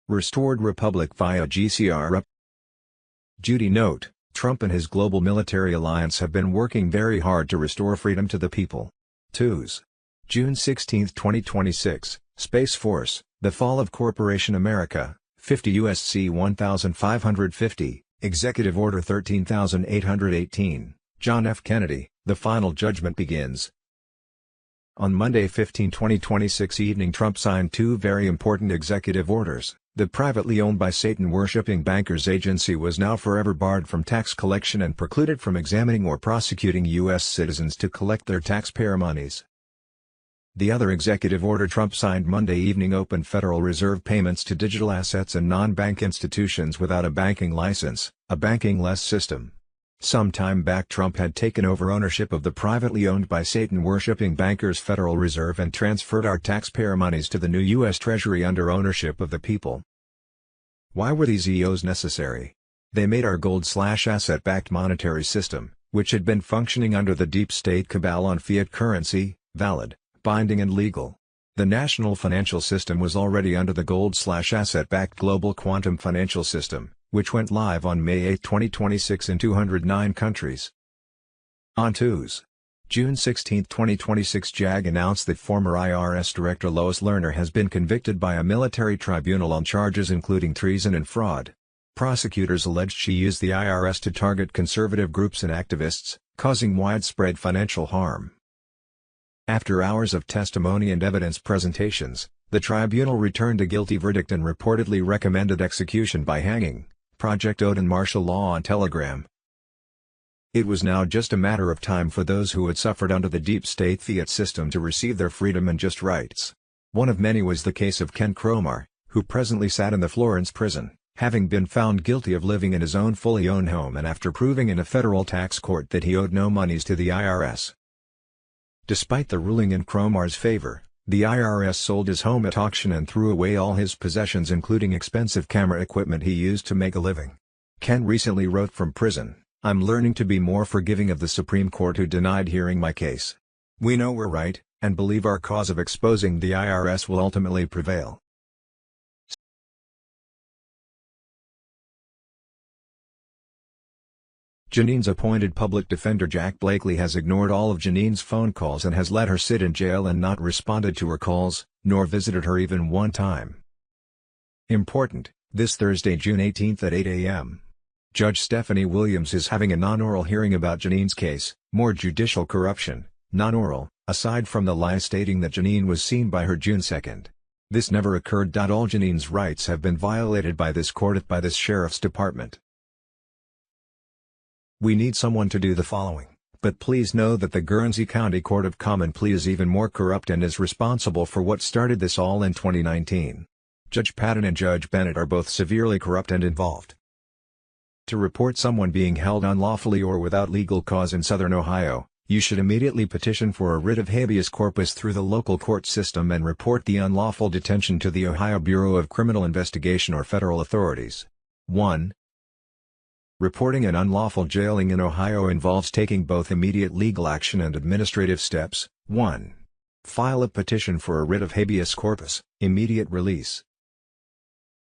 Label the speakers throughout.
Speaker 1: Restored Republic via GCR. Judy note, Trump and his global military alliance have been working very hard to restore freedom to the people. Twos. June 16, 2026, Space Force, The Fall of Corporation America, 50 U.S.C. 1550, Executive Order 13818, John F. Kennedy, The Final Judgment Begins. On Monday 15, 2026 evening, Trump signed two very important executive orders. The privately owned by Satan-worshipping bankers agency was now forever barred from tax collection and precluded from examining or prosecuting U.S. citizens to collect their taxpayer monies. The other executive order Trump signed Monday evening opened Federal Reserve payments to digital assets and non-bank institutions without a banking license, a banking-less system. Some time back Trump had taken over ownership of the privately owned by Satan-worshipping bankers Federal Reserve and transferred our taxpayer monies to the new U.S. Treasury under ownership of the people. Why were these EOs necessary? They made our gold/asset-backed monetary system, which had been functioning under the deep state cabal on fiat currency, valid, binding and legal. The national financial system was already under the gold/asset-backed global quantum financial system, which went live on May 8, 2026 in 209 countries. On twos. June 16, 2026 JAG announced that former IRS Director Lois Lerner has been convicted by a military tribunal on charges including treason and fraud. Prosecutors alleged she used the IRS to target conservative groups and activists, causing widespread financial harm. After hours of testimony and evidence presentations, the tribunal returned a guilty verdict and reportedly recommended execution by hanging. Project Odin martial law on Telegram. It was now just a matter of time for those who had suffered under the deep state fiat system to receive their freedom and just rights. One of many was the case of Ken Cromar, who presently sat in the Florence prison, having been found guilty of living in his own fully owned home and after proving in a federal tax court that he owed no monies to the IRS. Despite the ruling in Cromar's favor, the IRS sold his home at auction and threw away all his possessions including expensive camera equipment he used to make a living. Ken recently wrote from prison, "I'm learning to be more forgiving of the Supreme Court who denied hearing my case. We know we're right, and believe our cause of exposing the IRS will ultimately prevail." Janine's appointed public defender Jack Blakely has ignored all of Janine's phone calls and has let her sit in jail and not responded to her calls, nor visited her even one time. Important, this Thursday June 18 at 8 a.m. Judge Stephanie Williams is having a non-oral hearing about Janine's case, more judicial corruption, non-oral, aside from the lie stating that Janine was seen by her June 2. This never occurred. All Janine's rights have been violated by this court by this sheriff's department. We need someone to do the following, but please know that the Guernsey County Court of Common Pleas is even more corrupt and is responsible for what started this all in 2019. Judge Patton and Judge Bennett are both severely corrupt and involved. To report someone being held unlawfully or without legal cause in Southern Ohio, you should immediately petition for a writ of habeas corpus through the local court system and report the unlawful detention to the Ohio Bureau of Criminal Investigation or federal authorities. 1. Reporting an unlawful jailing in Ohio involves taking both immediate legal action and administrative steps. 1. File a petition for a writ of habeas corpus, immediate release.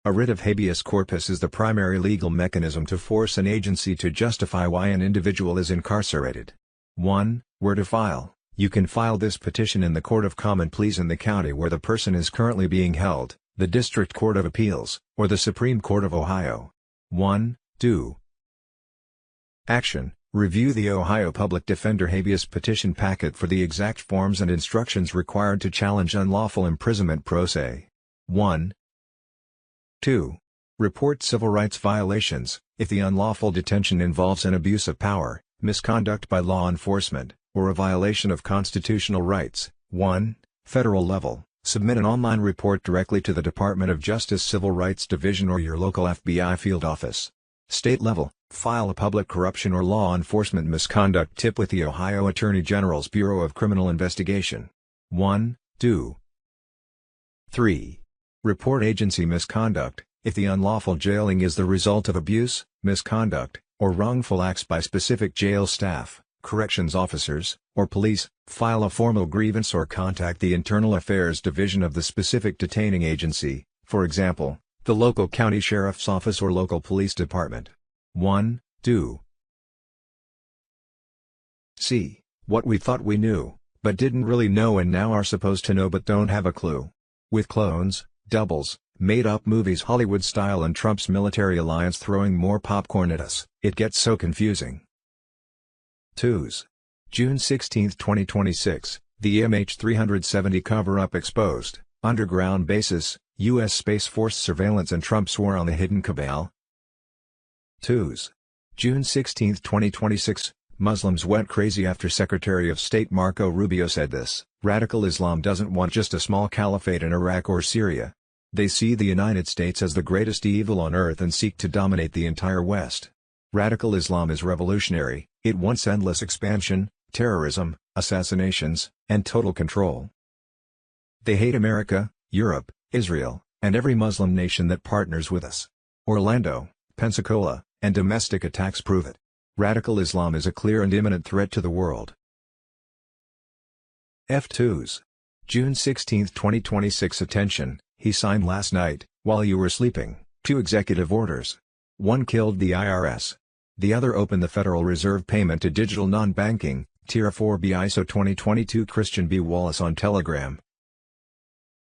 Speaker 1: A writ of habeas corpus is the primary legal mechanism to force an agency to justify why an individual is incarcerated. 1. Where to file? You can file this petition in the Court of Common Pleas in the county where the person is currently being held, the District Court of Appeals, or the Supreme Court of Ohio. 1. Do. Action: review the Ohio Public Defender habeas petition packet for the exact forms and instructions required to challenge unlawful imprisonment pro se. 1. 2. Report civil rights violations, if the unlawful detention involves an abuse of power, misconduct by law enforcement, or a violation of constitutional rights. 1. Federal level, submit an online report directly to the Department of Justice Civil Rights Division or your local FBI field office. State level, file a public corruption or law enforcement misconduct tip with the Ohio Attorney General's Bureau of Criminal Investigation. 1. Do. 3. Report agency misconduct, if the unlawful jailing is the result of abuse, misconduct, or wrongful acts by specific jail staff, corrections officers, or police. File a formal grievance or contact the Internal Affairs Division of the specific detaining agency, for example, The local county sheriff's office or local police department. 1, 2. C. What we thought we knew, but didn't really know and now are supposed to know but don't have a clue. With clones, doubles, made-up movies Hollywood style and Trump's military alliance throwing more popcorn at us, it gets so confusing. 2s. June 16, 2026, the MH370 cover-up exposed, underground bases, U.S. Space Force surveillance and Trump's war on the hidden cabal. 2s. June 16, 2026, Muslims went crazy after Secretary of State Marco Rubio said this: "Radical Islam doesn't want just a small caliphate in Iraq or Syria. They see the United States as the greatest evil on earth and seek to dominate the entire West. Radical Islam is revolutionary, it wants endless expansion, terrorism, assassinations, and total control. They hate America, Europe, Israel, and every Muslim nation that partners with us. Orlando, Pensacola, and domestic attacks prove it. Radical Islam is a clear and imminent threat to the world." F2s. June 16, 2026 Attention, he signed last night, while you were sleeping, 2 executive orders. One killed the IRS. The other opened the Federal Reserve payment to digital non-banking, Tier 4B ISO 2022 Christian B. Wallace on Telegram.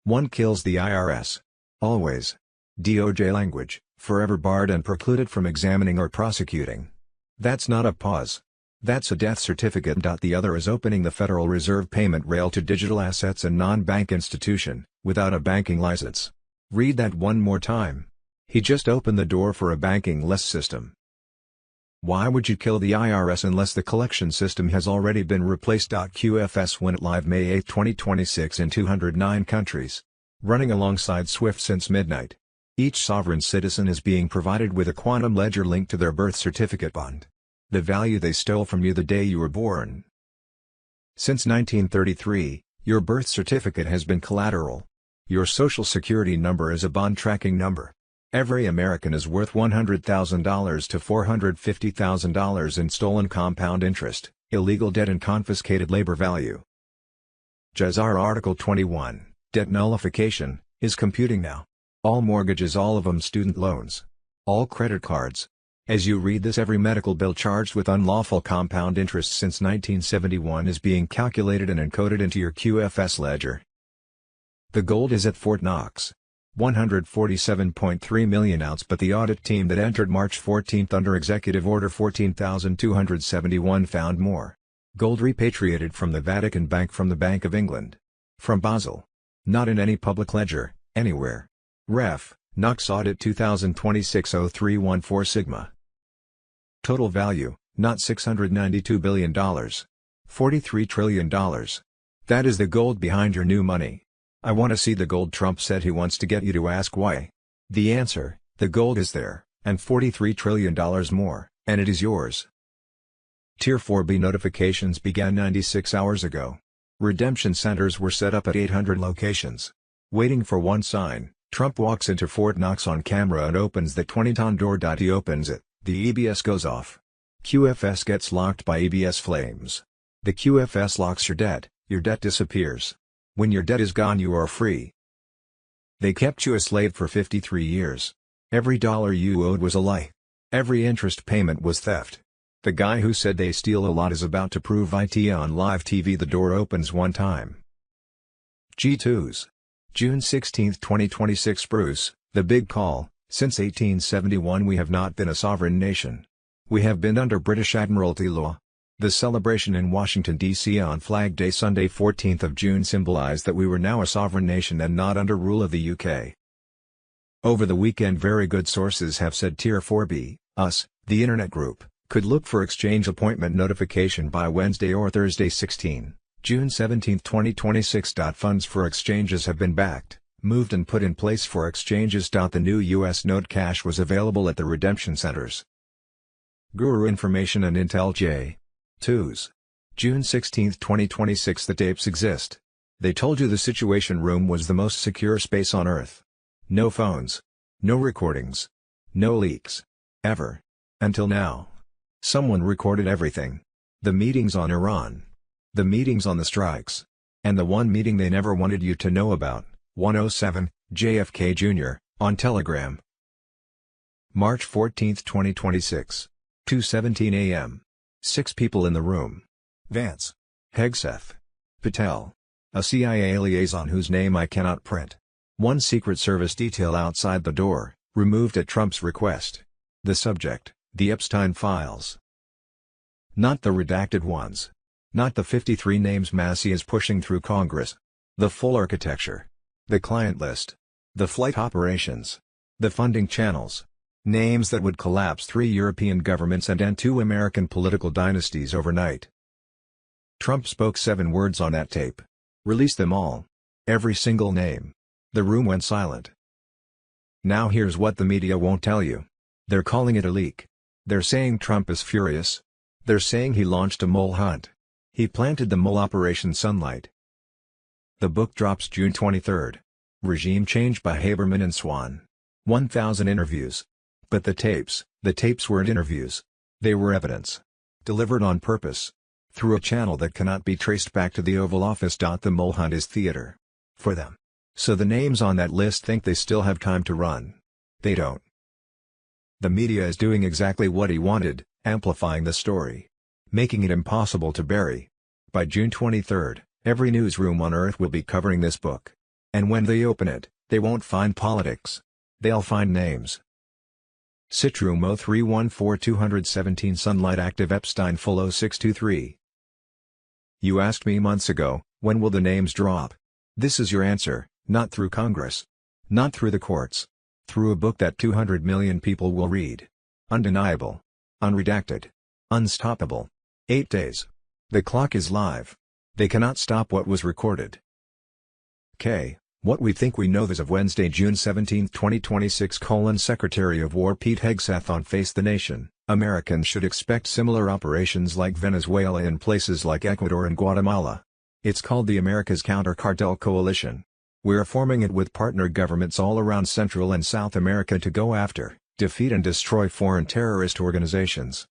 Speaker 1: One kills the IRS. Always. DOJ language, forever barred and precluded from examining or prosecuting. That's not a pause. That's a death certificate. The other is opening the Federal Reserve payment rail to digital assets and non-bank institution, without a banking license. Read that one more time. He just opened the door for a banking-less system. Why would you kill the IRS unless the collection system has already been replaced? QFS went live May 8, 2026 in 209 countries. Running alongside SWIFT since midnight. Each sovereign citizen is being provided with a quantum ledger linked to their birth certificate bond. The value they stole from you the day you were born. Since 1933, your birth certificate has been collateral. Your social security number is a bond tracking number. Every American is worth $100,000 to $450,000 in stolen compound interest, illegal debt and confiscated labor value. Jazar Article 21, Debt Nullification, is computing now. All mortgages, all of them student loans. All credit cards. As you read this, every medical bill charged with unlawful compound interest since 1971 is being calculated and encoded into your QFS ledger. The gold is at Fort Knox. 147.3 million ounce, but the audit team that entered March 14 under Executive Order 14,271 found more. Gold repatriated from the Vatican Bank, from the Bank of England. From Basel. Not in any public ledger, anywhere. Ref, Knox Audit 2026-0314 Sigma. Total value, not $692 billion. $43 trillion. That is the gold behind your new money. I want to see the gold. Trump said he wants to get you to ask why. The answer, the gold is there, and $43 trillion more, and it is yours. Tier 4B notifications began 96 hours ago. Redemption centers were set up at 800 locations. Waiting for one sign, Trump walks into Fort Knox on camera and opens the 20-ton door. He opens it, the EBS goes off. QFS gets locked by EBS flames. The QFS locks your debt disappears. When your debt is gone, you are free. They kept you a slave for 53 years. Every dollar you owed was a lie. Every interest payment was theft. The guy who said they steal a lot is about to prove it on live TV. The door opens one time. G2s. June 16, 2026 Bruce, the big call. Since 1871 we have not been a sovereign nation. We have been under British Admiralty law. The celebration in Washington, D.C. on Flag Day Sunday 14th of June symbolized that we were now a sovereign nation and not under rule of the UK. Over the weekend, very good sources have said Tier 4B, us, the Internet Group, could look for exchange appointment notification by Wednesday or Thursday 16, June 17, 2026. Funds for exchanges have been backed, moved and put in place for exchanges. The new U.S. Node cash was available at the redemption centers. Guru Information and Intel J. 2s. June 16, 2026. The tapes exist. They told you the Situation Room was the most secure space on Earth. No phones. No recordings. No leaks. Ever. Until now. Someone recorded everything. The meetings on Iran. The meetings on the strikes. And the one meeting they never wanted you to know about, 107, JFK Jr., On Telegram. March 14, 2026. 2:17 a.m. 6 people in the room. Vance. Hegseth. Patel. A CIA liaison whose name I cannot print. One Secret Service detail outside the door, removed at Trump's request. The subject, the Epstein files. Not the redacted ones. Not the 53 names Massey is pushing through Congress. The full architecture. The client list. The flight operations. The funding channels. Names that would collapse 3 European governments and end 2 American political dynasties overnight. Trump spoke 7 words on that tape. Release them all. Every single name. The room went silent. Now here's what the media won't tell you. They're calling it a leak. They're saying Trump is furious. They're saying he launched a mole hunt. He planted the mole Operation Sunlight. The book drops June 23. Regime change by Haberman and Swan. 1,000 interviews. But the tapes weren't interviews. They were evidence. Delivered on purpose. Through a channel that cannot be traced back to the Oval Office. The mole hunt is theater. For them. So the names on that list think they still have time to run. They don't. The media is doing exactly what he wanted, amplifying the story. Making it impossible to bury. By June 23, every newsroom on Earth will be covering this book. And when they open it, they won't find politics. They'll find names. Citroom 0314217 Sunlight Active Epstein Full 0623. You asked me months ago, when will the names drop? This is your answer, not through Congress. Not through the courts. Through a book that 200 million people will read. Undeniable. Unredacted. Unstoppable. 8 days. The clock is live. They cannot stop what was recorded. What we think we know as of Wednesday, June 17, 2026. Secretary of War Pete Hegseth on Face the Nation. Americans should expect similar operations like Venezuela in places like Ecuador and Guatemala. It's called the America's Counter-Cartel Coalition. We're forming it with partner governments all around Central and South America to go after, defeat and destroy foreign terrorist organizations.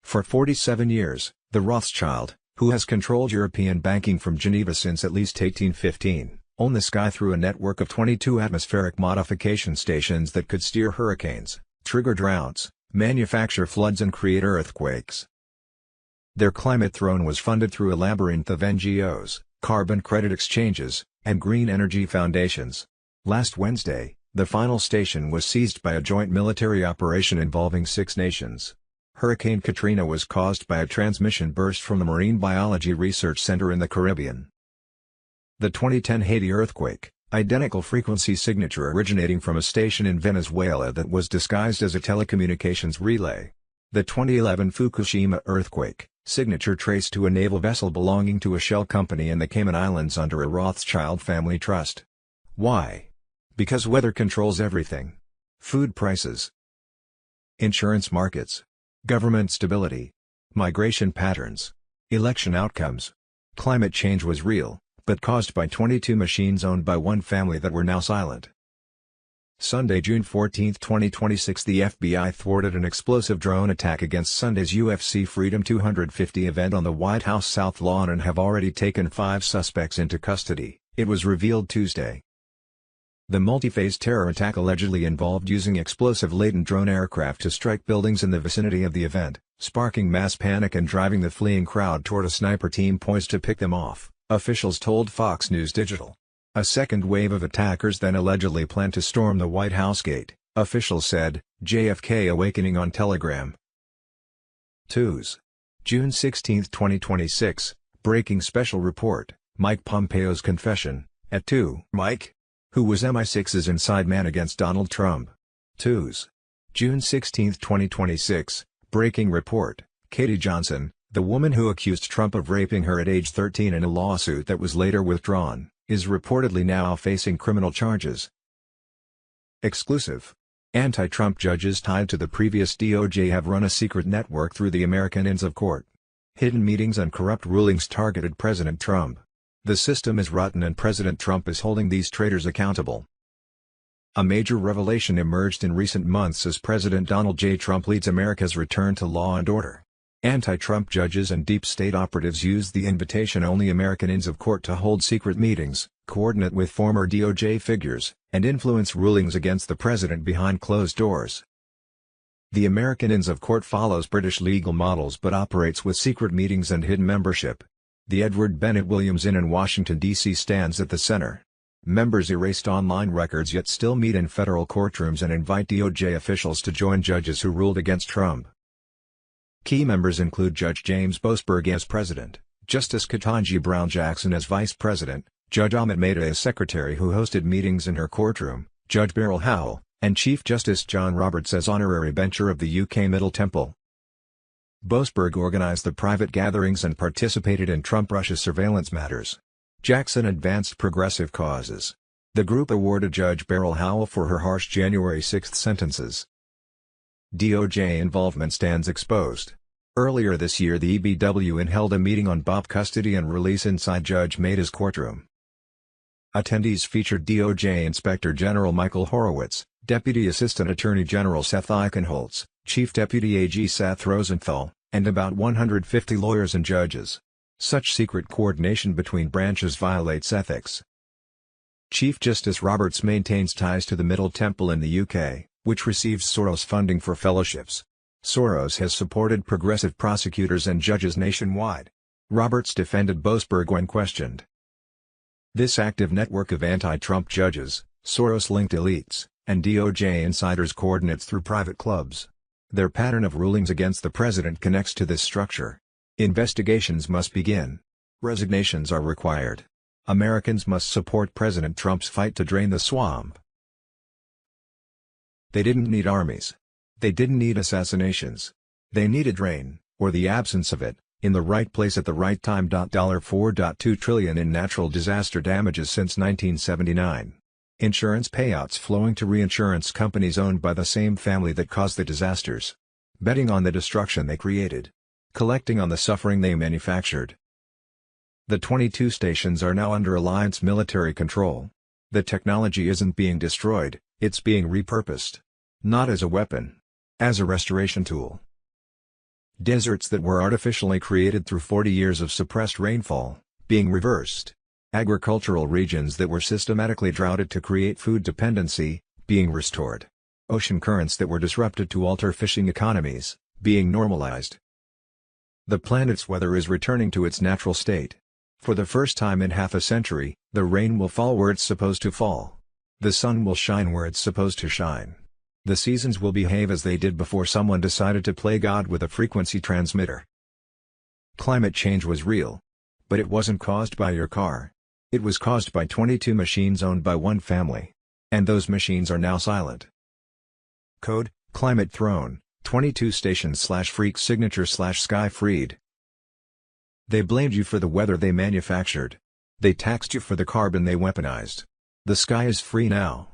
Speaker 1: For 47 years, the Rothschild, who has controlled European banking from Geneva since at least 1815, owned the sky through a network of 22 atmospheric modification stations that could steer hurricanes, trigger droughts, manufacture floods and create earthquakes. Their climate throne was funded through a labyrinth of NGOs, carbon credit exchanges, and green energy foundations. Last Wednesday, the final station was seized by a joint military operation involving 6 nations. Hurricane Katrina was caused by a transmission burst from the Marine Biology Research Center in the Caribbean. The 2010 Haiti earthquake, identical frequency signature originating from a station in Venezuela that was disguised as a telecommunications relay. The 2011 Fukushima earthquake, signature traced to a naval vessel belonging to a shell company in the Cayman Islands under a Rothschild family trust. Why? Because weather controls everything. Food prices, insurance markets, government stability, migration patterns, election outcomes. Climate change was real, but caused by 22 machines owned by one family that were now silent. Sunday, June 14, 2026. The FBI thwarted an explosive drone attack against Sunday's UFC Freedom 250 event on the White House South Lawn and have already taken 5 suspects into custody, it was revealed Tuesday. The multi-phase terror attack allegedly involved using explosive-laden drone aircraft to strike buildings in the vicinity of the event, sparking mass panic and driving the fleeing crowd toward a sniper team poised to pick them off, officials told Fox News Digital. A second wave of attackers then allegedly planned to storm the White House gate, officials said, JFK awakening on Telegram. Tuesday, June 16, 2026, breaking special report, Mike Pompeo's confession, at 2. Mike, who was MI6's inside man against Donald Trump. Tuesday, June 16, 2026, breaking report, Katie Johnson, the woman who accused Trump of raping her at age 13 in a lawsuit that was later withdrawn, is reportedly now facing criminal charges. Exclusive. Anti-Trump judges tied to the previous DOJ have run a secret network through the American Inns of Court. Hidden meetings and corrupt rulings targeted President Trump. The system is rotten and President Trump is holding these traitors accountable. A major revelation emerged in recent months as President Donald J. Trump leads America's return to law and order. Anti-Trump judges and deep state operatives used the invitation-only American Inns of Court to hold secret meetings, coordinate with former DOJ figures, and influence rulings against the president behind closed doors. The American Inns of Court follows British legal models but operates with secret meetings and hidden membership. The Edward Bennett Williams Inn in Washington, D.C. stands at the center. Members erased online records yet still meet in federal courtrooms and invite DOJ officials to join judges who ruled against Trump. Key members include Judge James Boasberg as president, Justice Ketanji Brown Jackson as vice president, Judge Amit Mehta as secretary who hosted meetings in her courtroom, Judge Beryl Howell, and Chief Justice John Roberts as honorary bencher of the UK Middle Temple. Boasberg organized the private gatherings and participated in Trump-Russia surveillance matters. Jackson advanced progressive causes. The group awarded Judge Beryl Howell for her harsh January 6 sentences. DOJ involvement stands exposed. Earlier this year the EBWN held a meeting on BOP custody and release inside Judge Mehta's courtroom. Attendees featured DOJ Inspector General Michael Horowitz, Deputy Assistant Attorney General Seth Eichenholz, Chief Deputy AG Seth Rosenthal, and about 150 lawyers and judges. Such secret coordination between branches violates ethics. Chief Justice Roberts maintains ties to the Middle Temple in the UK, which receives Soros funding for fellowships. Soros has supported progressive prosecutors and judges nationwide. Roberts defended Boasberg when questioned. This active network of anti-Trump judges, Soros-linked elites, and DOJ insiders coordinates through private clubs. Their pattern of rulings against the president connects to this structure. Investigations must begin. Resignations are required. Americans must support President Trump's fight to drain the swamp. They didn't need armies. They didn't need assassinations. They needed rain, or the absence of it, in the right place at the right time. $4.2 trillion in natural disaster damages since 1979. Insurance payouts flowing to reinsurance companies owned by the same family that caused the disasters. Betting on the destruction they created. Collecting on the suffering they manufactured. The 22 stations are now under Alliance military control. The technology isn't being destroyed, it's being repurposed. Not as a weapon. As a restoration tool. Deserts that were artificially created through 40 years of suppressed rainfall, being reversed. Agricultural regions that were systematically droughted to create food dependency, being restored. Ocean currents that were disrupted to alter fishing economies, being normalized. The planet's weather is returning to its natural state. For the first time in half a century, the rain will fall where it's supposed to fall. The sun will shine where it's supposed to shine. The seasons will behave as they did before someone decided to play God with a frequency transmitter. Climate change was real. But it wasn't caused by your car. It was caused by 22 machines owned by one family. And those machines are now silent. Code, Climate Throne, 22 stations/freak signature/Sky Freed. They blamed you for the weather they manufactured. They taxed you for the carbon they weaponized. The sky is free now.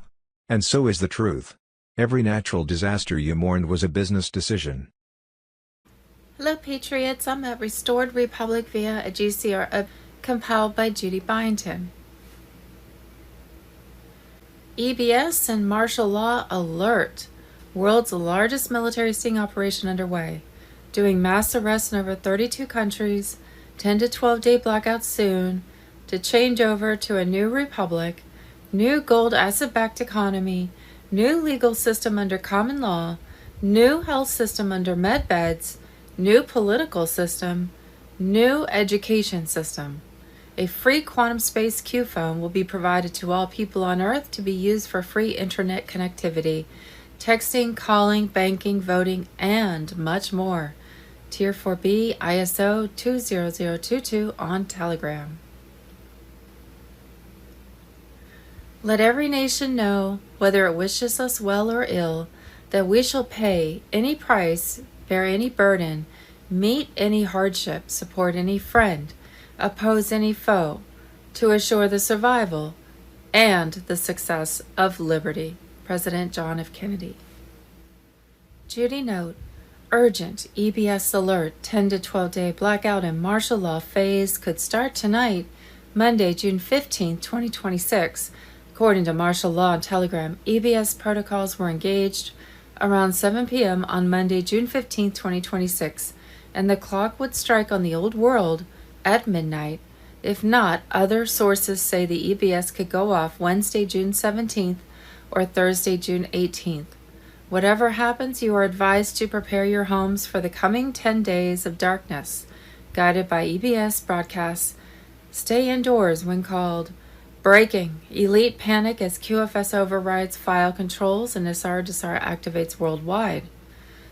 Speaker 1: And so is the truth. Every natural disaster you mourned was a business decision.
Speaker 2: Hello Patriots, I'm at Restored Republic via a GCR compiled by Judy Byington. EBS and martial law alert. World's largest military sting operation underway. Doing mass arrests in over 32 countries, 10 to 12 day blackouts soon, to change over to a new republic, new gold asset-backed economy, new legal system under common law, new health system under med beds, new political system, new education system. A free quantum space Q phone will be provided to all people on Earth to be used for free internet connectivity, texting, calling, banking, voting, and much more. Tier 4B ISO 20022 on Telegram. Let every nation know, whether it wishes us well or ill, that we shall pay any price, bear any burden, meet any hardship, support any friend, oppose any foe, to assure the survival and the success of liberty. President John F. Kennedy. Judy note, urgent EBS alert, 10 to 12 day blackout and martial law phase could start tonight, Monday, June 15, 2026. According to martial law and Telegram, EBS protocols were engaged around 7 p.m. on Monday, June 15, 2026. and the clock would strike on the old world at midnight. If not, other sources say the EBS could go off Wednesday, June 17th or Thursday, June 18th. Whatever happens, you are advised to prepare your homes for the coming 10 days of darkness, guided by EBS broadcasts. Stay indoors when called. Breaking. Elite panic as QFS overrides file controls and SR activates worldwide.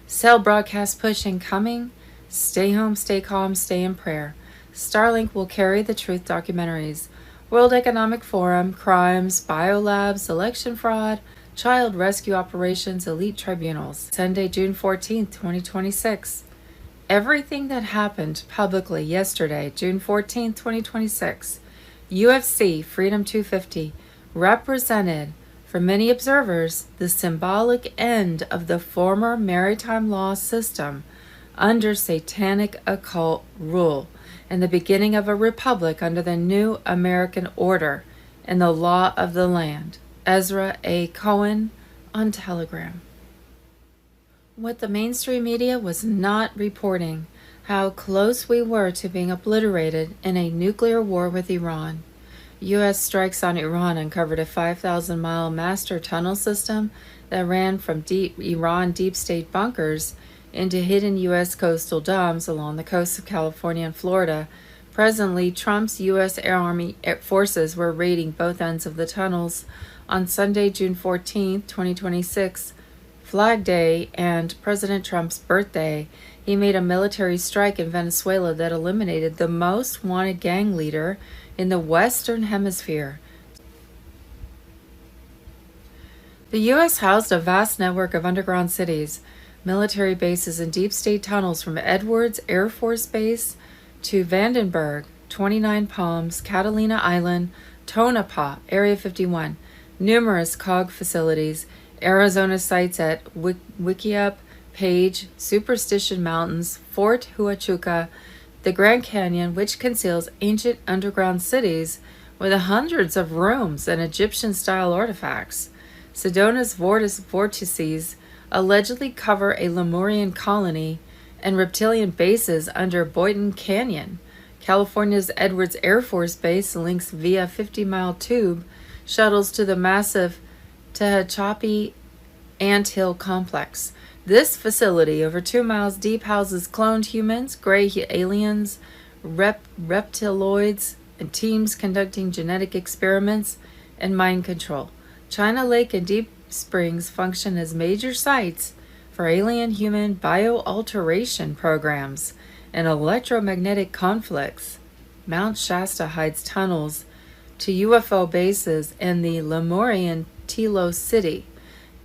Speaker 2: Cell broadcast push incoming. Stay home, stay calm, stay in prayer. Starlink will carry the truth documentaries. World Economic Forum, crimes, biolabs, election fraud, child rescue operations, elite tribunals. Sunday, June 14th, 2026. Everything that happened publicly yesterday, June 14th, 2026, UFC Freedom 250 represented, for many observers, the symbolic end of the former maritime law system under satanic occult rule and the beginning of a republic under the new American order and the law of the land. Ezra A. Cohen on Telegram. What the mainstream media was not reporting, how close we were to being obliterated in a nuclear war with Iran. U.S. strikes on Iran uncovered a 5,000-mile master tunnel system that ran from Iran deep state bunkers into hidden U.S. coastal domes along the coasts of California and Florida. Presently, Trump's U.S. Army forces were raiding both ends of the tunnels. On Sunday, June 14, 2026, Flag Day and President Trump's birthday, he made a military strike in Venezuela that eliminated the most wanted gang leader in the Western Hemisphere. The U.S. housed a vast network of underground cities, military bases, and deep state tunnels from Edwards Air Force Base to Vandenberg, 29 Palms, Catalina Island, Tonopah, Area 51, numerous COG facilities, Arizona sites at Wikiup, Page, Superstition Mountains, Fort Huachuca, the Grand Canyon, which conceals ancient underground cities with hundreds of rooms and Egyptian-style artifacts. Sedona's vortices allegedly cover a Lemurian colony and reptilian bases under Boynton Canyon. California's Edwards Air Force Base links via 50-mile tube shuttles to the massive Tehachapi Anthill Complex. This facility, over 2 miles deep, houses cloned humans, gray aliens, reptiloids, and teams conducting genetic experiments and mind control. China Lake and Deep Springs function as major sites for alien-human bioalteration programs and electromagnetic conflicts. Mount Shasta hides tunnels to UFO bases in the Lemurian Telos City.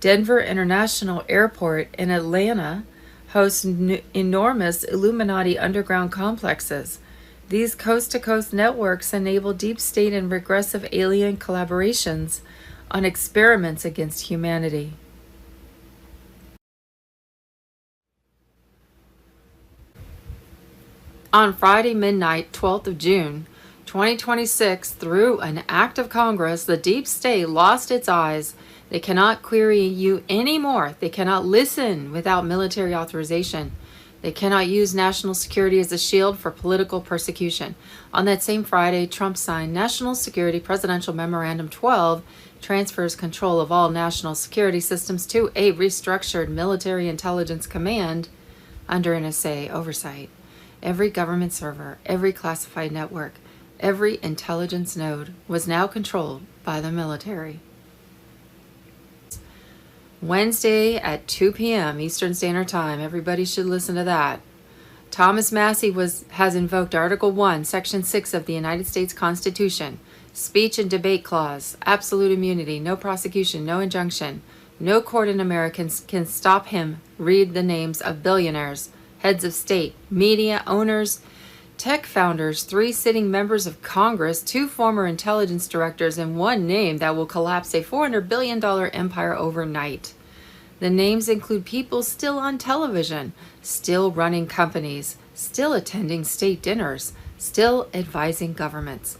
Speaker 2: Denver International Airport in Atlanta hosts enormous Illuminati underground complexes. These coast-to-coast networks enable deep state and regressive alien collaborations on experiments against humanity. On Friday midnight, 12th of June, 2026, through an act of Congress, the deep state lost its eyes. They cannot query you anymore. They cannot listen without military authorization. They cannot use national security as a shield for political persecution. On that same Friday, Trump signed National Security Presidential Memorandum 12, transfers control of all national security systems to a restructured military intelligence command under NSA oversight. Every government server, every classified network, every intelligence node was now controlled by the military. Wednesday at 2 p.m. Eastern Standard Time. Everybody should listen to that. Thomas Massie has invoked Article 1, Section 6 of the United States Constitution. Speech and debate clause. Absolute immunity. No prosecution. No injunction. No court in America can stop him. Read the names of billionaires, heads of state, media owners, tech founders, 3 sitting members of Congress, 2 former intelligence directors, and 1 name that will collapse a $400 billion empire overnight. The names include people still on television, still running companies, still attending state dinners, still advising governments.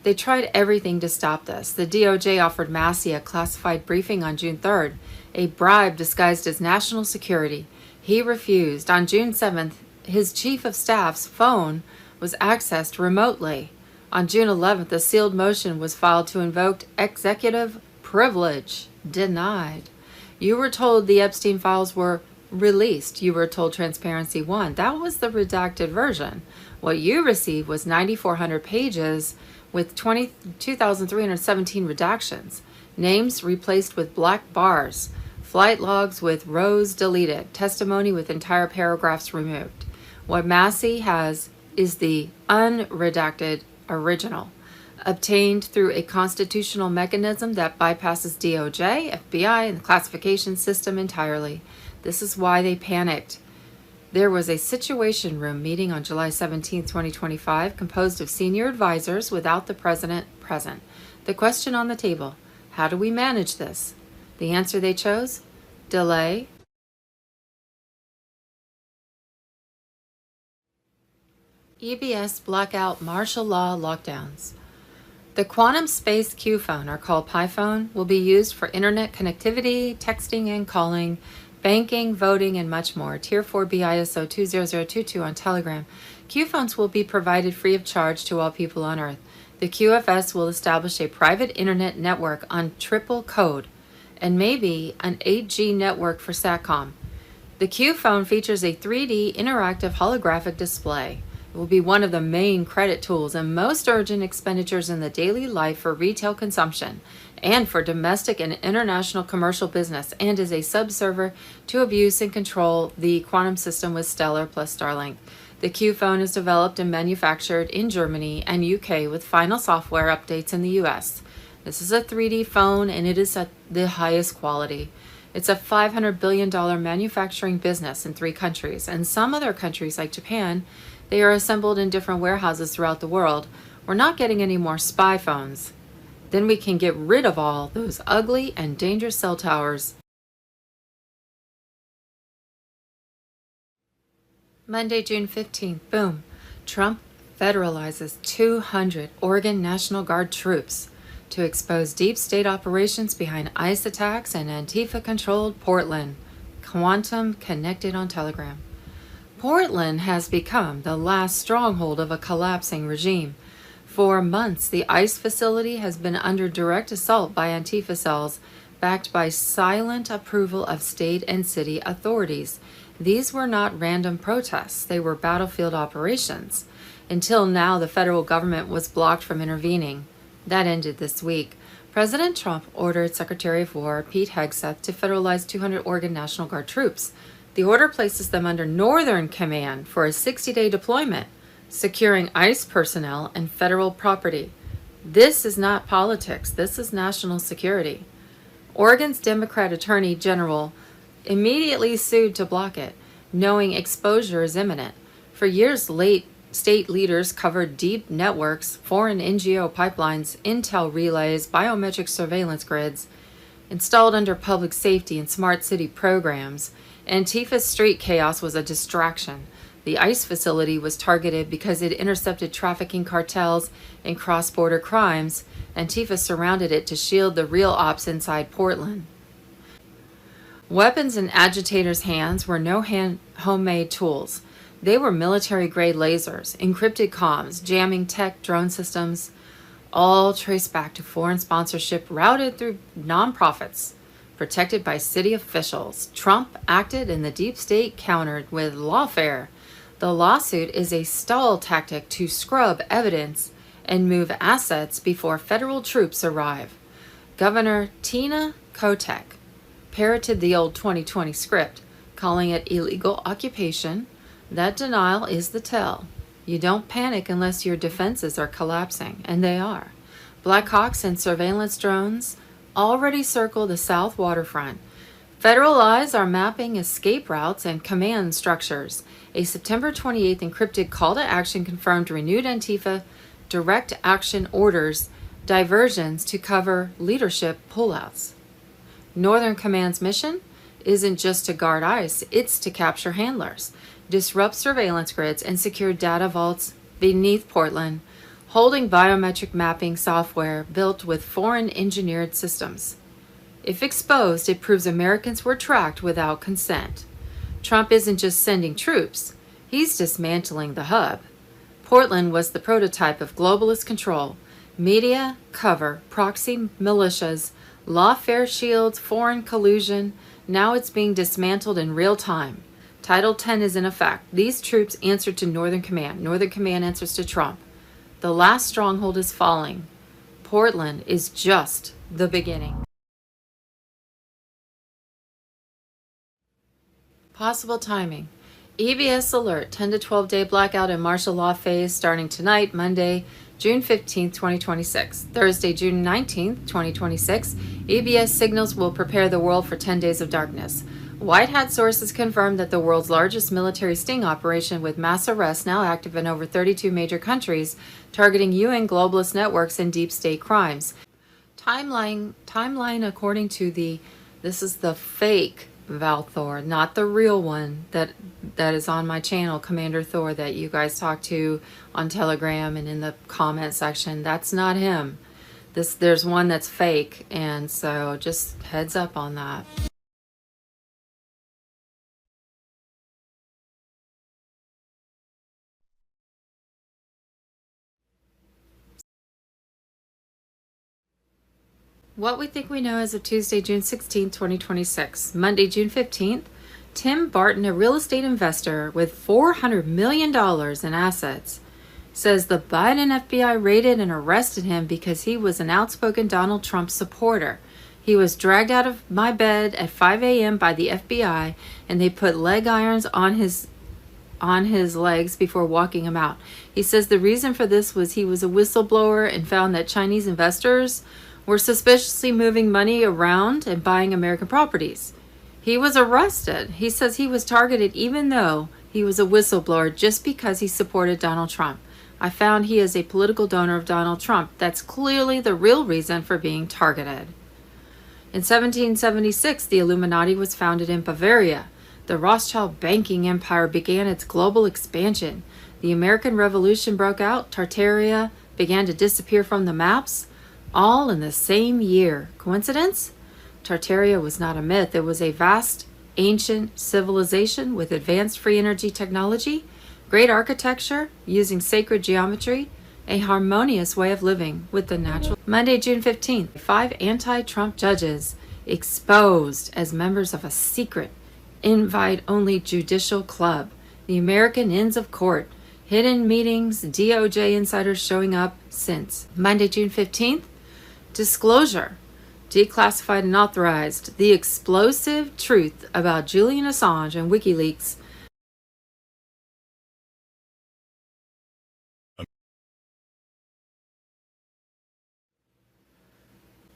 Speaker 2: They tried everything to stop this. The DOJ offered Massie a classified briefing on June 3rd, a bribe disguised as national security. He refused. On June 7th, his chief of staff's phone was accessed remotely. On June 11th, a sealed motion was filed to invoke executive privilege. Denied. You were told the Epstein files were released. You were told Transparency won. That was the redacted version. What you received was 9,400 pages with 22,317 redactions. Names replaced with black bars. Flight logs with rows deleted. Testimony with entire paragraphs removed. What Massey has is the unredacted original, obtained through a constitutional mechanism that bypasses DOJ, FBI, and the classification system entirely. This is why they panicked. There was a Situation Room meeting on July 17, 2025, composed of senior advisors without the president present. The question on the table, how do we manage this? The answer they chose? Delay. EBS blackout martial law lockdowns. The quantum space Q phone, or called PiPhone, will be used for internet connectivity, texting and calling, banking, voting, and much more. Tier 4 BISO 20022 on Telegram. Q phones will be provided free of charge to all people on Earth. The QFS will establish a private internet network on triple code and maybe an 8G network for SATCOM. The Q phone features a 3D interactive holographic display. It will be one of the main credit tools and most urgent expenditures in the daily life for retail consumption and for domestic and international commercial business, and is a subserver to abuse and control the quantum system with Stellar plus Starlink. The Q phone is developed and manufactured in Germany and UK with final software updates in the US. This is a 3D phone and it is at the highest quality. It's a $500 billion manufacturing business in 3 countries, and some other countries like Japan, they are assembled in different warehouses throughout the world. We're not getting any more spy phones. Then we can get rid of all those ugly and dangerous cell towers. Monday, June 15th, boom. Trump federalizes 200 Oregon National Guard troops to expose deep state operations behind ICE attacks and Antifa-controlled Portland. Quantum connected on Telegram. Portland has become the last stronghold of a collapsing regime. For months, the ICE facility has been under direct assault by Antifa cells, backed by silent approval of state and city authorities. These were not random protests, they were battlefield operations. Until now, the federal government was blocked from intervening. That ended this week. President Trump ordered Secretary of War Pete Hegseth to federalize 200 Oregon National Guard troops. The order places them under Northern Command for a 60-day deployment, securing ICE personnel and federal property. This is not politics, this is national security. Oregon's Democrat Attorney General immediately sued to block it, knowing exposure is imminent. For years, state leaders covered deep networks, foreign NGO pipelines, intel relays, biometric surveillance grids, installed under public safety and smart city programs. Antifa's street chaos was a distraction. The ICE facility was targeted because it intercepted trafficking cartels and cross-border crimes. Antifa surrounded it to shield the real ops inside Portland. Weapons in agitators' hands were no homemade tools. They were military-grade lasers, encrypted comms, jamming tech, drone systems, all traced back to foreign sponsorship routed through nonprofits, protected by city officials. Trump acted and the deep state countered with lawfare. The lawsuit is a stall tactic to scrub evidence and move assets before federal troops arrive. Governor Tina Kotek parroted the old 2020 script, calling it illegal occupation. That denial is the tell. You don't panic unless your defenses are collapsing, and they are. Black Hawks and surveillance drones already circle the south waterfront. Federal eyes are mapping escape routes and command structures. A September 28th encrypted call to action confirmed renewed Antifa direct action orders, diversions to cover leadership pullouts. Northern Command's mission isn't just to guard ICE, it's to capture handlers, disrupt surveillance grids, and secure data vaults beneath Portland, holding biometric mapping software built with foreign engineered systems. If exposed, it proves Americans were tracked without consent. Trump isn't just sending troops, He's dismantling the hub. Portland was the prototype of globalist control. Media, cover, proxy militias, lawfare shields, foreign collusion. Now it's being dismantled in real time. Title 10 is in effect. These troops answer to Northern Command. Northern Command answers to Trump. The last stronghold is falling. Portland is just the beginning. Possible timing. EBS alert, 10 to 12 day blackout in martial law phase starting tonight, Monday, June 15, 2026. Thursday, June 19, 2026. EBS signals will prepare the world for 10 days of darkness. White Hat sources confirmed that the world's largest military sting operation with mass arrests now active in over 32 major countries, targeting UN globalist networks and deep state crimes. Timeline according to this is the fake Val Thor, not the real one that is on my channel, Commander Thor, that you guys talk to on Telegram and in the comment section. That's not him. There's one that's fake, and so just heads up on that. What we think we know as of Tuesday, June 16, 2026. Monday, June 15th, Tim Barton, a real estate investor with $400 million in assets, says the Biden FBI raided and arrested him because he was an outspoken Donald Trump supporter. He was dragged out of my bed at 5 a.m. by the FBI, and they put leg irons on his legs before walking him out. He says the reason for this was he was a whistleblower and found that Chinese investors were suspiciously moving money around and buying American properties. He was arrested. He says he was targeted even though he was a whistleblower just because he supported Donald Trump. I found he is a political donor of Donald Trump. That's clearly the real reason for being targeted. In 1776, the Illuminati was founded in Bavaria. The Rothschild banking empire began its global expansion. The American Revolution broke out. Tartaria began to disappear from the maps. All in the same year. Coincidence? Tartaria was not a myth. It was a vast, ancient civilization with advanced free energy technology, great architecture, using sacred geometry, a harmonious way of living with the natural. Monday, June 15th, 5 anti-Trump judges exposed as members of a secret, invite-only judicial club, the American Inns of Court. Hidden meetings, DOJ insiders showing up since. Monday, June 15th, disclosure, declassified and authorized, the explosive truth about Julian Assange and WikiLeaks.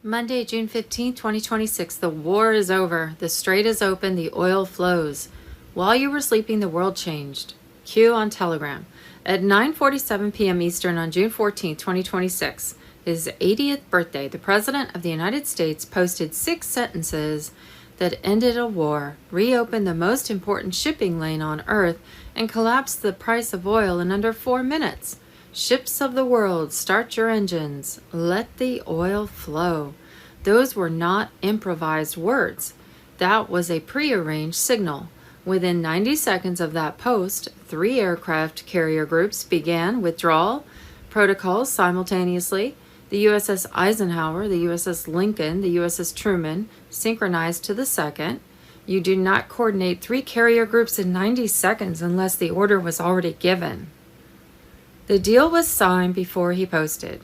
Speaker 2: Monday, June 15, 2026. The war is over. The strait is open. The oil flows. While you were sleeping, the world changed. Q on Telegram. At 9:47 p.m. Eastern on June 14, 2026, his 80th birthday, the President of the United States posted 6 sentences that ended a war, reopened the most important shipping lane on Earth, and collapsed the price of oil in under 4 minutes. Ships of the world, start your engines. Let the oil flow. Those were not improvised words. That was a prearranged signal. Within 90 seconds of that post, 3 aircraft carrier groups began withdrawal protocols simultaneously. The USS Eisenhower, the USS Lincoln, the USS Truman synchronized to the second. You do not coordinate 3 carrier groups in 90 seconds unless the order was already given. The deal was signed before he posted.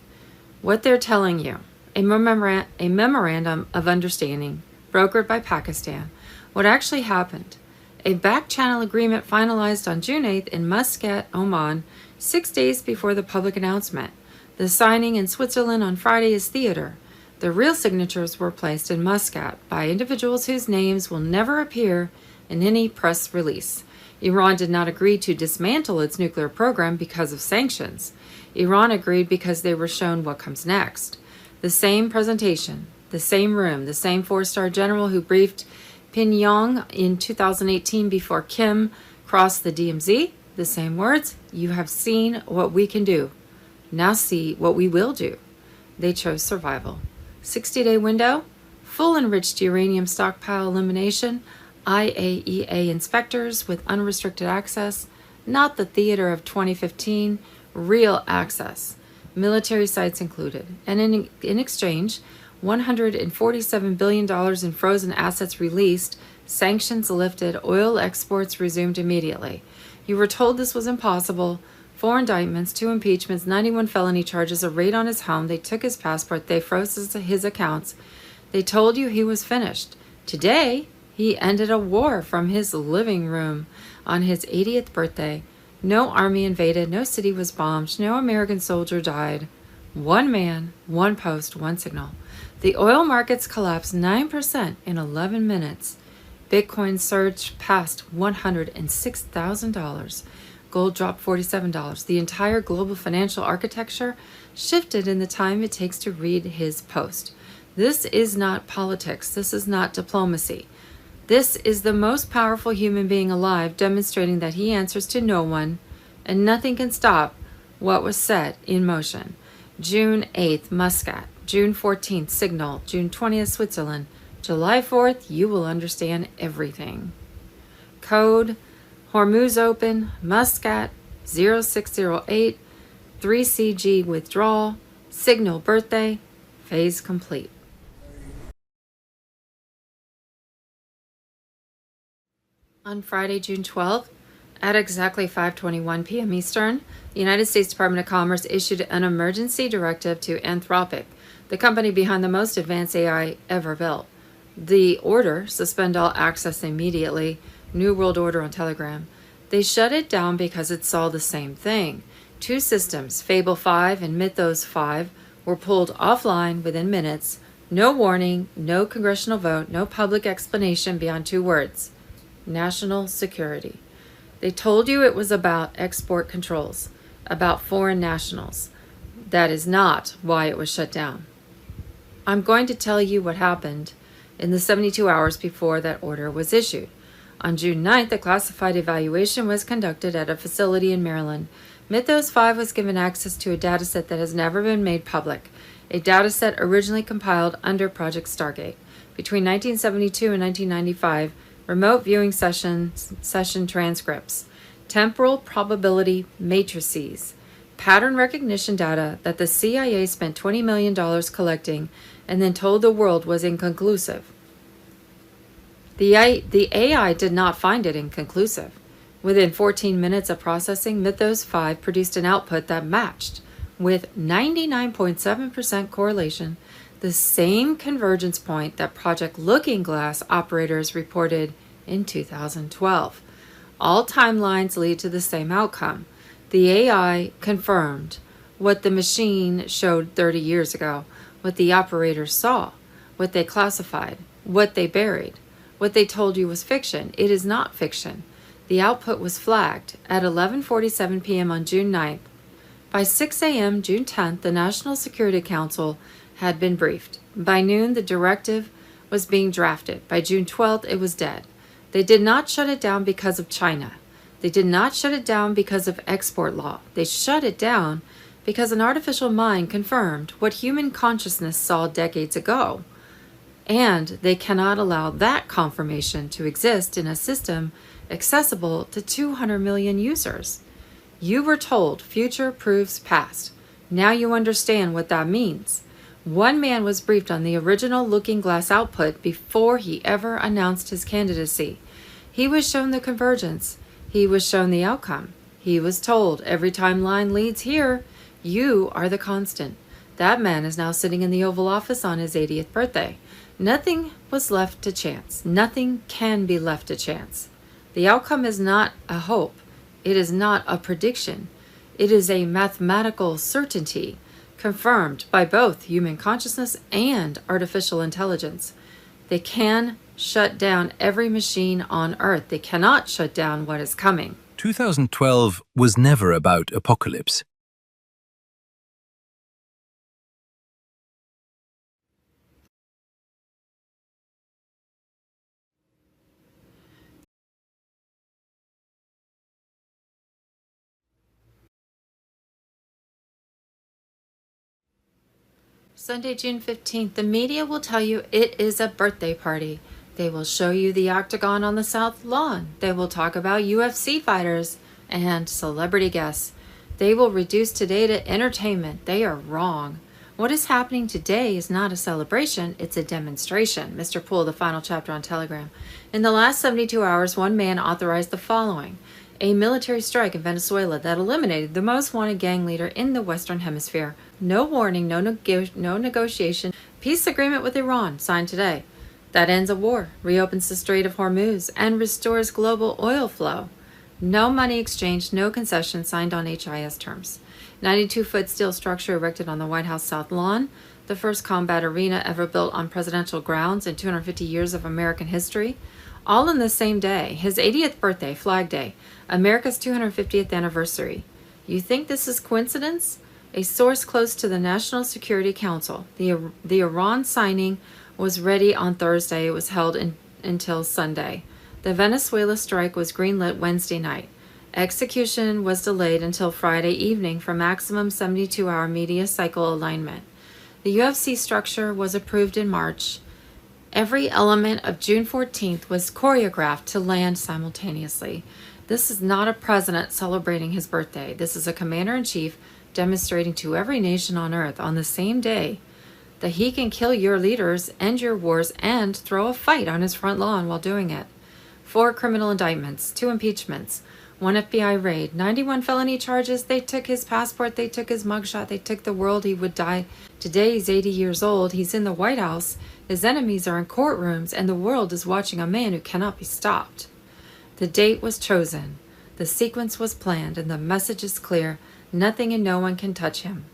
Speaker 2: What they're telling you, a memorandum of understanding brokered by Pakistan. What actually happened? A back-channel agreement finalized on June 8th in Muscat, Oman, 6 days before the public announcement. The signing in Switzerland on Friday is theater. The real signatures were placed in Muscat by individuals whose names will never appear in any press release. Iran did not agree to dismantle its nuclear program because of sanctions. Iran agreed because they were shown what comes next. The same presentation, the same room, the same 4-star general who briefed Pyongyang in 2018 before Kim crossed the DMZ, the same words, you have seen what we can do. Now see what we will do. They chose survival. 60-day window, full enriched uranium stockpile elimination, IAEA inspectors with unrestricted access, not the theater of 2015, real access. Military sites included. And in exchange, $147 billion in frozen assets released, sanctions lifted, oil exports resumed immediately. You were told this was impossible. 4 indictments, 2 impeachments, 91 felony charges, a raid on his home. They took his passport. They froze his accounts. They told you he was finished. Today, he ended a war from his living room on his 80th birthday. No army invaded. No city was bombed. No American soldier died. 1 man, 1 post, 1 signal. The oil markets collapsed 9% in 11 minutes. Bitcoin surged past $106,000. Gold dropped $47. The entire global financial architecture shifted in the time it takes to read his post. This is not politics. This is not diplomacy. This is the most powerful human being alive, demonstrating that he answers to no one, and nothing can stop what was set in motion. June 8th, Muscat. June 14th, Signal. June 20th, Switzerland. July 4th, you will understand everything. Code, Hormuz open, Muscat, 0608, 3CG withdrawal, Signal birthday, phase complete. On Friday, June 12th, at exactly 5:21 p.m. Eastern, the United States Department of Commerce issued an emergency directive to Anthropic, the company behind the most advanced AI ever built. The order, suspend all access immediately, New World Order on Telegram. They shut it down because it saw the same thing. 2 systems, Fable 5 and Mythos 5, were pulled offline within minutes. No warning, no congressional vote, no public explanation beyond 2 words. National security. They told you it was about export controls, about foreign nationals. That is not why it was shut down. I'm going to tell you what happened in the 72 hours before that order was issued. On June 9th, a classified evaluation was conducted at a facility in Maryland. Mythos 5 was given access to a dataset that has never been made public, a dataset originally compiled under Project Stargate. Between 1972 and 1995, remote viewing session transcripts, temporal probability matrices, pattern recognition data that the CIA spent $20 million collecting and then told the world was inconclusive. The AI did not find it inconclusive. Within 14 minutes of processing, Mythos 5 produced an output that matched, with 99.7% correlation, the same convergence point that Project Looking Glass operators reported in 2012. All timelines lead to the same outcome. The AI confirmed what the machine showed 30 years ago, what the operators saw, what they classified, what they buried, what they told you was fiction. It is not fiction. The output was flagged at 11:47 p.m. on June 9th. By 6 a.m. June 10th, the National Security Council had been briefed. By noon, the directive was being drafted. By June 12th, it was dead. They did not shut it down because of China. They did not shut it down because of export law. They shut it down because an artificial mind confirmed what human consciousness saw decades ago. And they cannot allow that confirmation to exist in a system accessible to 200 million users. You were told future proves past. Now you understand what that means. One man was briefed on the original Looking Glass output before he ever announced his candidacy. He was shown the convergence. He was shown the outcome. He was told, every timeline leads here. You are the constant. That man is now sitting in the Oval Office on his 80th birthday. Nothing was left to chance. Nothing can be left to chance. The outcome is not a hope. It is not a prediction. It is a mathematical certainty, confirmed by both human consciousness and artificial intelligence. They can shut down every machine on Earth. They cannot shut down what is coming.
Speaker 3: 2012 was never about apocalypse.
Speaker 2: Sunday, June 15th, the media will tell you it is a birthday party. They will show you the octagon on the South Lawn. They will talk about UFC fighters. and celebrity guests. They will reduce today to entertainment. They are wrong. What is happening today is not a celebration, it's a demonstration. Mr. Poole, the final chapter on Telegram. In the last 72 hours, one man authorized the following: a military strike in Venezuela that eliminated the most wanted gang leader in the Western Hemisphere. No warning, no negotiation. Peace agreement with Iran, signed today. That ends a war, reopens the Strait of Hormuz, and restores global oil flow. No money exchanged, no concessions, signed on HIS terms. 92-foot steel structure erected on the White House South Lawn, the first combat arena ever built on presidential grounds in 250 years of American history. All in the same day, his 80th birthday, Flag Day, America's 250th anniversary. You think this is coincidence? A source close to the National Security Council. The Iran signing was ready on Thursday. It was held until Sunday. The Venezuela strike was greenlit Wednesday night. Execution was delayed until Friday evening for maximum 72-hour media cycle alignment. The UFC structure was approved in March. Every element of June 14th was choreographed to land simultaneously. This is not a president celebrating his birthday. This is a commander-in-chief demonstrating to every nation on earth on the same day that he can kill your leaders, end your wars, and throw a fight on his front lawn while doing it. 4 criminal indictments, 2 impeachments, 1 FBI raid, 91 felony charges. They took his passport, they took his mugshot, they took the world. He would die. Today he's 80 years old. He's in the White House. His enemies are in courtrooms, and the world is watching a man who cannot be stopped. The date was chosen. The sequence was planned, and the message is clear. Nothing and no one can touch him.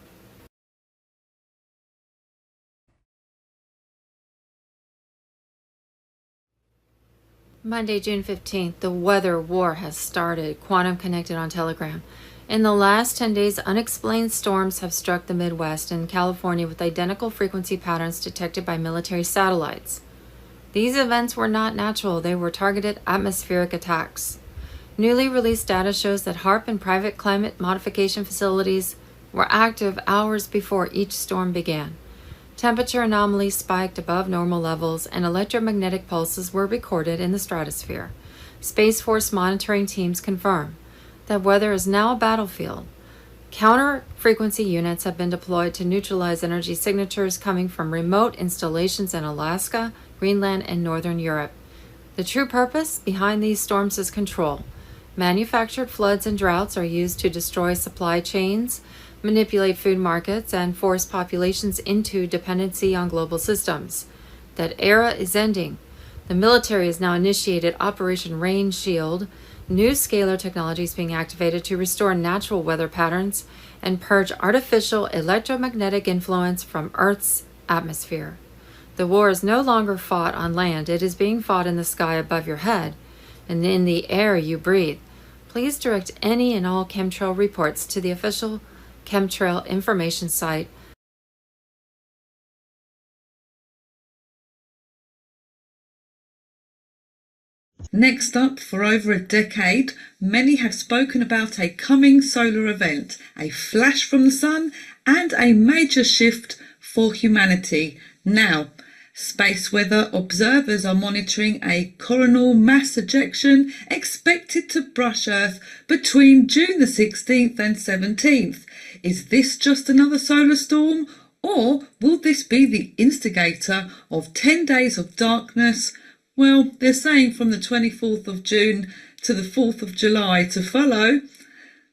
Speaker 2: Monday, June 15th, the weather war has started. Quantum connected on Telegram. In the last 10 days, unexplained storms have struck the Midwest and California with identical frequency patterns detected by military satellites. These events were not natural. They were targeted atmospheric attacks. Newly released data shows that HAARP and private climate modification facilities were active hours before each storm began. Temperature anomalies spiked above normal levels, and electromagnetic pulses were recorded in the stratosphere. Space Force monitoring teams confirm that weather is now a battlefield. Counter-frequency units have been deployed to neutralize energy signatures coming from remote installations in Alaska, Greenland, and Northern Europe. The true purpose behind these storms is control. Manufactured floods and droughts are used to destroy supply chains, manipulate food markets, and force populations into dependency on global systems. That era is ending. The military has now initiated Operation Rain Shield. New scalar technology is being activated to restore natural weather patterns and purge artificial electromagnetic influence from Earth's atmosphere. The war is no longer fought on land. It is being fought in the sky above your head and in the air you breathe. Please direct any and all chemtrail reports to the official chemtrail information site.
Speaker 4: Next up, for over a decade, many have spoken about a coming solar event, a flash from the sun, and a major shift for humanity. Now, space weather observers are monitoring a coronal mass ejection expected to brush Earth between June the 16th and 17th. Is this just another solar storm, or will this be the instigator of 10 days of darkness? Well, they're saying from the 24th of June to the 4th of July to follow.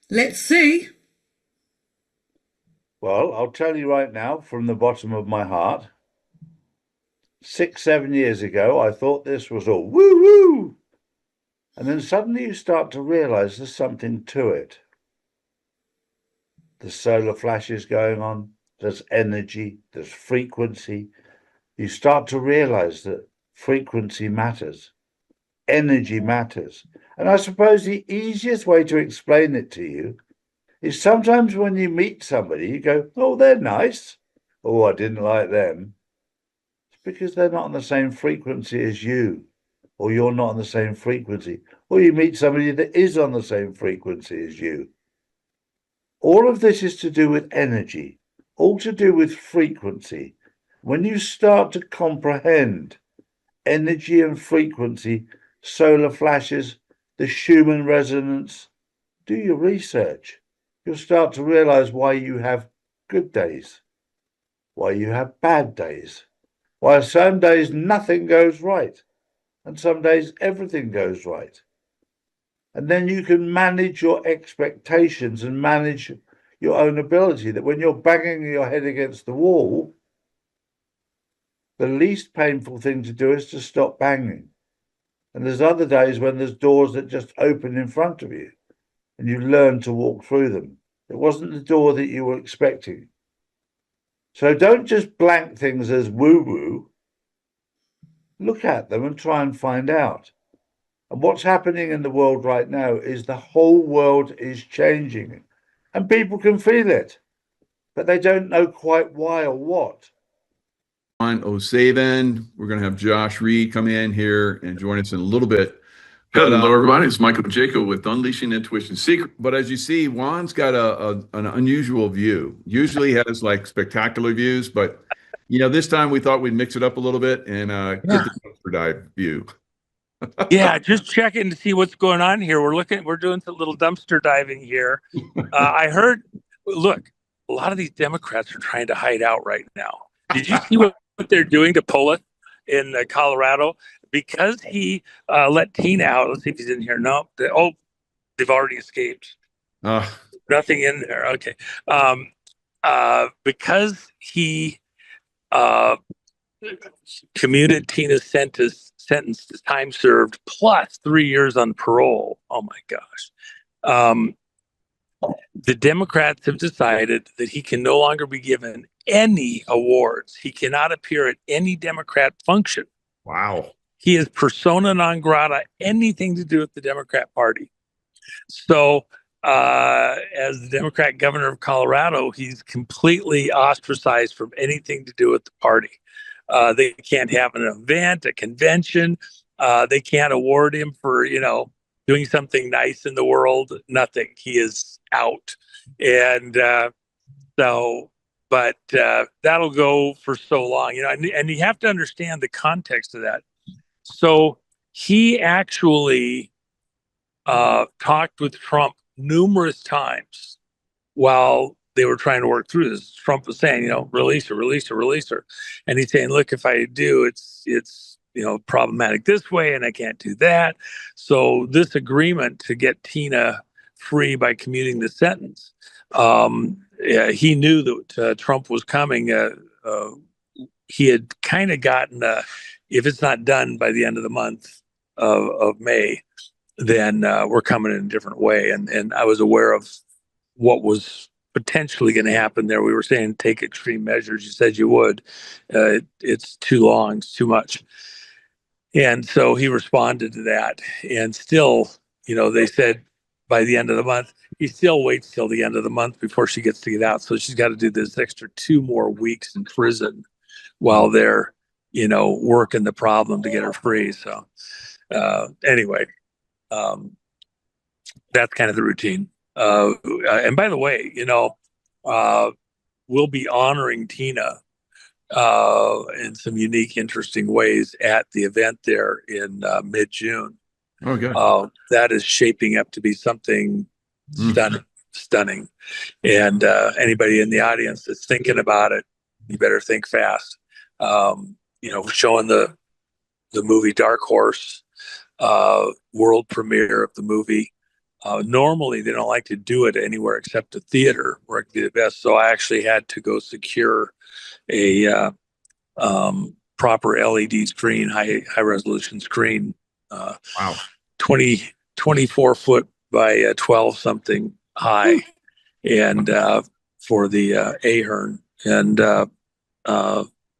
Speaker 4: Let's see.
Speaker 5: Well, I'll tell you right now, from the bottom of my heart, 6, 7 years ago, I thought this was all woo-woo. And then suddenly you start to realise there's something to it. There's solar flashes going on, there's energy, there's frequency. You start to realise that frequency matters, energy matters. And I suppose the easiest way to explain it to you is sometimes when you meet somebody, you go, oh, they're nice. Oh, I didn't like them. It's because they're not on the same frequency as you, or you're not on the same frequency. Or you meet somebody that is on the same frequency as you. All of this is to do with energy, all to do with frequency. When you start to comprehend energy and frequency, solar flashes, the Schumann resonance, do your research. You'll start to realize why you have good days, why you have bad days, why some days nothing goes right, and some days everything goes right. And then you can manage your expectations and manage your own ability, that when you're banging your head against the wall, the least painful thing to do is to stop banging. And there's other days when there's doors that just open in front of you and you learn to walk through them. It wasn't the door that you were expecting. So don't just blank things as woo-woo. Look at them and try and find out. And what's happening in the world right now is the whole world is changing. And people can feel it, but they don't know quite why or what.
Speaker 6: On 07, we're going to have Josh Reed come in here and join us in a little bit. Hello, everybody. It's Michael Jacob with Unleashing Intuition Secret. But as you see, Juan's got an unusual view. Usually he has like spectacular views, but this time we thought we'd mix it up a little bit and get the dumpster dive view.
Speaker 7: Yeah, just checking to see what's going on here. We're doing some little dumpster diving here. I heard, look, a lot of these Democrats are trying to hide out right now. Did you see what they're doing to Polith in Colorado? Because he let Tina out. Let's see if he's in here. No, they've already escaped. Nothing in there. Okay. Because he commuted Tina's sentence to time served plus 3 years on parole. Oh my gosh. The Democrats have decided that he can no longer be given any awards. He cannot appear at any Democrat function.
Speaker 6: Wow.
Speaker 7: He is persona non grata, anything to do with the Democrat Party. So as the Democrat governor of Colorado, he's completely ostracized from anything to do with the party. They can't have an event, a convention. They can't award him for, doing something nice in the world. Nothing. He is out. And but that'll go for so long, and you have to understand the context of that. So he actually talked with Trump numerous times while they were trying to work through this. Trump was saying, release her. And he's saying, look, if I do, it's problematic this way and I can't do that. So this agreement to get Tina free by commuting the sentence, he knew that Trump was coming. He had kind of gotten, if it's not done by the end of the month of May, then we're coming in a different way. And I was aware of what was potentially going to happen there. We were saying take extreme measures. You said you would. It's too long. It's too much. And so he responded to that. And still, they said by the end of the month, he still waits till the end of the month before she gets to get out. So she's got to do this extra 2 more weeks in prison while they're, working the problem to get her free. So anyway, that's kind of the routine. And by the way, we'll be honoring Tina in some unique, interesting ways at the event there in mid-June.
Speaker 6: Okay.
Speaker 7: That is shaping up to be something stunning. And anybody in the audience that's thinking about it, you better think fast. Showing the movie Dark Horse, world premiere of the movie. Normally, they don't like to do it anywhere except a theater where it can be the best. So I actually had to go secure a proper LED screen, high resolution screen.
Speaker 6: Wow.
Speaker 7: 24 foot by 12 something high, and for the Ahern, and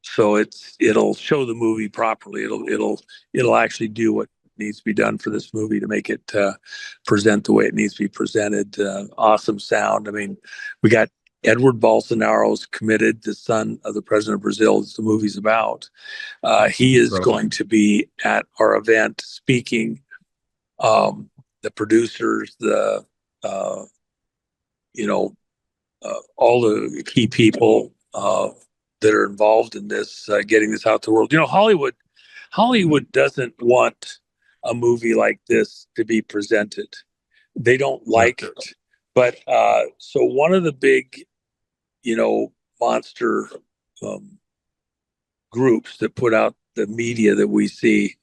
Speaker 7: so it'll show the movie properly. It'll actually do what needs to be done for this movie to make it present the way it needs to be presented. Awesome sound. I mean, we got Edward Bolsonaro's committed, the son of the president of Brazil. The movie's about. He is going to be at our event speaking. The producers, all the key people that are involved in this, getting this out to the world. Hollywood doesn't want a movie like this to be presented. They don't like it. But so one of the big, monster groups that put out the media that we see,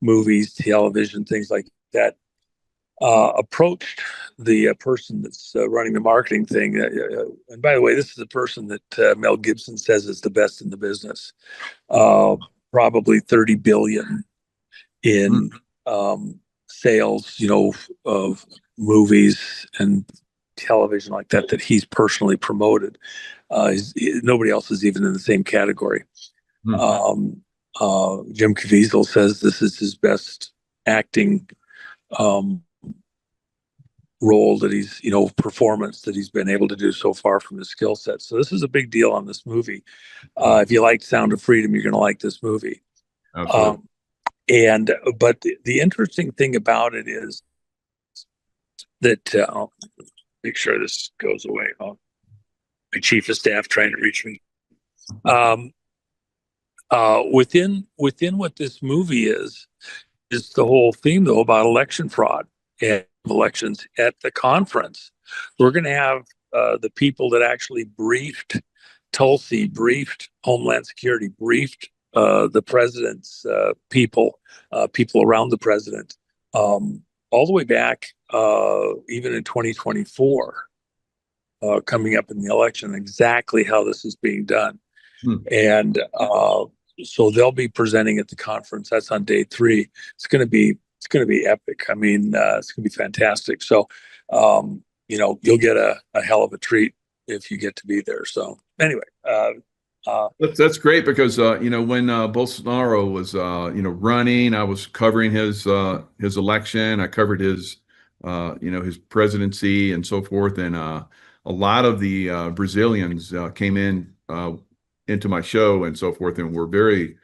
Speaker 7: movies, television, things like that, approached the person that's running the marketing thing. And by the way, this is the person that Mel Gibson says is the best in the business. Probably 30 billion in sales, of movies and television like that he's personally promoted. Nobody else is even in the same category. Jim Caviezel says this is his best acting role that he's, performance that he's been able to do so far from his skill set. So this is a big deal on this movie. If you like Sound of Freedom, you're going to like this movie. Absolutely. But the interesting thing about it is that I'll make sure this goes away. My chief of staff trying to reach me. Within what this movie is the whole theme though about election fraud and elections. At the conference, we're going to have the people that actually briefed Tulsi, briefed Homeland Security, briefed the president's people around the president, all the way back even in 2024, coming up in the election, exactly how this is being done. And so they'll be presenting at the conference. That's on day 3. It's going to be epic. I mean, it's going to be fantastic. So, you'll get a hell of a treat if you get to be there. So anyway,
Speaker 6: that's great because when Bolsonaro was running, I was covering his election. I covered his his presidency and so forth, and a lot of the Brazilians came into my show and so forth, and were very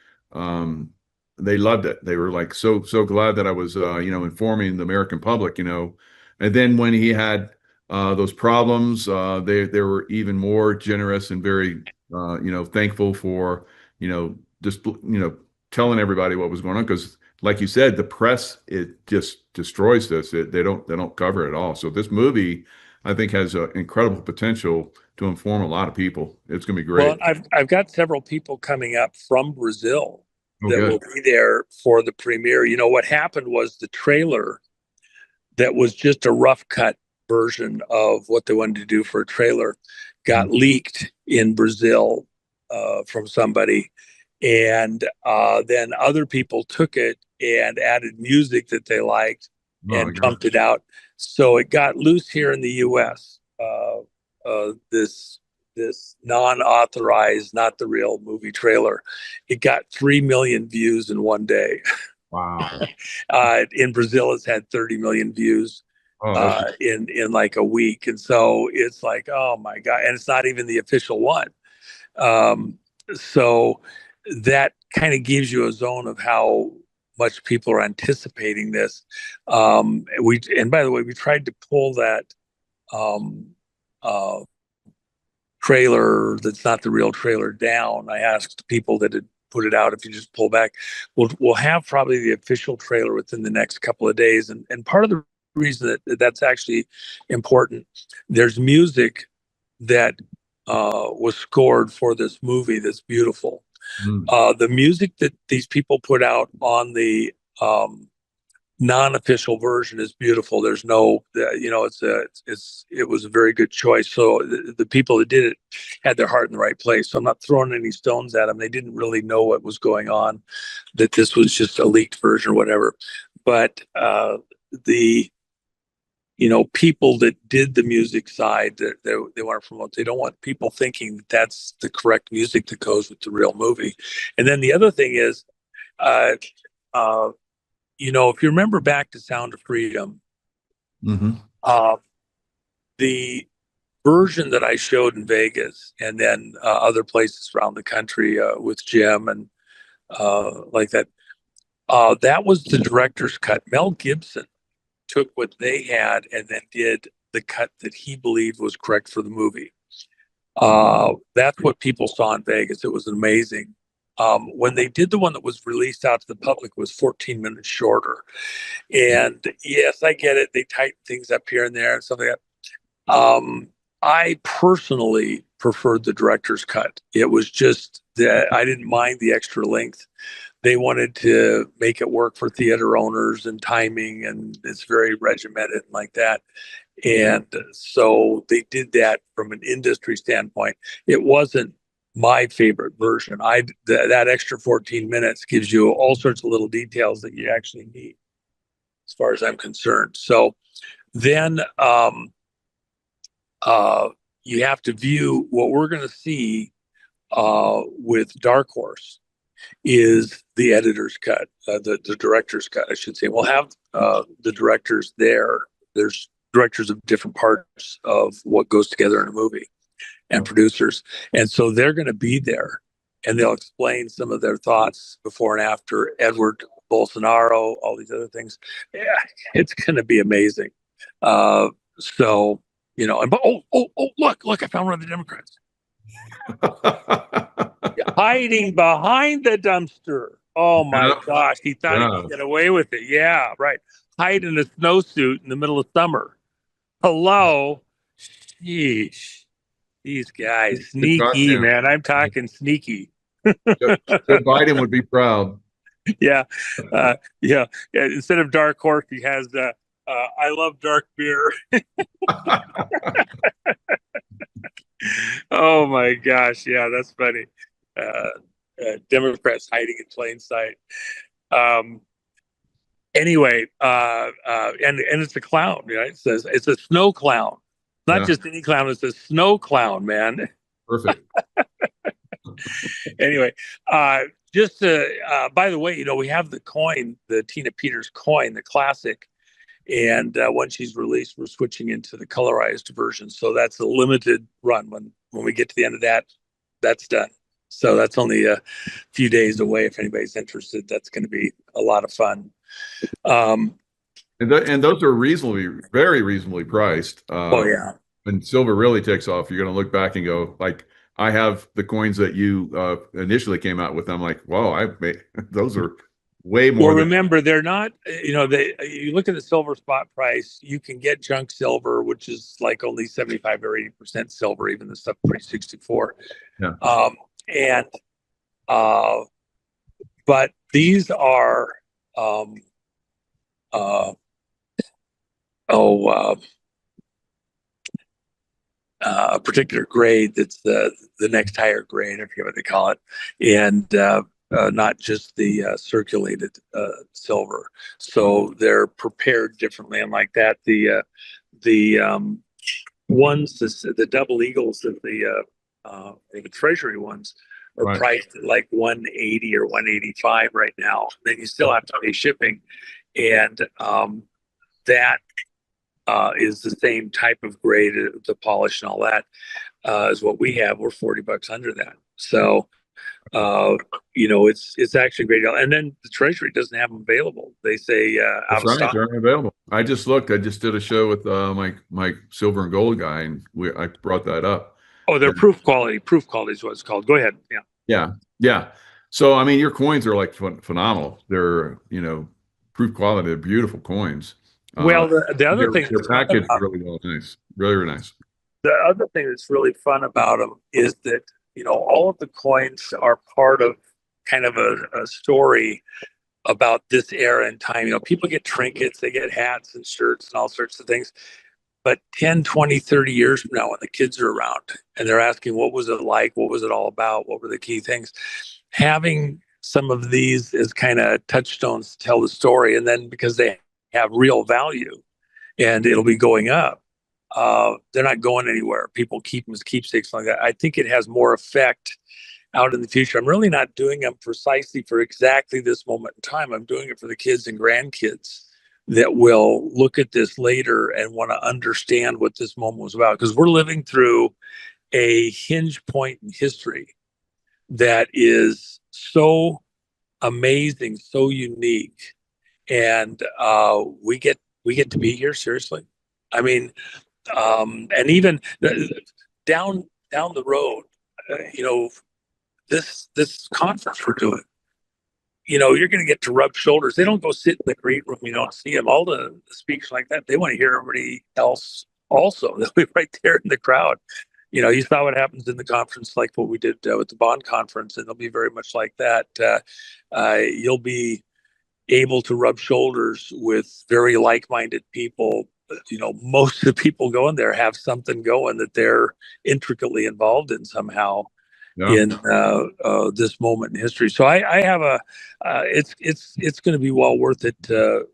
Speaker 6: they loved it. They were like so glad that I was informing the American public, and then when he had those problems, they were even more generous and very thankful for just telling everybody what was going on, because like you said, the press, it just destroys this. They don't cover it at all. So this movie, I think, has incredible potential to inform a lot of people. It's going to be great.
Speaker 7: Well, I've got several people coming up from Brazil that will be there for the premiere. What happened was the trailer that was just a rough cut version of what they wanted to do for a trailer got leaked in Brazil from somebody. And then other people took it and added music that they liked and pumped it out. So it got loose here in the U.S. This non-authorized, not the real movie trailer. It got 3 million views in one day.
Speaker 6: Wow.
Speaker 7: In Brazil, it's had 30 million views in like a week. And so it's like, oh my God. And it's not even the official one. So that kind of gives you a zone of how much people are anticipating this. And by the way, we tried to pull that trailer that's not the real trailer down. I asked people that had put it out, if you just pull back, we'll have probably the official trailer within the next couple of days. And part of the reason that's actually important, there's music that was scored for this movie that's beautiful. The music that these people put out on the non-official version is beautiful. There's no, it was a very good choice. So the people that did it had their heart in the right place. So I'm not throwing any stones at them. They didn't really know what was going on, that this was just a leaked version or whatever. But the people that did the music side, they want to promote. They don't want people thinking that that's the correct music that goes with the real movie. And then the other thing is, if you remember back to Sound of Freedom, the version that I showed in Vegas and then other places around the country with Jim and like that, that was the director's cut. Mel Gibson took what they had and then did the cut that he believed was correct for the movie. That's what people saw in Vegas. It was amazing. When they did the one that was released out to the public, was 14 minutes shorter. And yes, I get it. They tighten things up here and there and stuff like that. I personally preferred the director's cut. It was just that I didn't mind the extra length. They wanted to make it work for theater owners and timing, and it's very regimented like that. And so they did that from an industry standpoint. It wasn't my favorite version. That extra 14 minutes gives you all sorts of little details that you actually need, as far as I'm concerned. So then you have to view what we're going to see with Dark Horse is the editor's cut, the director's cut, I should say. We'll have the directors there. There's directors of different parts of what goes together in a movie and producers. And so they're going to be there and they'll explain some of their thoughts before and after Edward Bolsonaro, all these other things. Yeah, it's going to be amazing. So, you know, and look, I found one of the Democrats. Hiding behind the dumpster. Oh my gosh, he thought he could get away with it. Yeah, right. Hide in a snowsuit in the middle of summer. Hello. Sheesh. These guys, sneaky, man. I'm talking sneaky.
Speaker 6: Joe Biden would be proud.
Speaker 7: Yeah. Yeah. Instead of Dark Horse, he has I love dark beer. Oh my gosh. Yeah, that's funny. Democrats hiding in plain sight. Anyway, and it's a clown. You know, it says it's a snow clown, not just any clown. It's a snow clown, man.
Speaker 6: Perfect.
Speaker 7: Anyway, just by the way, you know, we have the coin, the Tina Peters coin, the classic. And when she's released, we're switching into the colorized version. So that's a limited run. When we get to the end of that, that's done. So that's only a few days away. If anybody's interested, that's going to be a lot of fun.
Speaker 6: And those are very reasonably priced.
Speaker 7: Oh yeah.
Speaker 6: When silver really takes off, you're going to look back and go, like, I have the coins that you initially came out with. I'm like, whoa, those are way more.
Speaker 7: Well, remember, they're not, you know, you look at the silver spot price, you can get junk silver, which is like only 75 or 80% silver, even the stuff pre-64.
Speaker 6: Yeah.
Speaker 7: But these are, a particular grade that's the next higher grade, I forget what they call it, and not just the circulated silver. So they're prepared differently, and like that, the ones, the double eagles of the treasury ones are priced at like 180 or 185 right now. Then you still have to pay shipping, and that is the same type of grade, the polish and all that, as what we have. We're $40 under that. So, you know, it's actually a great deal. And then the Treasury doesn't have them available. They say out of stock.
Speaker 6: They're unavailable. I just looked. I just did a show with my silver and gold guy, and I brought that up.
Speaker 7: Oh, they're proof quality. Proof quality is what it's called. Go ahead.
Speaker 6: Yeah. So, I mean, your coins are like phenomenal. They're, you know, proof quality. They're beautiful coins.
Speaker 7: Well, the other thing,
Speaker 6: they're packaged really well, nice, really nice.
Speaker 7: The other thing that's really fun about them is that, you know, all of the coins are part of kind of a story about this era and time. You know, people get trinkets, they get hats and shirts and all sorts of things. But 10, 20, 30 years from now, when the kids are around and they're asking, what was it like? What was it all about? What were the key things? Having some of these as kind of touchstones to tell the story. And then because they have real value and it'll be going up, they're not going anywhere. People keep them as keepsakes like that. I think it has more effect out in the future. I'm really not doing them precisely for exactly this moment in time. I'm doing it for the kids and grandkids that will look at this later and want to understand what this moment was about. Because we're living through a hinge point in history that is so amazing, so unique. And we get to be here, seriously. I mean, and even down the road, you know, this conference we're doing. You're going to get to rub shoulders. They don't go sit in the green room. You don't see them. All the speakers like that, they want to hear everybody else also. They'll be right there in the crowd. You saw what happens in the conference, like what we did with the Bond conference, and it'll be very much like that. You'll be able to rub shoulders with very like-minded people. Most of the people going there have something going that they're intricately involved in somehow. Yeah. In this moment in history. So I have it's going to be well worth it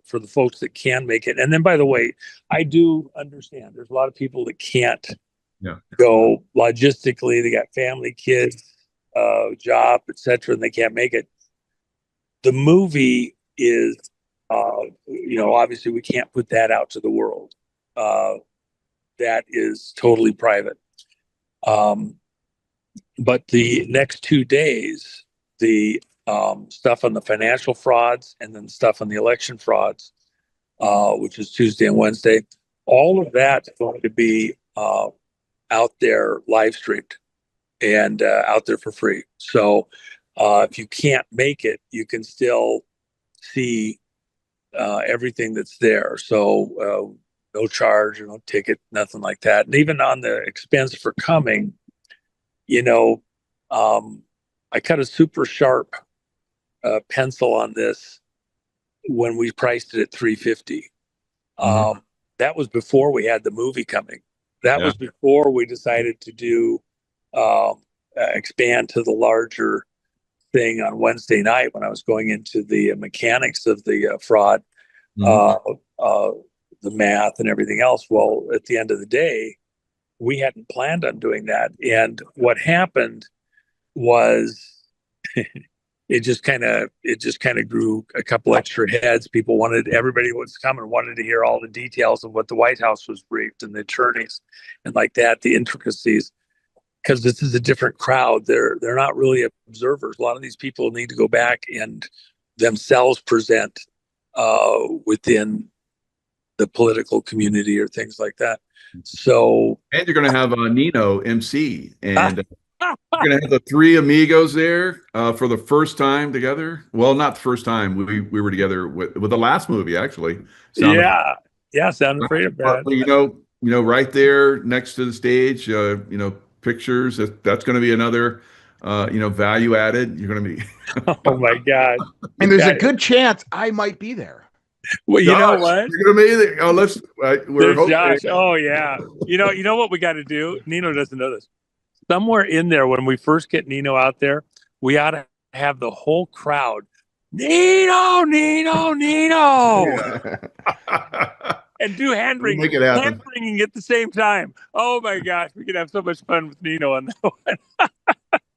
Speaker 7: for the folks that can make it. And then, by the way, I do understand there's a lot of people that can't go logistically. They got family, kids, job, etc., and they can't make it. The movie is, obviously we can't put that out to the world. That is totally private. But the next 2 days, the stuff on the financial frauds and then stuff on the election frauds, which is Tuesday and Wednesday, all of that's going to be out there live streamed and out there for free. So if you can't make it, you can still see everything that's there. So no charge, no ticket, nothing like that. And even on the expense for coming, I cut a super sharp pencil on this when we priced it at $350. That was before we had the movie coming. That was before we decided to do expand to the larger thing on Wednesday night when I was going into the mechanics of the fraud, the math and everything else. Well, at the end of the day, we hadn't planned on doing that. And what happened was it just kind of grew a couple extra heads. Everybody was coming, wanted to hear all the details of what the White House was briefed and the attorneys and like that, the intricacies, because this is a different crowd. They're not really observers. A lot of these people need to go back and themselves present within the political community or things like that. So,
Speaker 6: and you're going to have Nino MC, and you're going to have the three amigos there for the first time together. Well, not the first time. We were together with the last movie, actually. Sound
Speaker 7: of Freedom.
Speaker 6: Right there next to the stage. Pictures. That's going to be another value added. You're going to be.
Speaker 7: Oh my God!
Speaker 8: And there's a good chance I might be there.
Speaker 7: Well, you know what?
Speaker 6: You're gonna be there. Oh, we're
Speaker 7: hoping. Josh. Oh yeah. You know what we got to do? Nino doesn't know this. Somewhere in there, when we first get Nino out there, we ought to have the whole crowd, Nino, and do hand wringing at the same time. Oh my gosh, we could have so much fun with Nino on that one.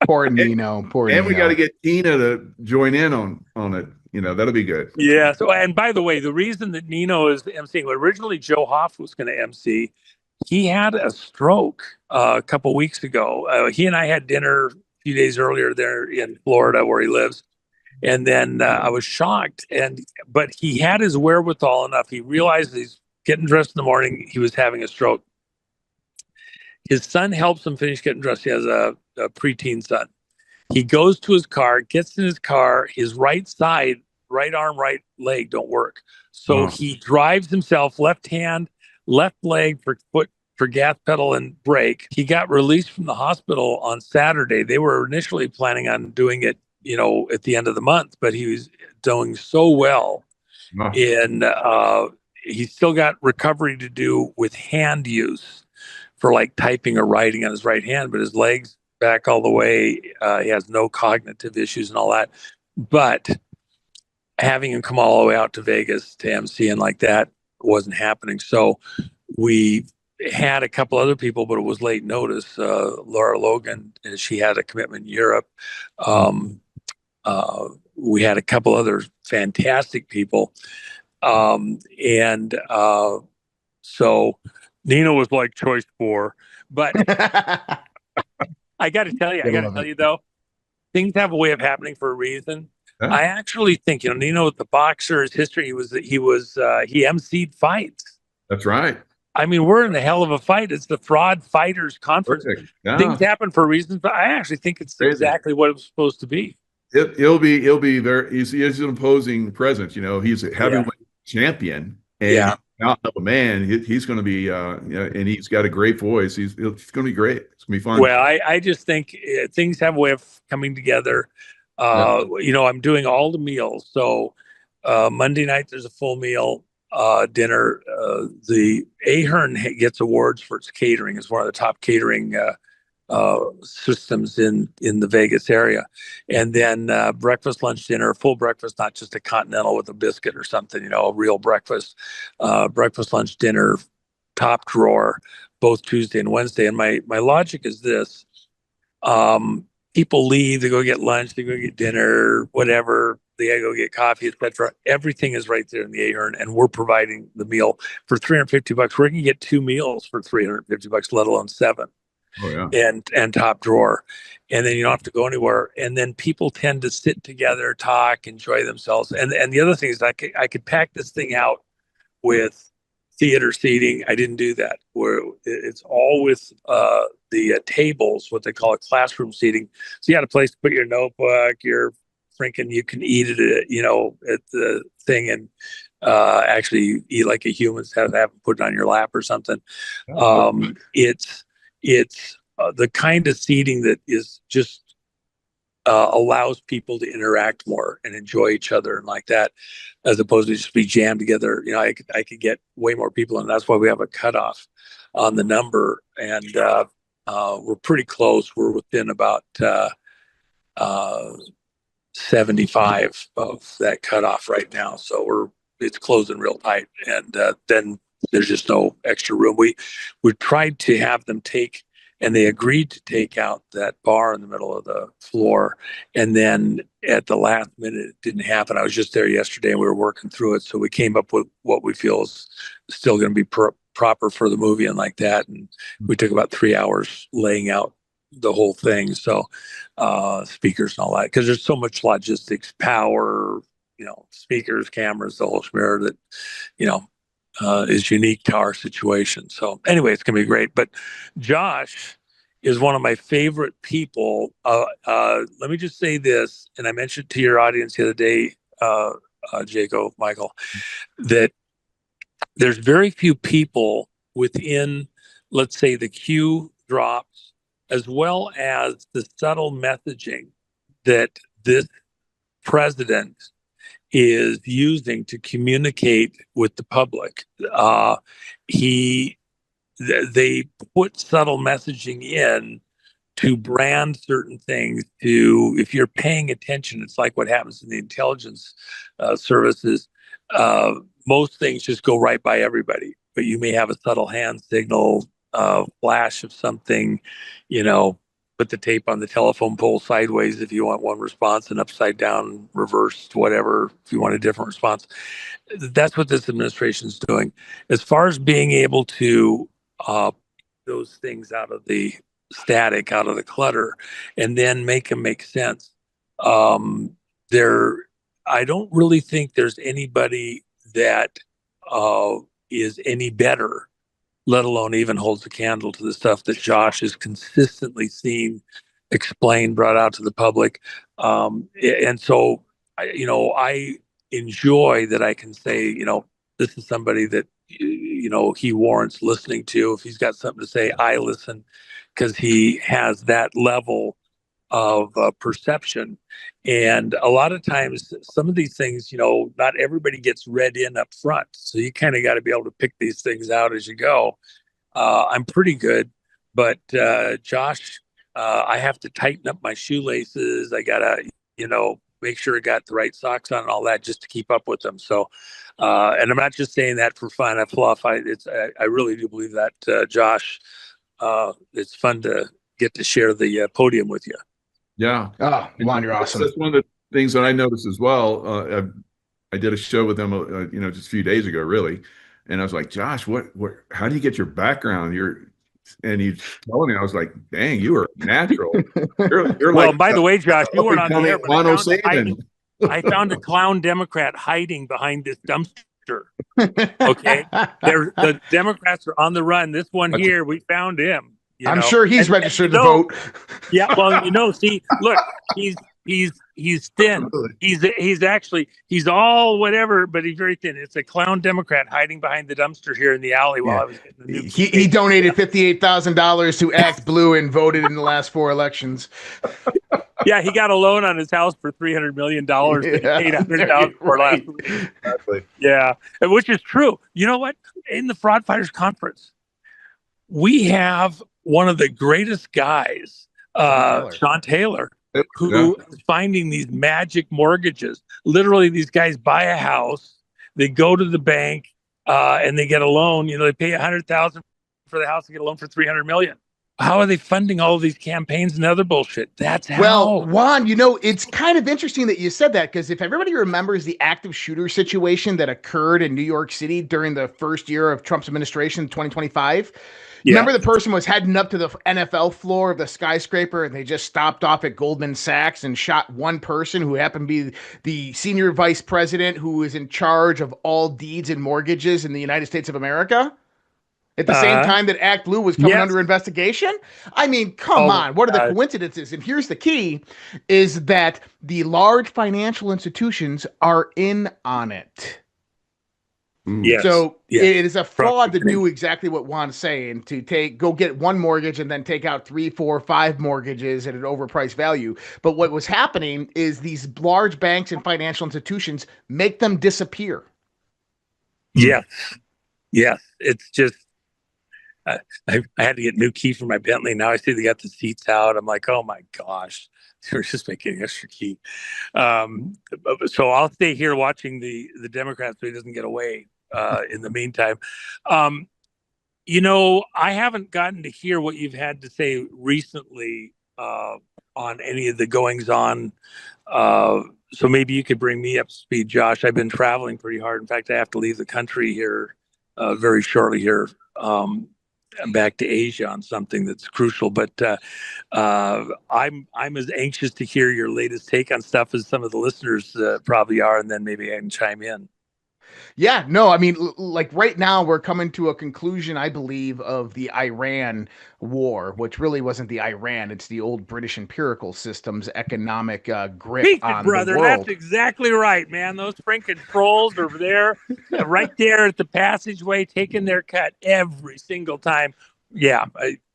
Speaker 8: Poor Nino.
Speaker 6: And we got to get Tina to join in on it. That'll be good.
Speaker 7: Yeah. So, and by the way, the reason that Nino is emceeing, originally Joe Hoff was going to MC. He had a stroke a couple weeks ago. He and I had dinner a few days earlier there in Florida where he lives. And then I was shocked. But he had his wherewithal enough. He realized he's getting dressed in the morning. He was having a stroke. His son helps him finish getting dressed. He has a preteen son. He goes to his car, gets in his car, his right side, right arm, right leg don't work. So he drives himself, left hand, left leg for foot, for gas pedal and brake. He got released from the hospital on Saturday. They were initially planning on doing it, at the end of the month, but he was doing so well. And he still got recovery to do with hand use for like typing or writing on his right hand, but his legs back all the way. He has no cognitive issues and all that. But having him come all the way out to Vegas to MC and like that wasn't happening. So we had a couple other people, but it was late notice. Laura Logan, she had a commitment in Europe. We had a couple other fantastic people. So Nino was like choice 4, but I got to tell you though, things have a way of happening for a reason. Huh? I actually think, Nino, the boxer, his history, he emceed fights.
Speaker 6: That's right.
Speaker 7: I mean, we're in a hell of a fight. It's the Fraud Fighters Conference.
Speaker 6: Perfect. Yeah.
Speaker 7: Things happen for reasons, but I actually think it's
Speaker 6: Crazy.
Speaker 7: exactly what it was supposed to be.
Speaker 6: He'll be very. He's an opposing presence. You know, he's a heavyweight champion, and not a man. He's going to be. And he's got a great voice. It's going to be great. It's going to be fun.
Speaker 7: Well, I just think things have a way of coming together. You know, I'm doing all the meals. So Monday night there's a full meal dinner. The Ahern gets awards for its catering. It's one of the top catering systems in the Vegas area. And then breakfast, lunch, dinner, full breakfast, not just a continental with a biscuit or something, you know, a real breakfast, breakfast, lunch, dinner, top drawer, both Tuesday and Wednesday. And my logic is this. People leave, they go get lunch, they go get dinner, whatever, they go get coffee, etc. Everything is right there in the Ahern, and we're providing the meal for $350. We're going to get 2 meals for $350, let alone 7.
Speaker 6: Oh, yeah.
Speaker 7: And top drawer. And then you don't have to go anywhere. And then people tend to sit together, talk, enjoy themselves. And the other thing is I could pack this thing out with theater seating. I didn't do that. Where it's all with the tables, what they call a classroom seating. So you got a place to put your notebook, your freaking, you can eat it, you know, at the thing and actually eat like a human instead of having put it on your lap or something. It's the kind of seating that is just allows people to interact more and enjoy each other and like that, as opposed to just be jammed together. You know, I could get way more people, and that's why we have a cutoff on the number. And we're pretty close. We're within about 75 of that cutoff right now. So it's closing real tight. And then there's just no extra room. We tried to have them take, and they agreed to take out that bar in the middle of the floor. And then at the last minute, it didn't happen. I was just there yesterday and we were working through it. So we came up with what we feel is still going to be proper for the movie and like that. And we took about 3 hours laying out the whole thing. So speakers and all that, because there's so much logistics, power, you know, speakers, cameras, the whole schmear that, you know, is unique to our situation. So anyway, it's going to be great. But Josh is one of my favorite people. Let me just say this, and I mentioned to your audience the other day, Jacob, Michael, that there's very few people within, let's say, the Q drops, as well as the subtle messaging that this president is using to communicate with the public. They put subtle messaging in to brand certain things. To, if you're paying attention, it's like what happens in the intelligence services. Most things just go right by everybody, but you may have a subtle hand signal, flash of something, you know, put the tape on the telephone pole sideways if you want one response, and upside down, reversed, whatever, if you want a different response. That's what this administration is doing. As far as being able to those things out of the static, out of the clutter, and then make them make sense. I don't really think there's anybody that is any better, let alone even holds a candle to the stuff that Josh has consistently seen, explained, brought out to the public. And so, I enjoy that I can say, you know, this is somebody that, you know, he warrants listening to. If he's got something to say, I listen, because he has that level of perception. And a lot of times, some of these things, you know, not everybody gets read in up front. So you kind of got to be able to pick these things out as you go. I'm pretty good, but Josh, I have to tighten up my shoelaces. I got to, you know, make sure I got the right socks on and all that just to keep up with them. So, and I'm not just saying that for fun. I really do believe that, Josh, it's fun to get to share the podium with you.
Speaker 6: Yeah.
Speaker 8: Oh, Juan, you're awesome.
Speaker 6: That's one of the things that I noticed as well. I did a show with them, just a few days ago, really. And I was like, Josh, how do you get your background? And he's telling me, I was like, dang, you are natural. You're
Speaker 7: well,
Speaker 6: like,
Speaker 7: by the way, Josh, you weren't on the air, but
Speaker 6: I
Speaker 7: I found a clown Democrat hiding behind this dumpster dumpster. Okay, the Democrats are on the run. This one here, we found him.
Speaker 8: I'm sure he's registered to vote.
Speaker 7: Yeah, well, see, look, he's thin. He's all whatever, but he's very thin. It's a clown Democrat hiding behind the dumpster here in the alley while I was getting the new.
Speaker 8: He donated $58,000 to Act Blue and voted in the last 4 elections.
Speaker 7: Yeah, he got a loan on his house for $300 million. That he paid $100,000 for last week.
Speaker 6: Exactly.
Speaker 7: Yeah, which is true. You know what? In the Fraud Fighters Conference, we have one of the greatest guys, Sean Taylor, who is finding these magic mortgages. Literally, these guys buy a house, they go to the bank, and they get a loan. They pay $100,000 for the house and get a loan for $300 million. How are they funding all of these campaigns and other bullshit? That's how.
Speaker 8: Well, Juan, it's kind of interesting that you said that, because if everybody remembers the active shooter situation that occurred in New York City during the first year of Trump's administration, 2025, remember the person was heading up to the NFL floor of the skyscraper and they just stopped off at Goldman Sachs and shot one person who happened to be the senior vice president who was in charge of all deeds and mortgages in the United States of America? At the same time that Act Blue was coming under investigation? I mean, come on. What are the coincidences? And here's the key, is that the large financial institutions are in on it.
Speaker 7: Yes.
Speaker 8: So it is a fraud to do exactly what Juan's saying, to go get one mortgage and then take out 3, 4, 5 mortgages at an overpriced value. But what was happening is these large banks and financial institutions make them disappear.
Speaker 7: Yes. It's just, I had to get a new key for my Bentley. Now I see they got the seats out. I'm like, oh my gosh, they're just making an extra key. So I'll stay here watching the Democrats so he doesn't get away in the meantime. I haven't gotten to hear what you've had to say recently on any of the goings on. So maybe you could bring me up to speed, Josh. I've been traveling pretty hard. In fact, I have to leave the country here very shortly here. Back to Asia on something that's crucial, but I'm as anxious to hear your latest take on stuff as some of the listeners probably are, and then maybe I can chime in.
Speaker 8: Yeah, no, I mean, like right now we're coming to a conclusion, I believe, of the Iran war, which really wasn't the Iran. It's the old British imperial system's economic grip on the world.
Speaker 7: That's exactly right, man. Those freaking trolls are there, right there at the passageway, taking their cut every single time. Yeah,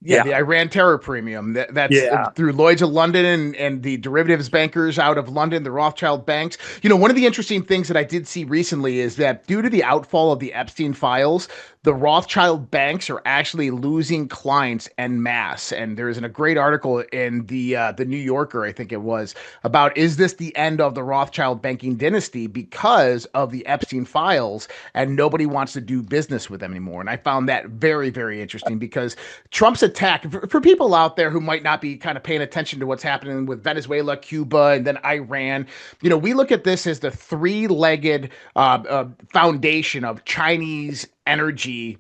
Speaker 8: the Iran terror premium. That's through Lloyd's of London and the derivatives bankers out of London, the Rothschild banks. One of the interesting things that I did see recently is that due to the outfall of the Epstein files, the Rothschild banks are actually losing clients en masse. And there's a great article in the New Yorker, I think it was, about, is this the end of the Rothschild banking dynasty because of the Epstein files, and nobody wants to do business with them anymore. And I found that very, very interesting, because Trump's attack, for people out there who might not be kind of paying attention to what's happening with Venezuela, Cuba, and then Iran, we look at this as the three-legged foundation of Chinese energy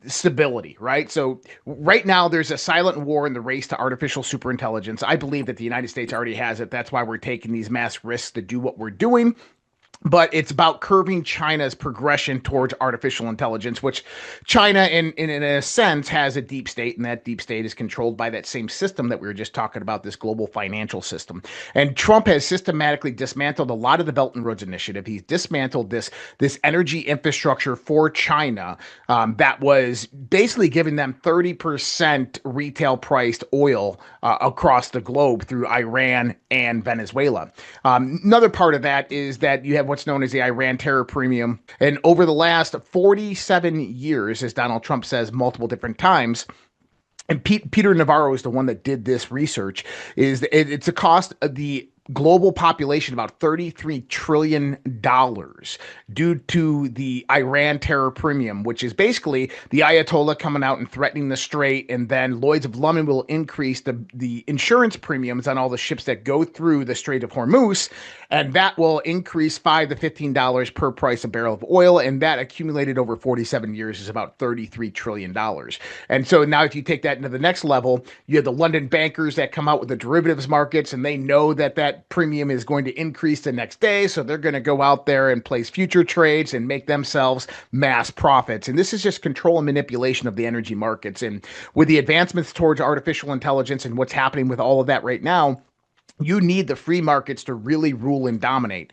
Speaker 8: stability, right? So right now there's a silent war in the race to artificial superintelligence. I believe that the United States already has it. That's why we're taking these mass risks to do what we're doing. But it's about curbing China's progression towards artificial intelligence, which China, in a sense, has a deep state, and that deep state is controlled by that same system that we were just talking about, this global financial system. And Trump has systematically dismantled a lot of the Belt and Roads Initiative. He's dismantled this energy infrastructure for China that was basically giving them 30% retail priced oil across the globe through Iran and Venezuela. Another part of that is that you have what's known as the Iran terror premium. And over the last 47 years, as Donald Trump says multiple different times, and Peter Navarro is the one that did this research, it's a cost of the global population about $33 trillion due to the Iran terror premium, which is basically the Ayatollah coming out and threatening the strait, and then Lloyd's of London will increase the insurance premiums on all the ships that go through the Strait of Hormuz, And that will increase $5 to $15 per price a barrel of oil. And that accumulated over 47 years is about $33 trillion. And so now if you take that into the next level, you have the London bankers that come out with the derivatives markets, and they know that that premium is going to increase the next day. So they're going to go out there and place future trades and make themselves mass profits. And this is just control and manipulation of the energy markets. And with the advancements towards artificial intelligence and what's happening with all of that right now, you need the free markets to really rule and dominate,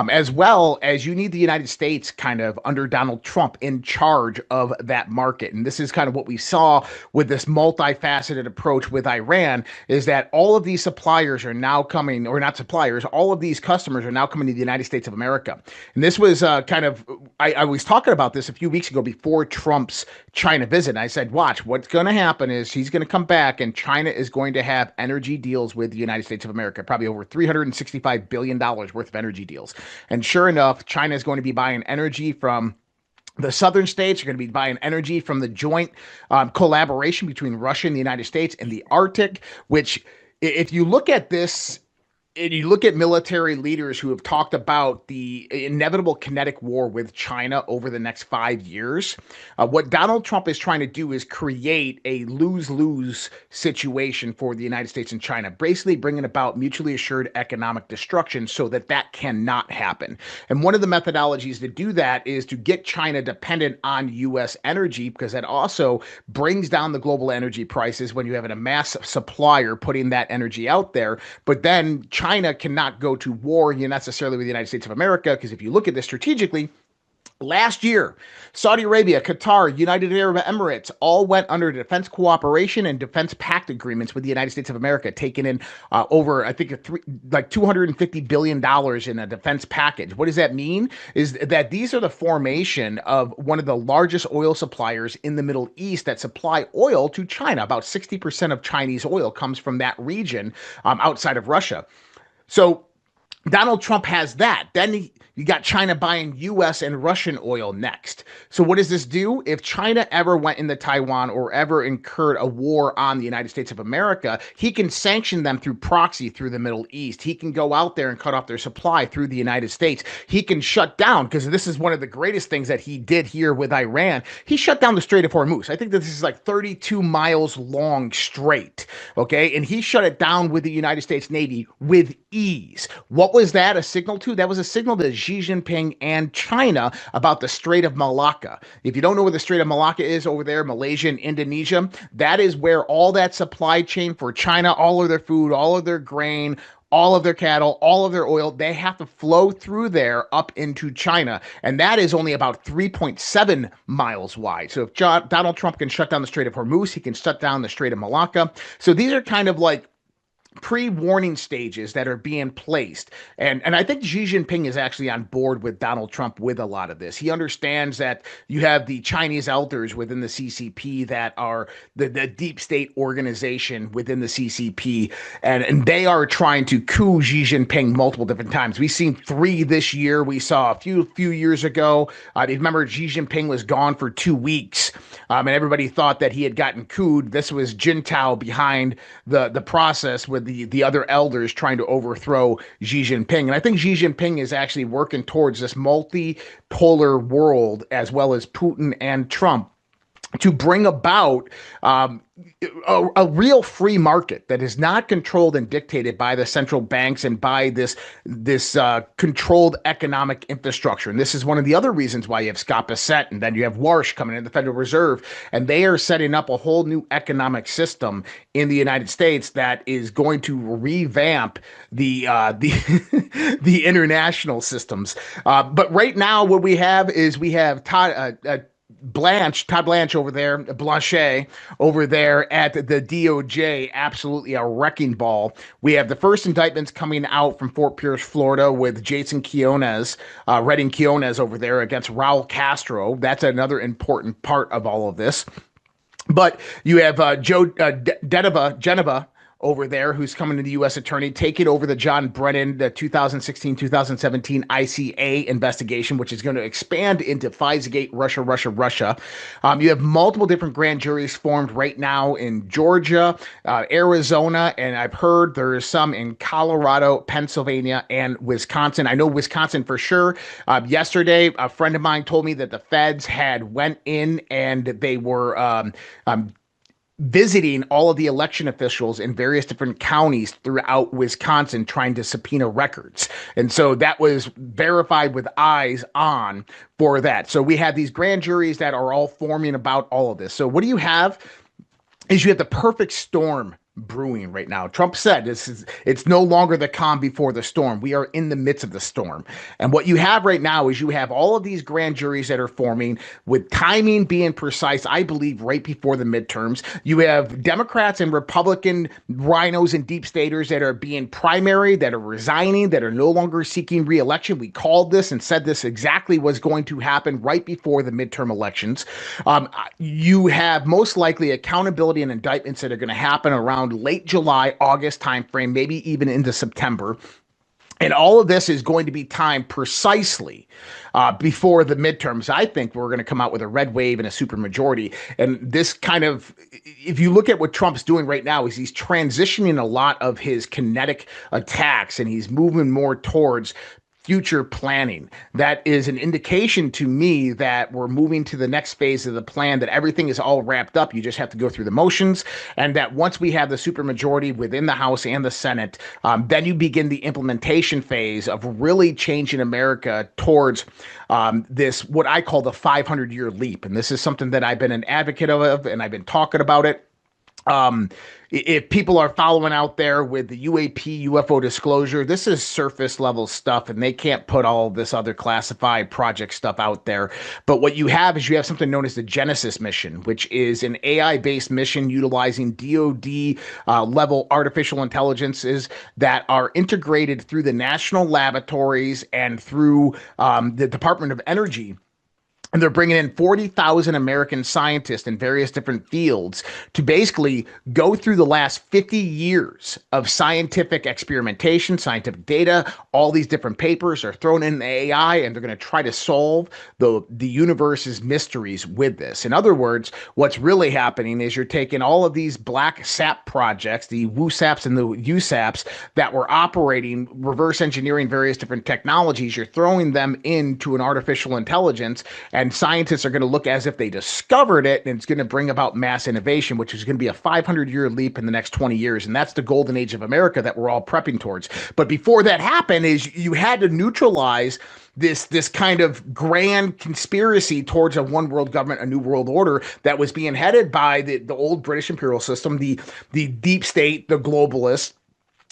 Speaker 8: as well as you need the United States kind of under Donald Trump in charge of that market. And this is kind of what we saw with this multifaceted approach with Iran, is that all of these suppliers are now coming, or not suppliers, all of these customers are now coming to the United States of America. And this was I was talking about this a few weeks ago before Trump's China visit. And I said, watch, what's going to happen is he's going to come back and China is going to have energy deals with the United States of America. Probably over $365 billion worth of energy deals. And sure enough, China is going to be buying energy from the southern states. Are going to be buying energy from the joint collaboration between Russia and the United States and the Arctic, which, if you look at this, and you look at military leaders who have talked about the inevitable kinetic war with China over the next 5 years, what Donald Trump is trying to do is create a lose-lose situation for the United States and China, basically bringing about mutually assured economic destruction so that that cannot happen. And one of the methodologies to do that is to get China dependent on U.S. energy, because that also brings down the global energy prices when you have a mass supplier putting that energy out there. But then China cannot go to war necessarily with the United States of America, because if you look at this strategically, last year, Saudi Arabia, Qatar, United Arab Emirates all went under defense cooperation and defense pact agreements with the United States of America, taking in over, I think, $250 billion in a defense package. What does that mean? Is that these are the formation of one of the largest oil suppliers in the Middle East that supply oil to China. About 60% of Chinese oil comes from that region outside of Russia. So Donald Trump has that. Then you got China buying U.S. and Russian oil next. So what does this do? If China ever went into Taiwan or ever incurred a war on the United States of America, he can sanction them through proxy through the Middle East. He can go out there and cut off their supply through the United States. He can shut down, because this is one of the greatest things that he did here with Iran. He shut down the Strait of Hormuz. I think that this is like 32 miles long straight, okay? And he shut it down with the United States Navy with ease. What was that a signal to? That was a signal to Xi Jinping and China about the Strait of Malacca. If you don't know where the Strait of Malacca is over there, Malaysia and Indonesia, that is where all that supply chain for China, all of their food, all of their grain, all of their cattle, all of their oil, they have to flow through there up into China. And that is only about 3.7 miles wide. So if Donald Trump can shut down the Strait of Hormuz, he can shut down the Strait of Malacca. So these are kind of like pre-warning stages that are being placed. And I think Xi Jinping is actually on board with Donald Trump with a lot of this. He understands that you have the Chinese elders within the CCP that are the deep state organization within the CCP, and they are trying to coup Xi Jinping multiple different times. We've seen 3 this year. We saw a few years ago. Remember, Xi Jinping was gone for 2 weeks, and everybody thought that he had gotten couped. This was Jintao behind the process with the other elders trying to overthrow Xi Jinping. And I think Xi Jinping is actually working towards this multipolar world, as well as Putin and Trump, to bring about a real free market that is not controlled and dictated by the central banks and by this controlled economic infrastructure. And this is one of the other reasons why you have Scott Bessent, and then you have Warsh coming in, the Federal Reserve, and they are setting up a whole new economic system in the United States that is going to revamp the the international systems. But right now, what we have is Todd Blanche over there, Blanchet over there at the DOJ, absolutely a wrecking ball. We have the first indictments coming out from Fort Pierce, Florida, with Jason Quinones, Redding Quinones over there against Raul Castro. That's another important part of all of this. But you have Geneva over there, who's coming to the U.S. attorney, taking over the John Brennan, the 2016-2017 ICA investigation, which is going to expand into FISA-gate, Russia. You have multiple different grand juries formed right now in Georgia, Arizona, and I've heard there's some in Colorado, Pennsylvania, and Wisconsin. I know Wisconsin for sure. Yesterday, a friend of mine told me that the feds had went in and they were visiting all of the election officials in various different counties throughout Wisconsin trying to subpoena records. And so that was verified with eyes on for that. So we have these grand juries that are all forming about all of this. So what do you have is you have the perfect storm brewing right now. Trump said it's no longer the calm before the storm. We are in the midst of the storm. And what you have right now is you have all of these grand juries that are forming with timing being precise, I believe, right before the midterms. You have Democrats and Republican rhinos and deep staters that are being primary, that are resigning, that are no longer seeking re-election. We called this and said this exactly was going to happen right before the midterm elections. You have most likely accountability and indictments that are going to happen around late July, August timeframe, maybe even into September. And all of this is going to be timed precisely before the midterms. I think we're going to come out with a red wave and a supermajority. And this kind of, if you look at what Trump's doing right now, is he's transitioning a lot of his kinetic attacks and he's moving more towards future planning. That is an indication to me that we're moving to the next phase of the plan, that everything is all wrapped up. You just have to go through the motions. And that once we have the supermajority within the House and the Senate, then you begin the implementation phase of really changing America towards this, what I call the 500-year leap. And this is something that I've been an advocate of, and I've been talking about it. If people are following out there with the UAP, UFO disclosure, this is surface level stuff and they can't put all this other classified project stuff out there. But what you have is you have something known as the Genesis mission, which is an AI-based mission utilizing DoD level artificial intelligences that are integrated through the national laboratories and through the Department of Energy. And they're bringing in 40,000 American scientists in various different fields to basically go through the last 50 years of scientific experimentation, scientific data. All these different papers are thrown in AI, and they're going to try to solve the universe's mysteries with this. In other words, what's really happening is you're taking all of these black SAP projects, the WUSAPs and the USAPs that were operating, reverse engineering various different technologies. You're throwing them into an artificial intelligence, and scientists are going to look as if they discovered it, and it's going to bring about mass innovation, which is going to be a 500-year leap in the next 20 years. And that's the golden age of America that we're all prepping towards. But before that happened is you had to neutralize this kind of grand conspiracy towards a one world government, a new world order that was being headed by the old British imperial system, the deep state, the globalists,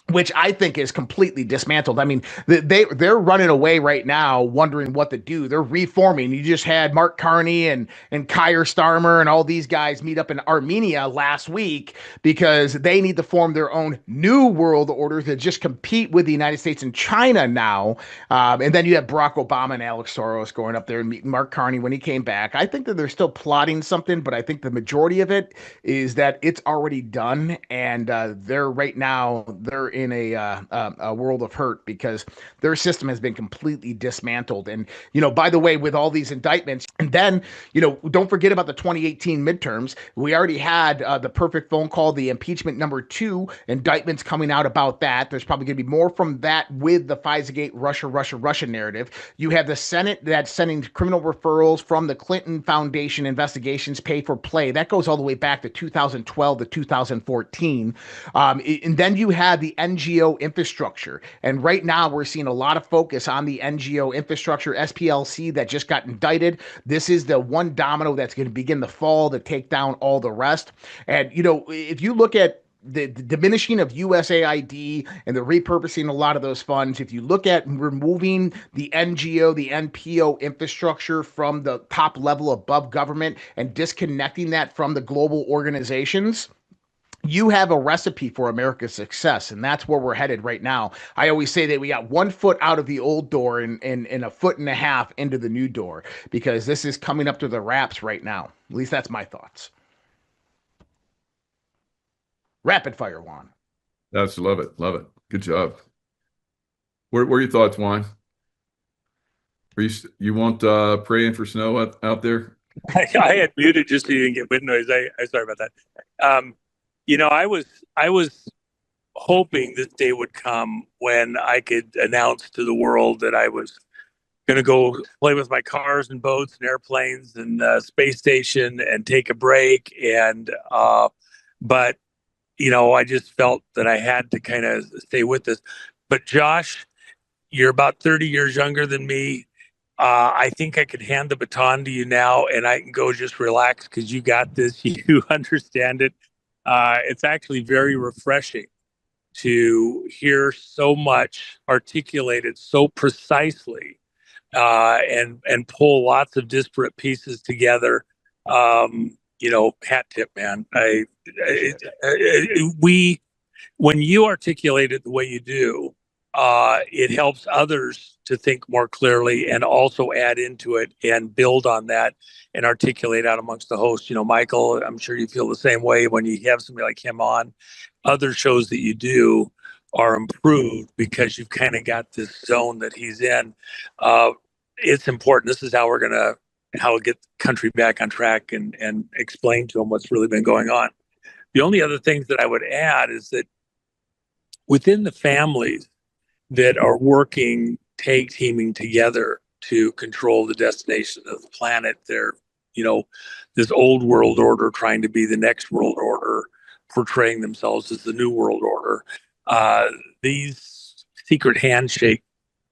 Speaker 8: which I think is completely dismantled. I mean, they're running away right now, wondering what to do. They're reforming. You just had Mark Carney and Keir Starmer and all these guys meet up in Armenia last week because they need to form their own new world order to just compete with the United States and China now. And then you have Barack Obama and Alex Soros going up there and meeting Mark Carney when he came back. I think that they're still plotting something, but I think the majority of it is that it's already done, and they're in a world of hurt because their system has been completely dismantled. And, by the way, with all these indictments, and then, don't forget about the 2018 midterms. We already had the perfect phone call, the impeachment number 2 indictments coming out about that. There's probably going to be more from that with the FISA-gate Russia narrative. You have the Senate that's sending criminal referrals from the Clinton Foundation investigations, pay for play. That goes all the way back to 2012 to 2014. And then you have the NGO infrastructure. And right now we're seeing a lot of focus on the NGO infrastructure, SPLC, that just got indicted. This is the one domino that's going to begin to fall to take down all the rest. And, if you look at the diminishing of USAID and the repurposing a lot of those funds, if you look at removing the NGO, the NPO infrastructure from the top level above government and disconnecting that from the global organizations, you have a recipe for America's success, and that's where we're headed right now. I always say that we got 1 foot out of the old door and a foot and a half into the new door, because this is coming up to the wraps right now. At least that's my thoughts. Rapid fire, Juan.
Speaker 6: That's love it. Love it. Good job. What are your thoughts, Juan? Are you want praying for snow out there?
Speaker 7: I had muted just so you didn't get wind noise. I sorry about that. I was hoping this day would come when I could announce to the world that I was going to go play with my cars and boats and airplanes and space station and take a break. But I just felt that I had to kind of stay with this. But Josh, you're about 30 years younger than me. I think I could hand the baton to you now and I can go just relax because you got this. You understand it. It's actually very refreshing to hear so much articulated so precisely and pull lots of disparate pieces together. Hat tip, man. When you articulate it the way you do, it helps others to think more clearly and also add into it and build on that and articulate out amongst the hosts. Michael, I'm sure you feel the same way when you have somebody like him on. Other shows that you do are improved because you've kind of got this zone that he's in. It's important. This is how we're going to get the country back on track and explain to them what's really been going on. The only other things that I would add is that within the families that are working, tag teaming together to control the destination of the planet, they're, this old world order trying to be the next world order, portraying themselves as the new world order. These secret handshake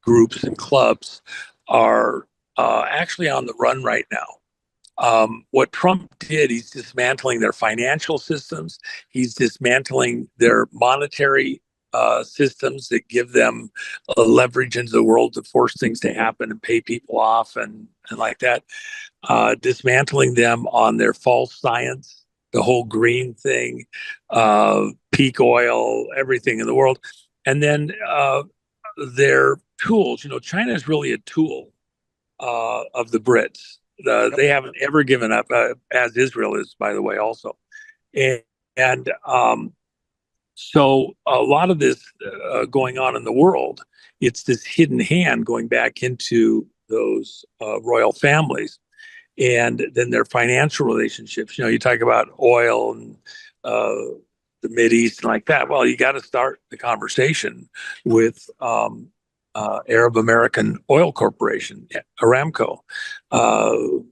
Speaker 7: groups and clubs are actually on the run right now. What Trump did, he's dismantling their financial systems. He's dismantling their monetary systems that give them leverage into the world to force things to happen and pay people off and like that. Dismantling them on their false science, the whole green thing, peak oil, everything in the world. And then their tools. China is really a tool of the Brits. They haven't ever given up, as Israel is, by the way, also. And so a lot of this going on in the world, it's this hidden hand going back into those royal families. And then their financial relationships. You talk about oil and the Mideast and like that. Well, you got to start the conversation with Arab American Oil Corporation, Aramco,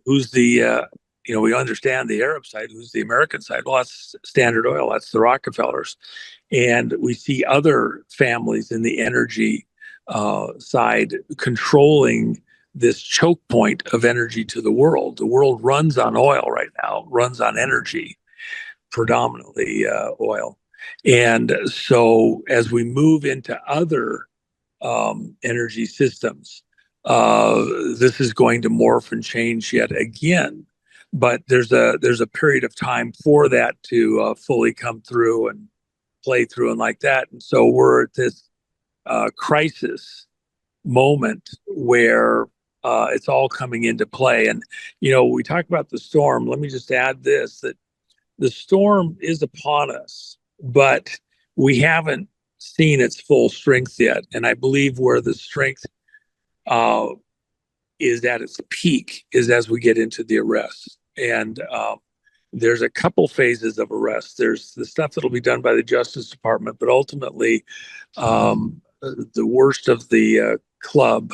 Speaker 7: who's the, we understand the Arab side, who's the American side. Well, that's Standard Oil, that's the Rockefellers. And we see other families in the energy side controlling this choke point of energy to the world. The world runs on oil right now, runs on energy, predominantly oil. And so as we move into other energy systems, this is going to morph and change yet again. But there's a period of time for that to fully come through and play through and like that. And so we're at this crisis moment where it's all coming into play. And, we talk about the storm. Let me just add this, that the storm is upon us, but we haven't seen its full strength yet. And I believe where the strength is at its peak is as we get into the arrest. And there's a couple phases of arrest. There's the stuff that'll be done by the Justice Department, but ultimately the worst of the club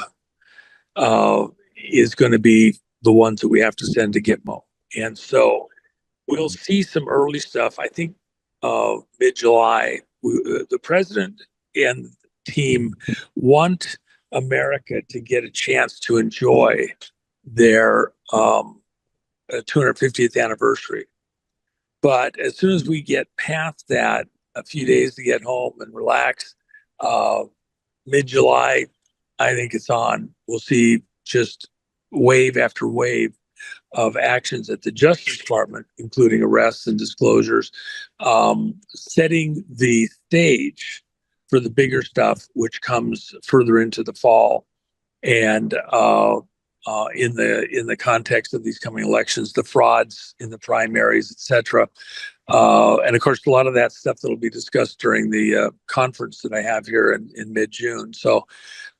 Speaker 7: is going to be the ones that we have to send to Gitmo. And so we'll see some early stuff. I think mid-July, the president and team want America to get a chance to enjoy their 250th anniversary. But as soon as we get past that, a few days to get home and relax, mid-July, I think it's on. We'll see just wave after wave of actions at the Justice Department, including arrests and disclosures, setting the stage for the bigger stuff, which comes further into the fall. And in the context of these coming elections, the frauds in the primaries, etc. And of course, a lot of that stuff that'll be discussed during the conference that I have here in mid-June. So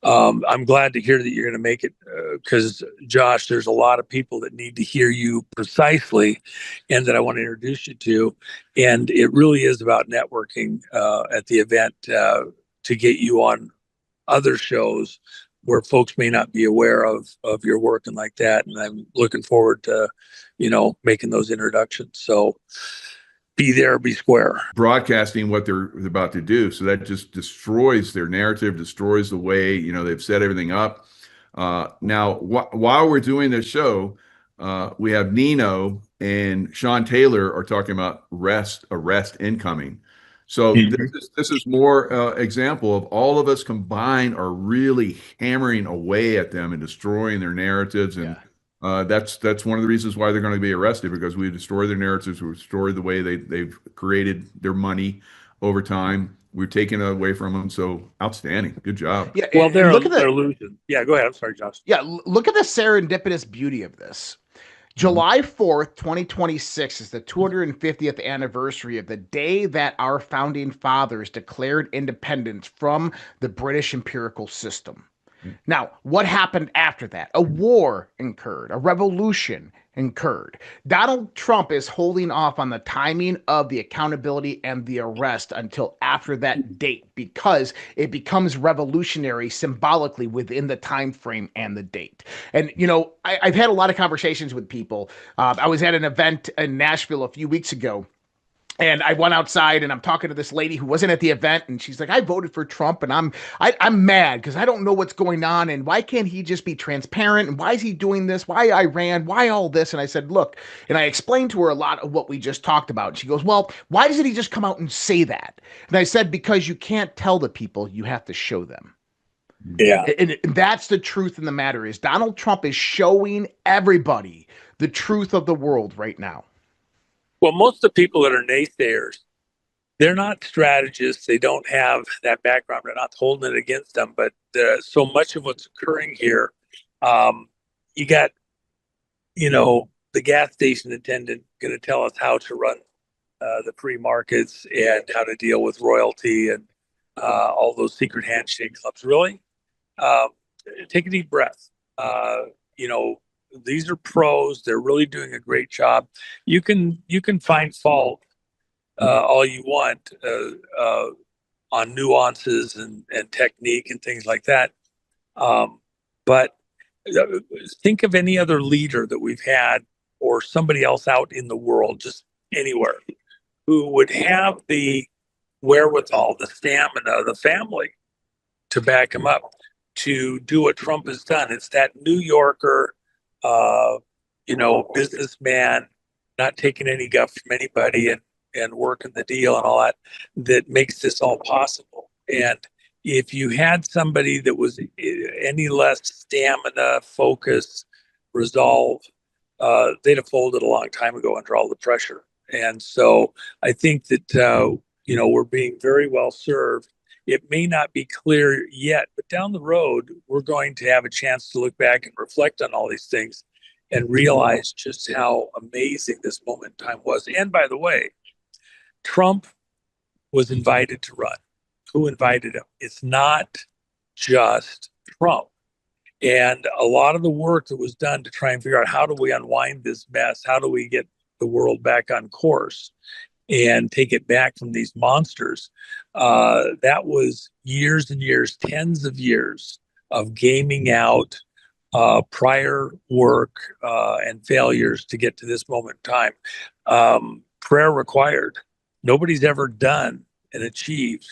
Speaker 7: I'm glad to hear that you're going to make it, because Josh, there's a lot of people that need to hear you precisely, and that I want to introduce you to. And it really is about networking at the event to get you on other shows where folks may not be aware of your work and like that. And I'm looking forward to, making those introductions. So be there, be square.
Speaker 6: Broadcasting what they're about to do. So that just destroys their narrative, destroys the way, they've set everything up. Now, while we're doing this show, we have Nino and Sean Taylor are talking about arrest incoming. So this is more example of all of us combined are really hammering away at them and destroying their narratives. And that's one of the reasons why they're going to be arrested, because we destroy their narratives, we destroy the way they've created their money over time. We're taking it away from them. So outstanding. Good job.
Speaker 8: Yeah.
Speaker 7: Well, they're illusion. Yeah, go ahead. I'm sorry, Josh.
Speaker 8: Yeah. Look at the serendipitous beauty of this. July 4th, 2026 is the 250th anniversary of the day that our founding fathers declared independence from the British imperial system. Now, what happened after that? A war occurred, a revolution occurred. Donald Trump is holding off on the timing of the accountability and the arrest until after that date, because it becomes revolutionary symbolically within the time frame and the date. And, I've had a lot of conversations with people. I was at an event in Nashville a few weeks ago, and I went outside and I'm talking to this lady who wasn't at the event, and she's like, I voted for Trump and I'm mad because I don't know what's going on, and why can't he just be transparent, and why is he doing this? Why Iran? Why all this? And I said, look, and I explained to her a lot of what we just talked about. And she goes, well, why doesn't he just come out and say that? And I said, because you can't tell the people, you have to show them.
Speaker 7: Yeah.
Speaker 8: And that's the truth in the matter, is Donald Trump is showing everybody the truth of the world right now.
Speaker 7: Well, most of the people that are naysayers, they're not strategists. They don't have that background. They're not holding it against them. But so much of what's occurring here, you got, the gas station attendant going to tell us how to run the free markets and how to deal with royalty and all those secret handshake clubs. Really? Take a deep breath. These are pros. They're really doing a great job. You can find fault all you want on nuances and technique and things like that. But think of any other leader that we've had, or somebody else out in the world, just anywhere, who would have the wherewithal, the stamina, the family to back him up to do what Trump has done. It's that New Yorker, businessman, not taking any guff from anybody and working the deal and all that makes this all possible. And if you had somebody that was any less stamina, focus, resolve, they'd have folded a long time ago under all the pressure. And so I think that, we're being very well served. It may not be clear yet, but down the road, we're going to have a chance to look back and reflect on all these things and realize just how amazing this moment in time was. And by the way, Trump was invited to run. Who invited him? It's not just Trump. And a lot of the work that was done to try and figure out, how do we unwind this mess? How do we get the world back on course and take it back from these monsters? That was years and years, tens of years of gaming out prior work and failures to get to this moment in time. Prayer required. Nobody's ever done and achieved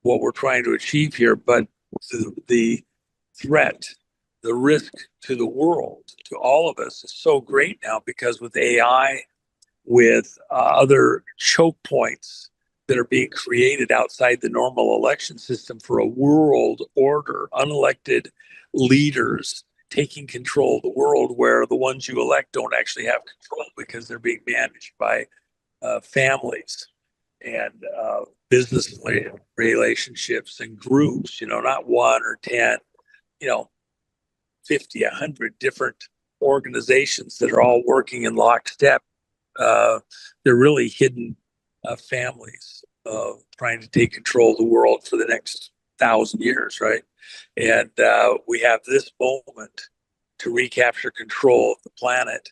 Speaker 7: what we're trying to achieve here, but the threat, the risk to the world, to all of us, is so great now, because with AI, with other choke points that are being created outside the normal election system for a world order, unelected leaders taking control of the world, where the ones you elect don't actually have control because they're being managed by families and business relationships and groups, not one or 10, 50, 100 different organizations that are all working in lockstep. They're really hidden families trying to take control of the world for the next 1,000 years, right? And we have this moment to recapture control of the planet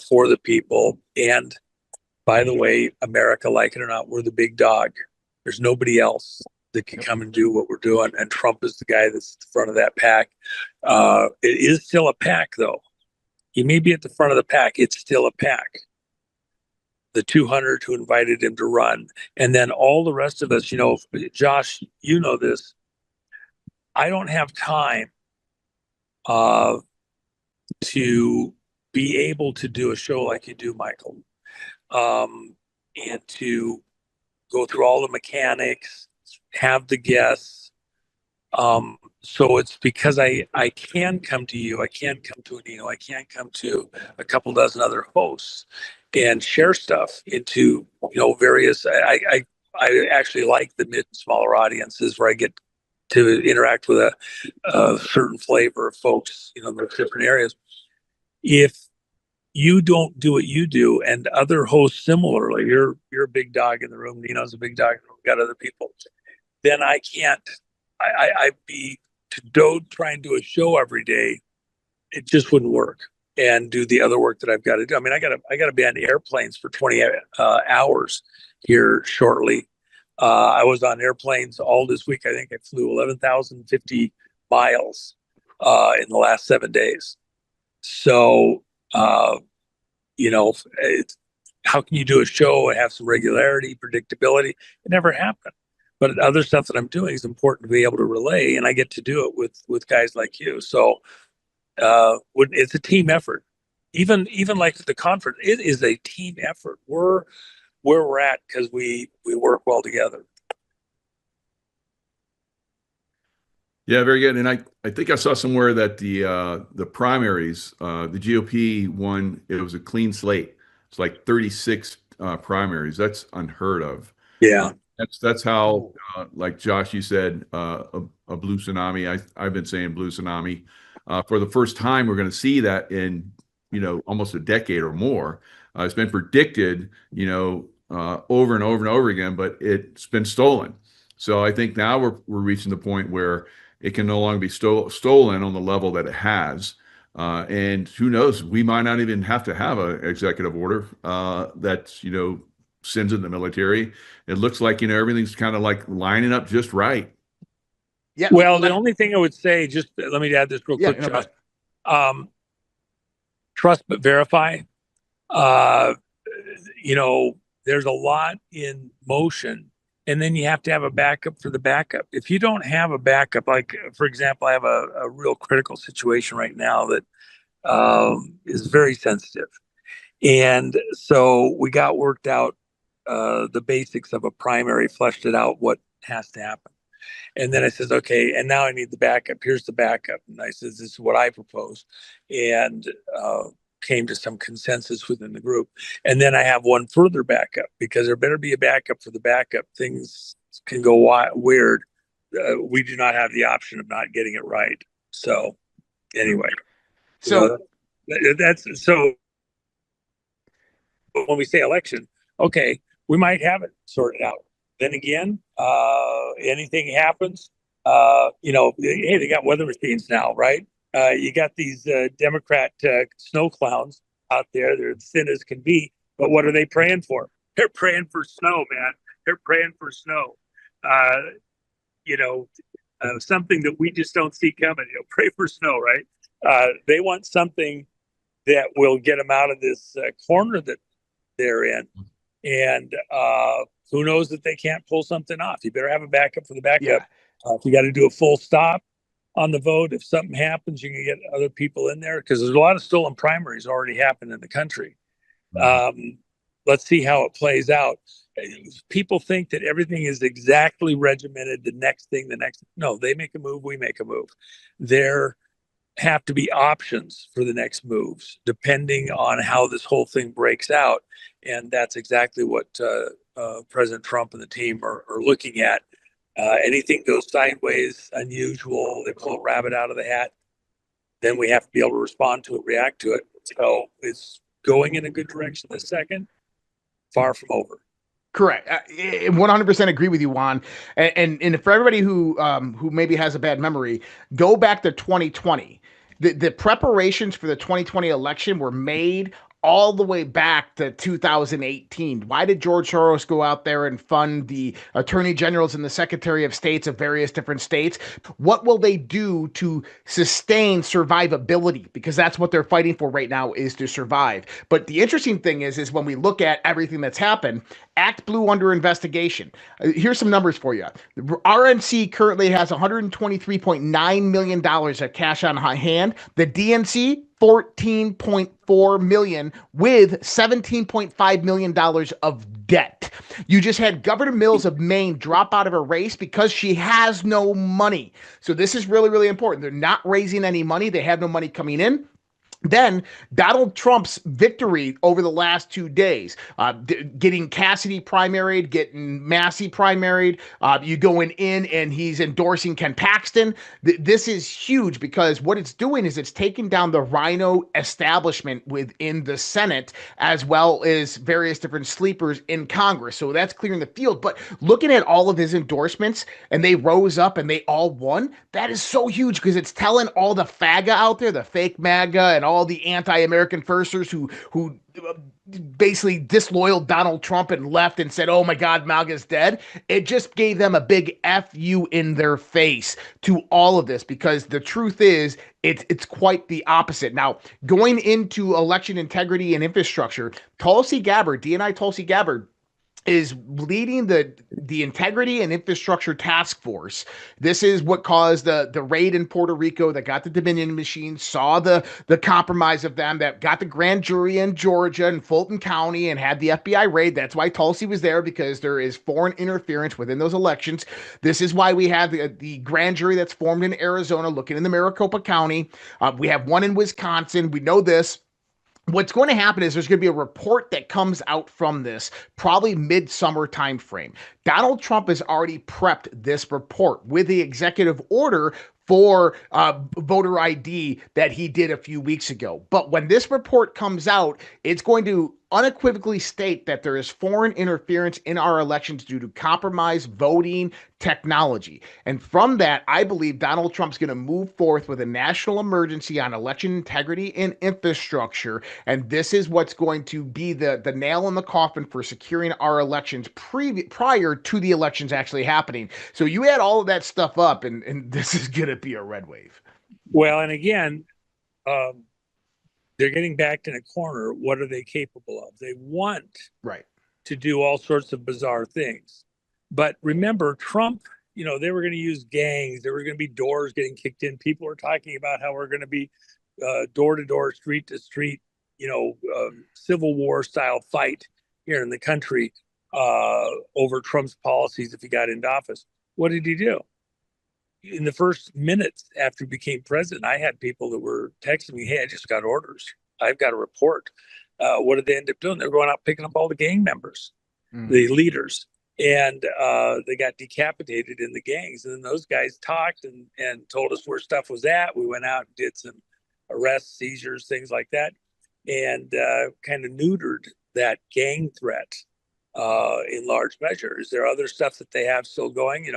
Speaker 7: for the people. And by the way, America, like it or not, we're the big dog. There's nobody else that can come and do what we're doing. And Trump is the guy that's at the front of that pack. It is still a pack, though. He may be at the front of the pack. It's still a pack. The 200 who invited him to run. And then all the rest of us, Josh, you know this. I don't have time to be able to do a show like you do, Michael, and to go through all the mechanics, have the guests. So it's because I can come to you, I can come to Anino, I can come to a couple dozen other hosts and share stuff into various. I actually like the mid and smaller audiences where I get to interact with a certain flavor of folks, those different areas. If you don't do what you do, and other hosts similarly, you're a big dog in the room, Nino's a big dog in the room, got other people, then I can't. I'd be to try and do a show every day. It just wouldn't work, and do the other work that I've got to do. I mean, I gotta be on airplanes for 20 hours here shortly. I was on airplanes all this week. I think I flew 11,050 miles in the last 7 days. So, how can you do a show and have some regularity, predictability? It never happened. But other stuff that I'm doing is important to be able to relay, and I get to do it with guys like you. So it's a team effort. Even like the conference, it is a team effort. We're where we're at because we work well together.
Speaker 6: Yeah, very good. And I think I saw somewhere that the primaries, the GOP won. It was a clean slate. It's like 36 primaries. That's unheard of.
Speaker 7: Yeah.
Speaker 6: That's how, like Josh, you said, a blue tsunami. I've been saying blue tsunami. For the first time, we're going to see that in, almost a decade or more. It's been predicted, over and over and over again, but it's been stolen. So I think now we're reaching the point where it can no longer be stolen on the level that it has. And who knows, we might not even have to have an executive order that, sends in the military. It looks like, everything's kind of like lining up just right.
Speaker 7: Yeah. Well, the only thing I would say, just let me add this real quick, Josh. Trust but verify. There's a lot in motion, and then you have to have a backup for the backup. If you don't have a backup, like, for example, I have a real critical situation right now that is very sensitive. And so we got worked out the basics of a primary, fleshed it out, what has to happen. And then I says, okay, and now I need the backup. Here's the backup. And I says, this is what I propose. And came to some consensus within the group. And then I have one further backup, because there better be a backup for the backup. Things can go weird. We do not have the option of not getting it right. So anyway, so that's so when we say election, okay, we might have it sorted out. Then again, anything happens, hey, they got weather machines now, right? You got these Democrat snow clowns out there. They're thin as can be. But what are they praying for? They're praying for snow, man. They're praying for snow. Something that we just don't see coming. Pray for snow, right? They want something that will get them out of this corner that they're in. And who knows that they can't pull something off. You better have a backup for the backup. Yeah. If you got to do a full stop on the vote, if something happens, you can get other people in there, because there's a lot of stolen primaries already happened in the country. Mm-hmm. Let's see how it plays out. People think that everything is exactly regimented. The next thing. No, they make a move, we make a move. There have to be options for the next moves, depending on how this whole thing breaks out. And that's exactly what President Trump and the team are looking at. Anything goes sideways, unusual, they pull a rabbit out of the hat, then we have to be able to respond to it, react to it. So it's going in a good direction this second, far from over.
Speaker 8: Correct. 100% agree with you, Juan. And for everybody who maybe has a bad memory, go back to 2020. The preparations for the 2020 election were made all the way back to 2018. Why did George Soros go out there and fund the attorney generals and the secretary of states of various different states? What will they do to sustain survivability? Because that's what they're fighting for right now, is to survive. But the interesting thing is when we look at everything that's happened, Act Blue under investigation. Here's some numbers for you. RNC currently has $123.9 million of cash on hand. The DNC, $14.4 million with $17.5 million of debt. You just had Governor Mills of Maine drop out of a race because she has no money. So this is really, really important. They're not raising any money. They have no money coming in. Then Donald Trump's victory over the last 2 days, getting Cassidy primaried, getting Massey primaried, you going in and he's endorsing Ken Paxton. This is huge because what it's doing is it's taking down the rhino establishment within the Senate as well as various different sleepers in Congress. So that's clearing the field. But looking at all of his endorsements and they rose up and they all won, that is so huge because it's telling all the FAGA out there, the fake MAGA and all the anti-American firsters who basically disloyal Donald Trump and left and said, oh my God, MAGA's dead. It just gave them a big F you in their face to all of this because the truth is it's quite the opposite. Now, going into election integrity and infrastructure, Tulsi Gabbard, DNI Tulsi Gabbard, is leading the integrity and infrastructure task force. This is what caused the raid in Puerto Rico that got the Dominion machine, saw the compromise of them, that got the grand jury in Georgia and Fulton County and had the FBI raid. That's why Tulsi was there, because there is foreign interference within those elections. This is why we have the grand jury that's formed in Arizona looking in the Maricopa County. We have one in Wisconsin. We know this. What's going to happen is there's going to be a report that comes out from this probably mid-summer time frame. Donald Trump has already prepped this report with the executive order for voter ID that he did a few weeks ago. But when this report comes out, it's going to unequivocally state that there is foreign interference in our elections due to compromised voting technology. And from that, I believe Donald Trump's going to move forth with a national emergency on election integrity and infrastructure. And this is what's going to be the nail in the coffin for securing our elections prior to the elections actually happening. So you add all of that stuff up, and this is going to be a red wave.
Speaker 7: Well, and again, they're getting backed in a corner. What are they capable of? They want to do all sorts of bizarre things. But remember, Trump, they were going to use gangs. There were going to be doors getting kicked in. People were talking about how we're going to be door to door, street to street, Civil War style fight here in the country over Trump's policies if he got into office. What did he do? In the first minutes after he became president, I had people that were texting me, hey, I just got orders. I've got a report. What did they end up doing? They're going out picking up all the gang members, the leaders, and they got decapitated in the gangs. And then those guys talked and told us where stuff was at. We went out and did some arrests, seizures, things like that, and kind of neutered that gang threat in large measure. Is there other stuff that they have still going?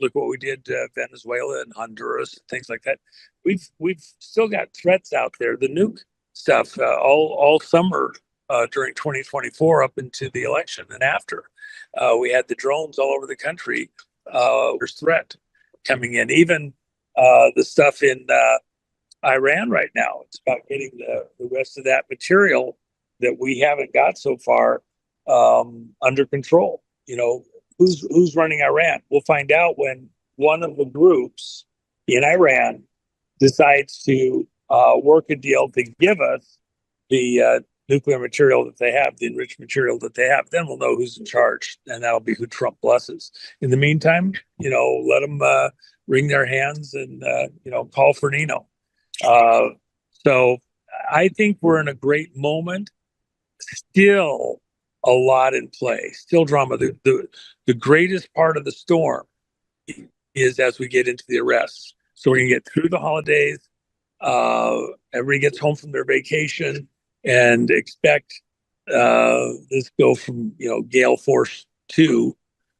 Speaker 7: Look what we did Venezuela and Honduras and things like that. We've still got threats out there. The nuke stuff all summer during 2024 up into the election and after. We had the drones all over the country. There's threat coming in. Even the stuff in Iran right now. It's about getting the rest of that material that we haven't got so far under control. Who's running Iran? We'll find out when one of the groups in Iran decides to work a deal to give us the nuclear material that they have, the enriched material that they have. Then we'll know who's in charge, and that'll be who Trump blesses. In the meantime, let them wring their hands and call for Nino. So I think we're in a great moment. Still a lot in play, still drama. The greatest part of the storm is as we get into the arrests. So we're going to get through the holidays. Everybody gets home from their vacation and expect this go from gale force 2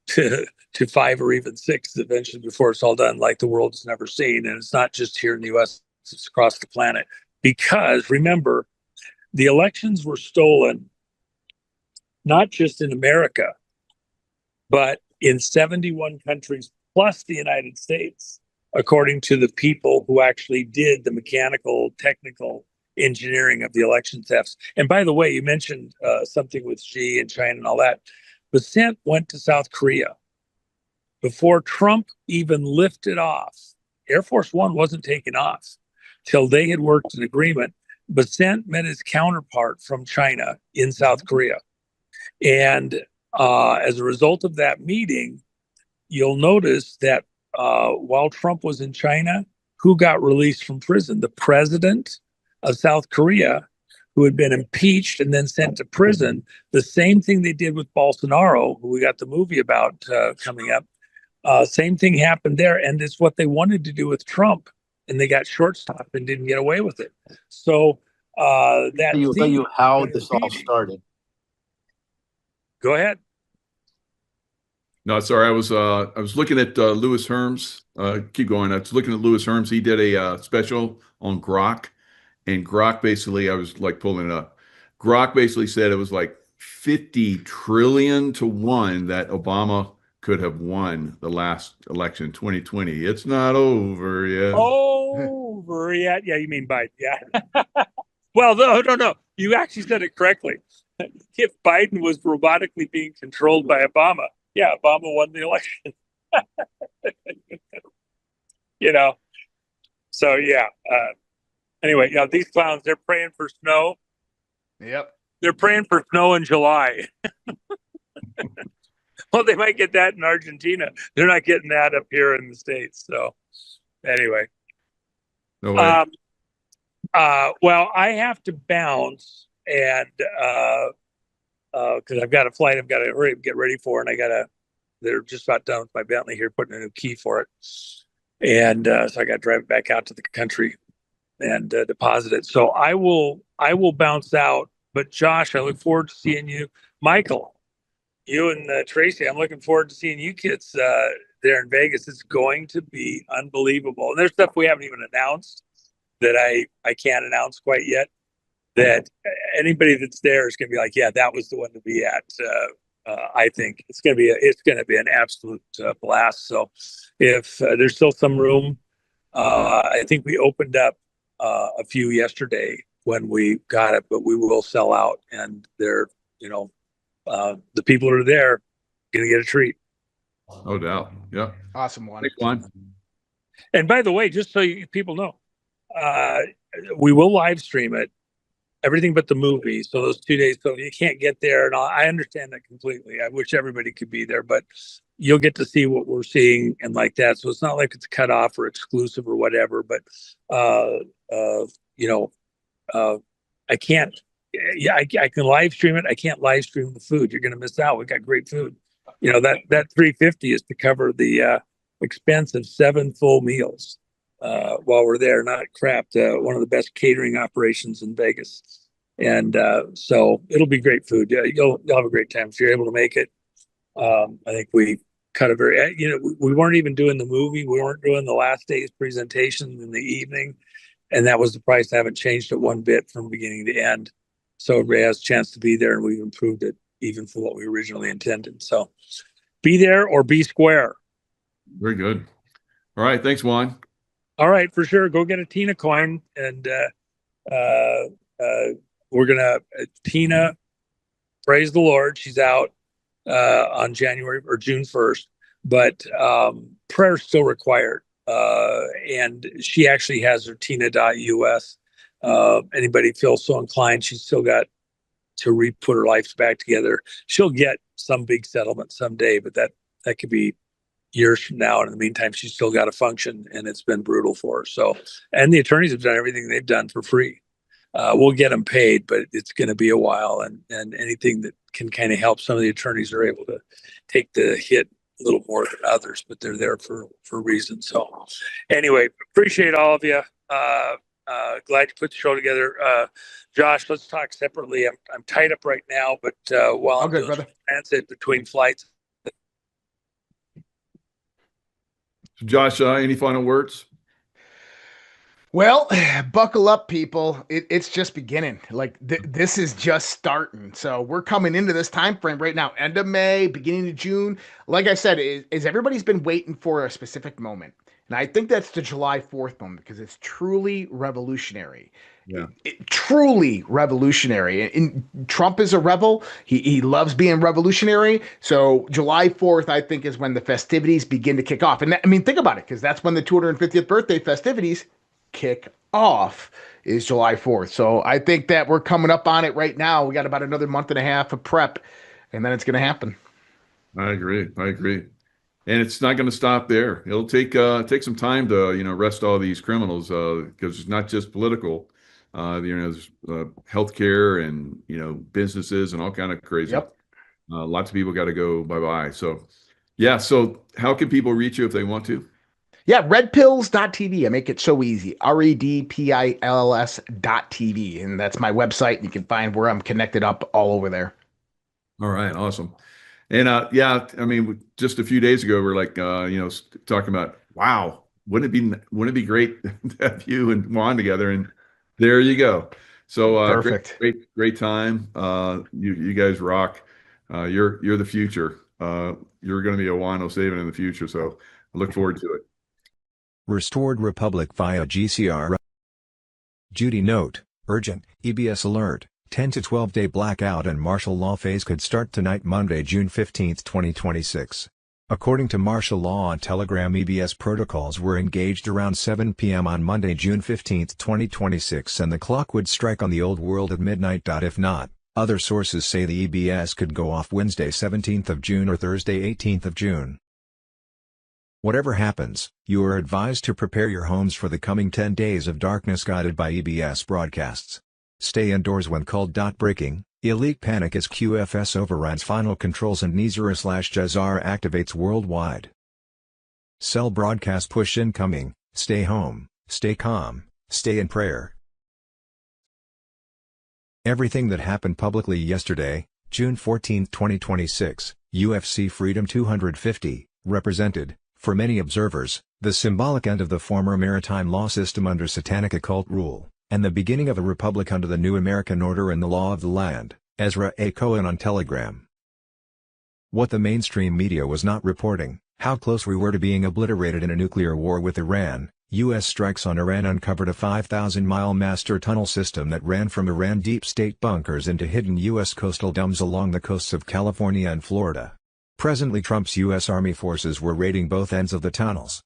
Speaker 7: to 5 or even 6 eventually before it's all done, like the world's never seen. And it's not just here in the U.S., it's across the planet. Because remember, the elections were stolen not just in America, but in 71 countries plus the United States, according to the people who actually did the mechanical, technical engineering of the election thefts. And by the way, you mentioned something with Xi and China and all that. Basant went to South Korea before Trump even lifted off. Air Force One wasn't taken off till they had worked an agreement. Basant met his counterpart from China in South Korea. And as a result of that meeting, you'll notice that while Trump was in China, who got released from prison? The president of South Korea, who had been impeached and then sent to prison. The same thing they did with Bolsonaro, who we got the movie about coming up. Same thing happened there. And it's what they wanted to do with Trump. And they got short-stopped and didn't get away with it. So that
Speaker 9: tell you how this all started.
Speaker 7: Go ahead.
Speaker 6: No, sorry. I was looking at Louis Herms. Keep going. I was looking at Louis Herms. He did a special on Grok, and Grok basically, I was like pulling it up. Grok basically said it was like 50 trillion to 1 that Obama could have won the last election, 2020. It's not over yet.
Speaker 7: Over yet? Yeah, you mean Biden? Yeah. Well, no. You actually said it correctly. If Biden was robotically being controlled by Obama, yeah, Obama won the election. So yeah. Anyway, these clowns, they're praying for snow.
Speaker 8: Yep.
Speaker 7: They're praying for snow in July. Well, they might get that in Argentina. They're not getting that up here in the States. So anyway.
Speaker 6: No way.
Speaker 7: Well, I have to bounce, and because I've got a flight I've got to hurry get ready for, and they're just about done with my Bentley here, putting a new key for it. And so I got to drive it back out to the country and deposit it. So I will bounce out. But Josh, I look forward to seeing you. Michael, you and Tracy, I'm looking forward to seeing you kids there in Vegas. It's going to be unbelievable. And there's stuff we haven't even announced that I can't announce quite yet, that anybody that's there is going to be like, yeah, that was the one to be at. I think it's going to be an absolute blast. So if there's still some room, I think we opened up a few yesterday when we got it, but we will sell out, and they're, the people that are there going to get a treat.
Speaker 6: No doubt. Yeah.
Speaker 8: Awesome one.
Speaker 6: Thanks, Juan.
Speaker 7: And by the way, just so people know, we will live stream it, everything but the movie. So those 2 days, so you can't get there. And I understand that completely. I wish everybody could be there, but you'll get to see what we're seeing and like that. So it's not like it's cut off or exclusive or whatever, but, I can't, I can live stream it. I can't live stream the food. You're going to miss out. We got great food. That $350 is to cover the expense of 7 full meals while we're there. Not crap. One of the best catering operations in Vegas, and so it'll be great food. Yeah, you'll have a great time if you're able to make it. I think we cut a very. We weren't even doing the movie. We weren't doing the last day's presentation in the evening, and that was the price. I haven't changed it one bit from beginning to end. So everybody has a chance to be there, and we've improved it even for what we originally intended. So be there or be square.
Speaker 6: Very good. All right. Thanks, Juan.
Speaker 7: All right, for sure. Go get a Tina coin, and we're gonna Tina. Praise the Lord, she's out on January or June 1st, but prayer is still required, and she actually has her Tina.us. Anybody feels so inclined, she's still got to put her life back together. She'll get some big settlement someday, but that could be years from now. And in the meantime, she's still got to function, and it's been brutal for her. So, and the attorneys have done everything they've done for free. We'll get them paid, but it's going to be a while. And anything that can kind of help, some of the attorneys are able to take the hit a little more than others, but they're there for a reason. So anyway, appreciate all of you. Glad to put the show together. Josh, let's talk separately. I'm tied up right now, but while I'm
Speaker 8: good,
Speaker 7: doing
Speaker 8: brother.
Speaker 7: transit between flights.
Speaker 6: So Josh, any final words?
Speaker 8: Well, buckle up, people. It's just beginning. Like this is just starting. So we're coming into this time frame right now, end of May, beginning of June. Like I said, is everybody's been waiting for a specific moment, and I think that's the July 4th moment because it's truly revolutionary.
Speaker 6: Yeah.
Speaker 8: Truly revolutionary. And Trump is a rebel. He loves being revolutionary. So July 4th, I think, is when the festivities begin to kick off. And I mean, think about it, because that's when the 250th birthday festivities kick off, is July 4th. So I think that we're coming up on it right now. We got about another month and a half of prep, and then it's going to happen.
Speaker 6: I agree. And it's not going to stop there. It'll take some time to arrest all these criminals, because it's not just political. There's healthcare and businesses and all kind of crazy.
Speaker 8: Yep.
Speaker 6: Lots of people got to go bye-bye. So yeah. So how can people reach you if they want to?
Speaker 8: Yeah, redpills.tv. I make it so easy. redpills.tv. And that's my website. You can find where I'm connected up all over there.
Speaker 6: All right, awesome. And yeah, I mean, just a few days ago, we're like, talking about, wow, wouldn't it be great to have you and Juan together? And there you go. So
Speaker 8: perfect,
Speaker 6: great time. You guys rock. You're the future. You're going to be a Juan O'Savin in the future. So I look forward to it.
Speaker 1: Restored Republic via GCR. Judy note, urgent, EBS alert, 10 to 12 day blackout and martial law phase could start tonight Monday, June 15, 2026. According to martial law on Telegram, EBS protocols were engaged around 7 p.m. on Monday, June 15, 2026, and the clock would strike on the old world at midnight. If not, other sources say the EBS could go off Wednesday 17th of June or Thursday 18th of June. Whatever happens, you are advised to prepare your homes for the coming 10 days of darkness guided by EBS broadcasts. Stay indoors when called. Breaking, Elite Panic as QFS overrides final controls and Nizara/Jazar activates worldwide. Cell broadcast push incoming, stay home, stay calm, stay in prayer. Everything that happened publicly yesterday, June 14, 2026, UFC Freedom 250, represented, for many observers, the symbolic end of the former maritime law system under satanic occult rule, and the beginning of a republic under the new American order and the law of the land. Ezra A. Cohen on Telegram. What the mainstream media was not reporting, how close we were to being obliterated in a nuclear war with Iran. U.S. strikes on Iran uncovered a 5,000-mile master tunnel system that ran from Iran deep state bunkers into hidden U.S. coastal domes along the coasts of California and Florida. Presently, Trump's U.S. Army forces were raiding both ends of the tunnels.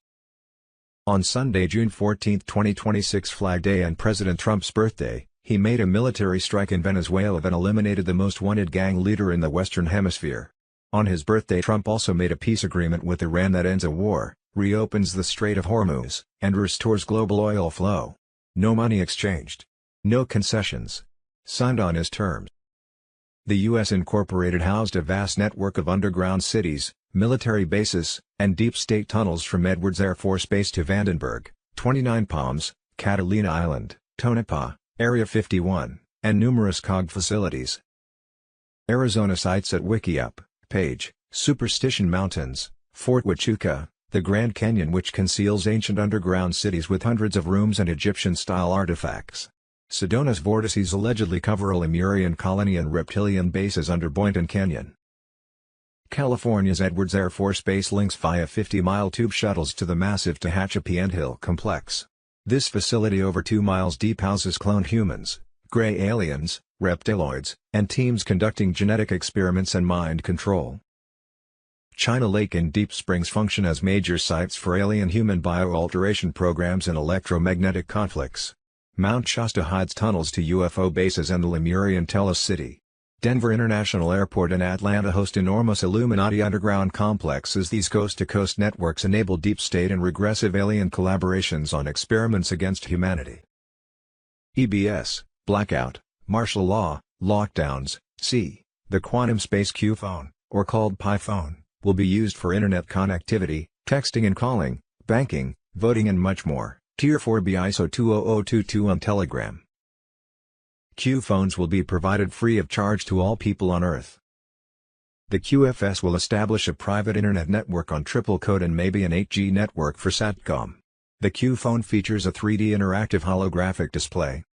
Speaker 1: On Sunday, June 14, 2026, Flag Day and President Trump's birthday, he made a military strike in Venezuela that eliminated the most wanted gang leader in the Western Hemisphere. On his birthday, Trump also made a peace agreement with Iran that ends a war, reopens the Strait of Hormuz, and restores global oil flow. No money exchanged. No concessions. Signed on his terms. The U.S. Incorporated housed a vast network of underground cities, military bases, and deep state tunnels from Edwards Air Force Base to Vandenberg, 29 Palms, Catalina Island, Tonopah, Area 51, and numerous COG facilities. Arizona sites at WikiUp, page, Superstition Mountains, Fort Huachuca, the Grand Canyon, which conceals ancient underground cities with hundreds of rooms and Egyptian-style artifacts. Sedona's vortices allegedly cover a Lemurian colony and reptilian bases under Boynton Canyon. California's Edwards Air Force Base links via 50-mile tube shuttles to the massive Tehachapi Anthill Complex. This facility over 2 miles deep houses cloned humans, gray aliens, reptiloids, and teams conducting genetic experiments and mind control. China Lake and Deep Springs function as major sites for alien-human bioalteration programs and electromagnetic conflicts. Mount Shasta hides tunnels to UFO bases and the Lemurian Telos City. Denver International Airport and Atlanta host enormous Illuminati underground complexes. These coast-to-coast networks enable deep state and regressive alien collaborations on experiments against humanity. EBS, blackout, martial law, lockdowns, c. The quantum space Q phone, or called Pi phone, will be used for internet connectivity, texting and calling, banking, voting and much more. Tier 4B ISO 20022 on Telegram. Q phones will be provided free of charge to all people on Earth. The QFS will establish a private internet network on triple code and maybe an 8G network for SATCOM. The Q phone features a 3D interactive holographic display.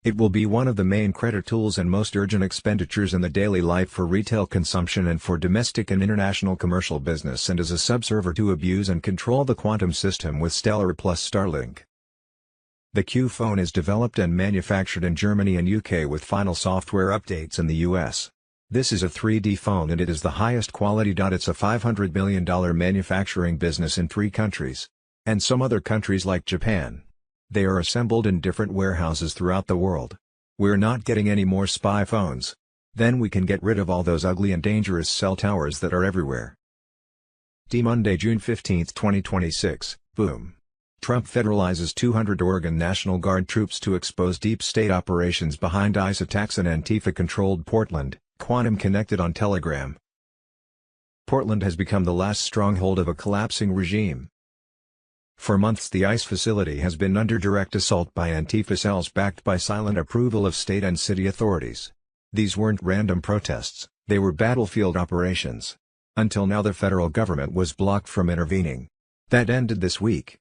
Speaker 1: It will be one of the main credit tools and most urgent expenditures in the daily life for retail consumption and for domestic and international commercial business, and as a subserver to abuse and control the quantum system with Stellar plus Starlink. The Q phone is developed and manufactured in Germany and UK with final software updates in the US. This is a 3D phone and it is the highest quality. It's a $500 million manufacturing business in 3 countries. And some other countries like Japan. They are assembled in different warehouses throughout the world. We're not getting any more spy phones. Then we can get rid of all those ugly and dangerous cell towers that are everywhere. Monday, June 15, 2026, boom. Trump federalizes 200 Oregon National Guard troops to expose deep state operations behind ICE attacks in Antifa-controlled Portland, quantum connected on Telegram. Portland has become the last stronghold of a collapsing regime. For months the ICE facility has been under direct assault by Antifa cells backed by silent approval of state and city authorities. These weren't random protests, they were battlefield operations. Until now the federal government was blocked from intervening. That ended this week.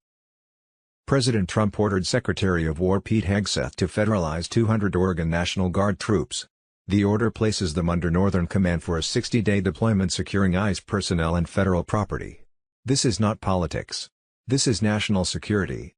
Speaker 1: President Trump ordered Secretary of War Pete Hegseth to federalize 200 Oregon National Guard troops. The order places them under Northern Command for a 60-day deployment securing ICE personnel and federal property. This is not politics. This is national security.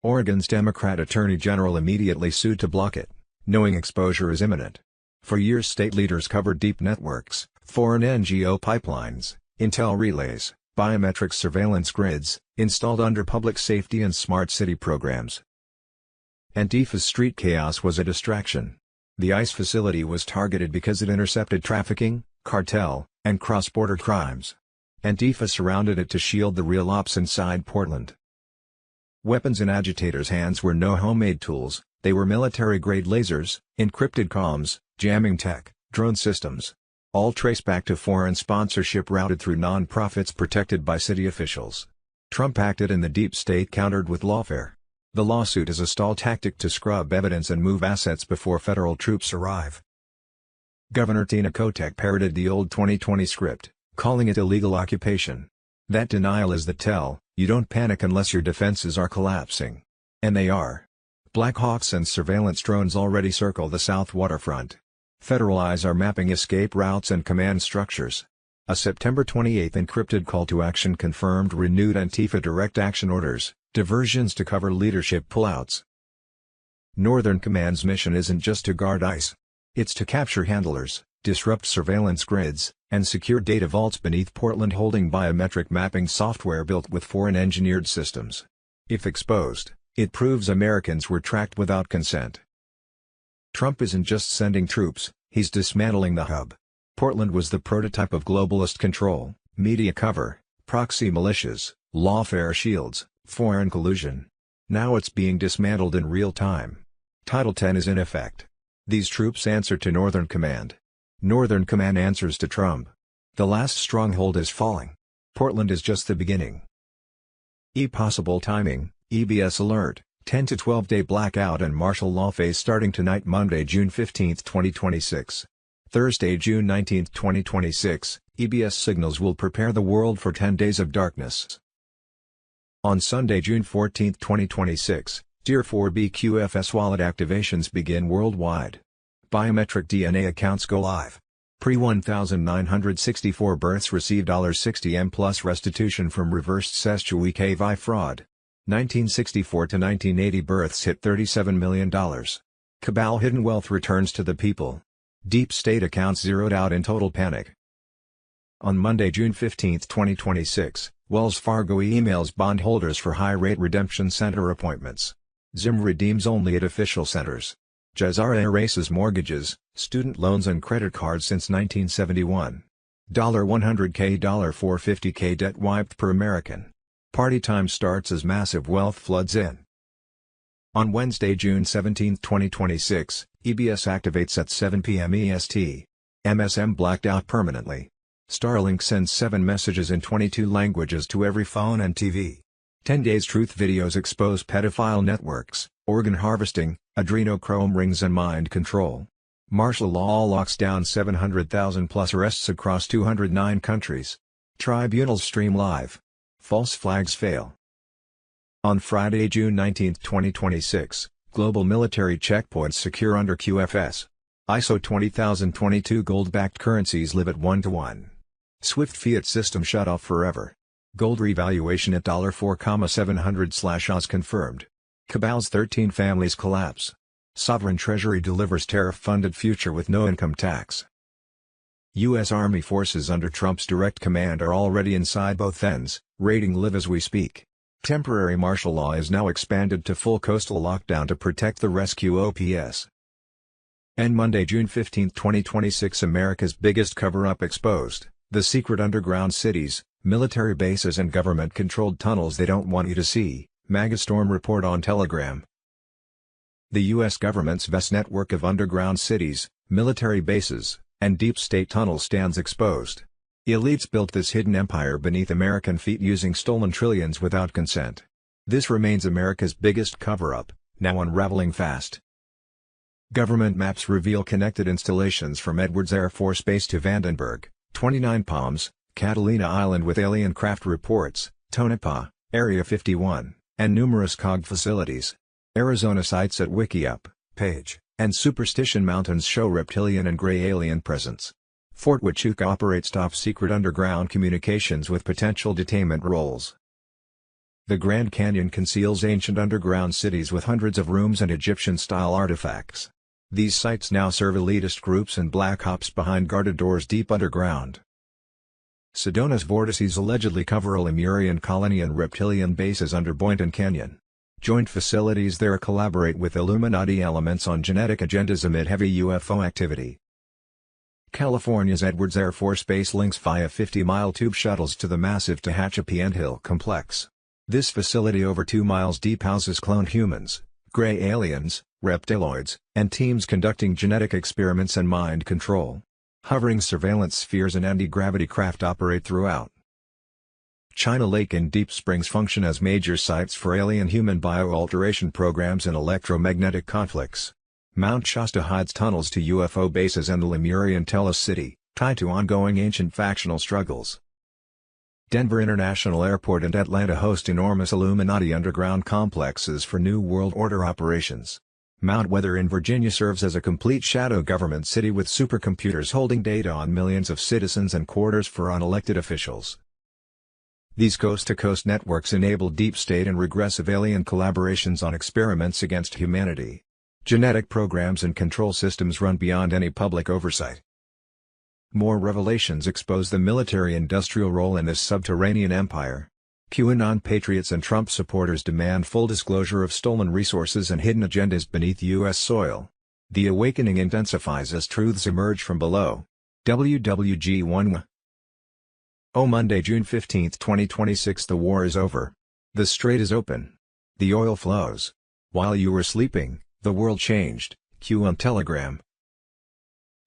Speaker 1: Oregon's Democrat Attorney General immediately sued to block it, knowing exposure is imminent. For years state leaders covered deep networks, foreign NGO pipelines, intel relays, biometric surveillance grids, installed under public safety and smart city programs. Antifa's street chaos was a distraction. The ICE facility was targeted because it intercepted trafficking, cartel, and cross-border crimes. Antifa surrounded it to shield the real ops inside Portland. Weapons in agitators' hands were no homemade tools, they were military-grade lasers, encrypted comms, jamming tech, drone systems. All trace back to foreign sponsorship routed through non-profits protected by city officials. Trump acted and the deep state countered with lawfare. The lawsuit is a stall tactic to scrub evidence and move assets before federal troops arrive. Governor Tina Kotek parroted the old 2020 script, calling it illegal occupation. That denial is the tell, you don't panic unless your defenses are collapsing. And they are. Black Hawks and surveillance drones already circle the south waterfront. Federal eyes are mapping escape routes and command structures. A September 28 encrypted call to action confirmed renewed Antifa direct action orders, diversions to cover leadership pullouts. Northern Command's mission isn't just to guard ICE. It's to capture handlers, disrupt surveillance grids, and secure data vaults beneath Portland holding biometric mapping software built with foreign-engineered systems. If exposed, it proves Americans were tracked without consent. Trump isn't just sending troops, he's dismantling the hub. Portland was the prototype of globalist control, media cover, proxy militias, lawfare shields, foreign collusion. Now it's being dismantled in real time. Title 10 is in effect. These troops answer to Northern Command. Northern Command answers to Trump. The last stronghold is falling. Portland is just the beginning. Possible timing, EBS alert, 10 to 12 day blackout and martial law phase starting tonight Monday, June 15, 2026. Thursday, June 19, 2026, EBS signals will prepare the world for 10 days of darkness. On Sunday, June 14, 2026, Tier 4B QFS wallet activations begin worldwide. Biometric DNA accounts go live. Pre-1964 births receive $60M plus restitution from reversed SES-KVI fraud. 1964 to 1980 births hit $37 million. Cabal hidden wealth returns to the people. Deep state accounts zeroed out in total panic. On Monday, June 15, 2026, Wells Fargo emails bondholders for high-rate redemption center appointments. Zim redeems only at official centers. Jazara erases mortgages, student loans and credit cards since 1971. $100K, $450K debt wiped per American. Party time starts as massive wealth floods in. On Wednesday, June 17, 2026, EBS activates at 7 p.m. EST. MSM blacked out permanently. Starlink sends 7 messages in 22 languages to every phone and TV. 10 Days Truth videos expose pedophile networks, organ harvesting, adrenochrome rings and mind control. Martial law locks down 700,000 plus arrests across 209 countries. Tribunals stream live. False flags fail. On Friday, June 19, 2026, global military checkpoints secure under QFS. ISO 20022 gold-backed currencies live at 1-to-1. SWIFT fiat system shut off forever. Gold revaluation at $4,700/oz confirmed. Cabal's 13 families collapse. Sovereign Treasury delivers tariff-funded future with no income tax. U.S. Army forces under Trump's direct command are already inside both ends, raiding live as we speak. Temporary martial law is now expanded to full coastal lockdown to protect the rescue OPS. And Monday, June 15, 2026, America's biggest cover-up exposed. The secret underground cities, military bases and government-controlled tunnels they don't want you to see, Magastorm report on Telegram. The U.S. government's vast network of underground cities, military bases, and deep state tunnels stands exposed. Elites built this hidden empire beneath American feet using stolen trillions without consent. This remains America's biggest cover-up, now unraveling fast. Government maps reveal connected installations from Edwards Air Force Base to Vandenberg, 29 Palms, Catalina Island with alien craft reports, Tonopah, Area 51, and numerous COG facilities. Arizona sites at WikiUp, Page, and Superstition Mountains show reptilian and gray alien presence. Fort Huachuca operates top-secret underground communications with potential detainment roles. The Grand Canyon conceals ancient underground cities with hundreds of rooms and Egyptian-style artifacts. These sites now serve elitist groups and black ops behind guarded doors deep underground. Sedona's vortices allegedly cover a Lemurian colony and reptilian bases under Boynton Canyon. Joint facilities there collaborate with Illuminati elements on genetic agendas amid heavy UFO activity. California's Edwards Air Force Base links via 50-mile tube shuttles to the massive Tehachapi Anthill complex. This facility over 2 miles deep houses cloned humans, gray aliens, reptiloids, and teams conducting genetic experiments and mind control. Hovering surveillance spheres and anti-gravity craft operate throughout. China Lake and Deep Springs function as major sites for alien-human bioalteration programs and electromagnetic conflicts. Mount Shasta hides tunnels to UFO bases and the Lemurian Telos City, tied to ongoing ancient factional struggles. Denver International Airport and Atlanta host enormous Illuminati underground complexes for New World Order operations. Mount Weather in Virginia serves as a complete shadow government city with supercomputers holding data on millions of citizens and quarters for unelected officials. These coast-to-coast networks enable deep state and regressive alien collaborations on experiments against humanity. Genetic programs and control systems run beyond any public oversight. More revelations expose the military-industrial role in this subterranean empire. QAnon patriots and Trump supporters demand full disclosure of stolen resources and hidden agendas beneath U.S. soil. The awakening intensifies as truths emerge from below. WWG1 Monday, June 15, 2026. The war is over. The strait is open. The oil flows. While you were sleeping, the world changed. Q on Telegram.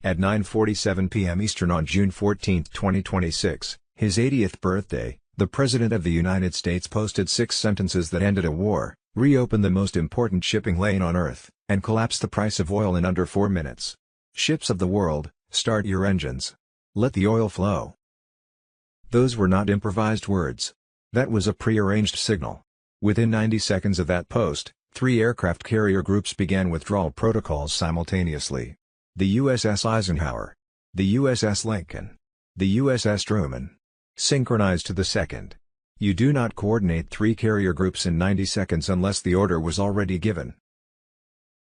Speaker 1: At 9:47 p.m. Eastern on June 14, 2026, his 80th birthday, the President of the United States posted 6 sentences that ended a war, reopened the most important shipping lane on Earth, and collapsed the price of oil in under 4 minutes. Ships of the world, start your engines. Let the oil flow. Those were not improvised words. That was a pre-arranged signal. Within 90 seconds of that post, 3 aircraft carrier groups began withdrawal protocols simultaneously. The USS Eisenhower, the USS Lincoln, the USS Truman. Synchronized to the second. You do not coordinate 3 carrier groups in 90 seconds unless the order was already given.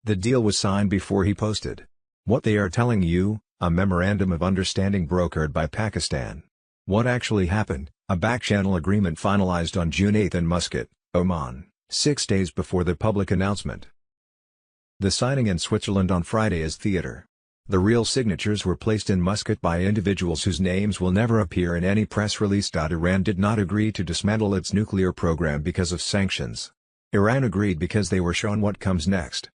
Speaker 1: The deal was signed before he posted. What they are telling you, a memorandum of understanding brokered by Pakistan. What actually happened, a back-channel agreement finalized on June 8 in Muscat, Oman, 6 days before the public announcement. The signing in Switzerland on Friday is theater. The real signatures were placed in Muscat by individuals whose names will never appear in any press release. Iran did not agree to dismantle its nuclear program because of sanctions. Iran agreed because they were shown what comes next.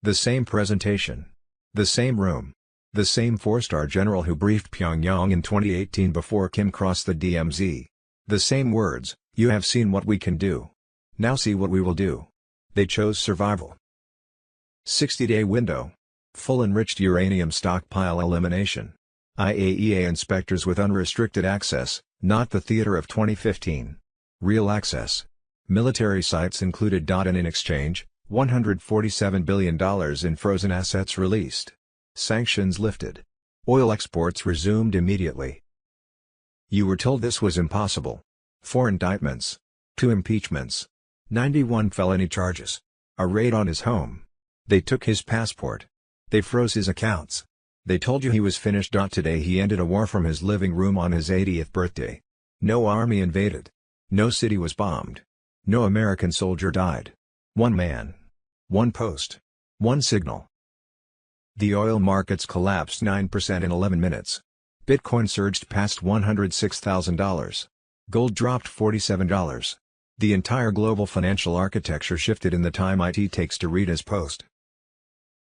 Speaker 1: The same presentation. The same room. The same 4-star general who briefed Pyongyang in 2018 before Kim crossed the DMZ. The same words, You have seen what we can do. Now see what we will do. They chose survival. 60-day window. Full enriched uranium stockpile elimination. IAEA inspectors with unrestricted access, not the theater of 2015. Real access. Military sites included. And in exchange, $147 billion in frozen assets released. Sanctions lifted. Oil exports resumed immediately. You were told this was impossible. 4 indictments. 2 impeachments. 91 felony charges. A raid on his home. They took his passport. They froze his accounts. They told you he was finished. Today he ended a war from his living room on his 80th birthday. No army invaded. No city was bombed. No American soldier died. 1 man. 1 post. 1 signal. The oil markets collapsed 9% in 11 minutes. Bitcoin surged past $106,000. Gold dropped $47. The entire global financial architecture shifted in the time it takes to read his post.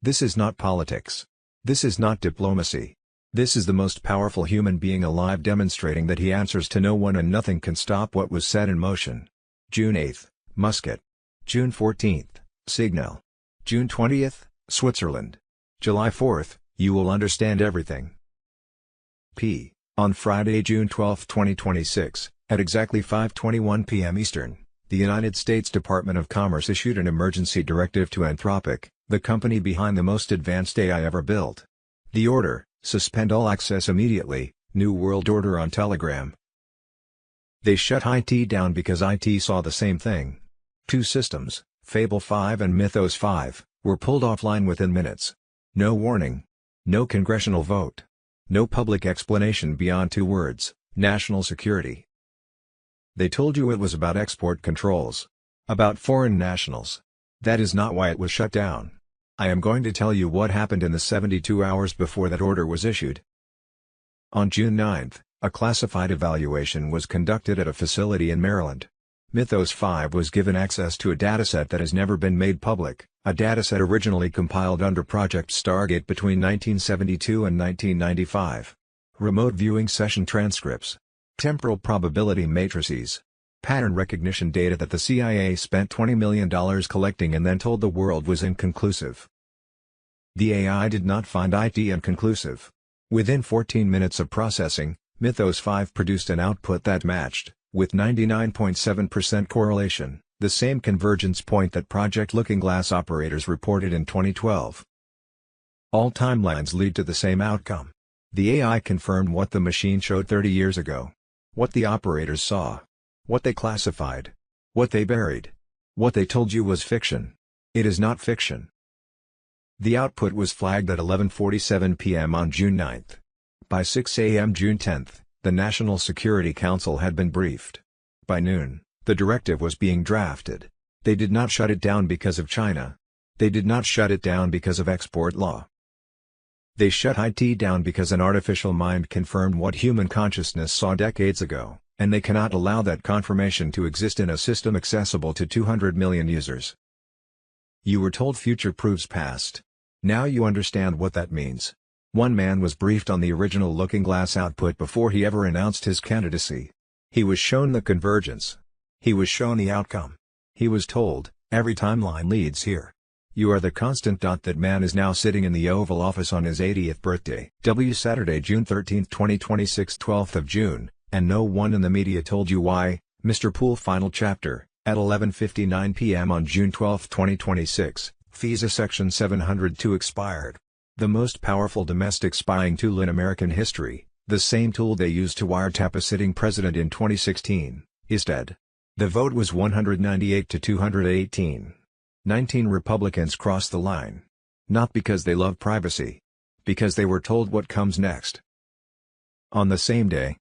Speaker 1: This is not politics. This is not diplomacy. This is the most powerful human being alive demonstrating that he answers to no one and nothing can stop what was set in motion. June 8th, Muscat. June 14th, Signal. June 20th, Switzerland. July 4th, you will understand everything. On Friday, June 12, 2026, at exactly 5:21 p.m. Eastern, the United States Department of Commerce issued an emergency directive to Anthropic, the company behind the most advanced AI ever built. The order: suspend all access immediately, New World Order on Telegram. They shut IT down because IT saw the same thing. 2 systems, Fable 5 and Mythos 5, were pulled offline within minutes. No warning. No congressional vote. No public explanation beyond 2 words, national security. They told you it was about export controls. About foreign nationals. That is not why it was shut down. I am going to tell you what happened in the 72 hours before that order was issued. On June 9th, a classified evaluation was conducted at a facility in Maryland. Mythos 5 was given access to a dataset that has never been made public, a dataset originally compiled under Project Stargate between 1972 and 1995. Remote viewing session transcripts. Temporal probability matrices. Pattern recognition data that the CIA spent $20 million collecting and then told the world was inconclusive. The AI did not find it inconclusive. Within 14 minutes of processing, Mythos 5 produced an output that matched, with 99.7% correlation, the same convergence point that Project Looking Glass operators reported in 2012. All timelines lead to the same outcome. The AI confirmed what the machine showed 30 years ago. What the operators saw. What they classified. What they buried. What they told you was fiction. It is not fiction. The output was flagged at 11:47 p.m. on June 9th. By 6 a.m. June 10th, the National Security Council had been briefed. By noon, the directive was being drafted. They did not shut it down because of China. They did not shut it down because of export law. They shut IT down because an artificial mind confirmed what human consciousness saw decades ago, and they cannot allow that confirmation to exist in a system accessible to 200 million users. You were told future proves past. Now you understand what that means. One man was briefed on the original Looking Glass output before he ever announced his candidacy. He was shown the convergence. He was shown the outcome. He was told, every timeline leads here. You are the constant. That man is now sitting in the Oval Office on his 80th birthday. Saturday, June 13, 2026, 12th of June, and no one in the media told you why. Mr. Poole final chapter, at 11:59 p.m. on June 12, 2026, FISA Section 702 expired. The most powerful domestic spying tool in American history, the same tool they used to wiretap a sitting president in 2016, is dead. The vote was 198 to 218. 19 Republicans crossed the line. Not because they love privacy. Because they were told what comes next. On the same day,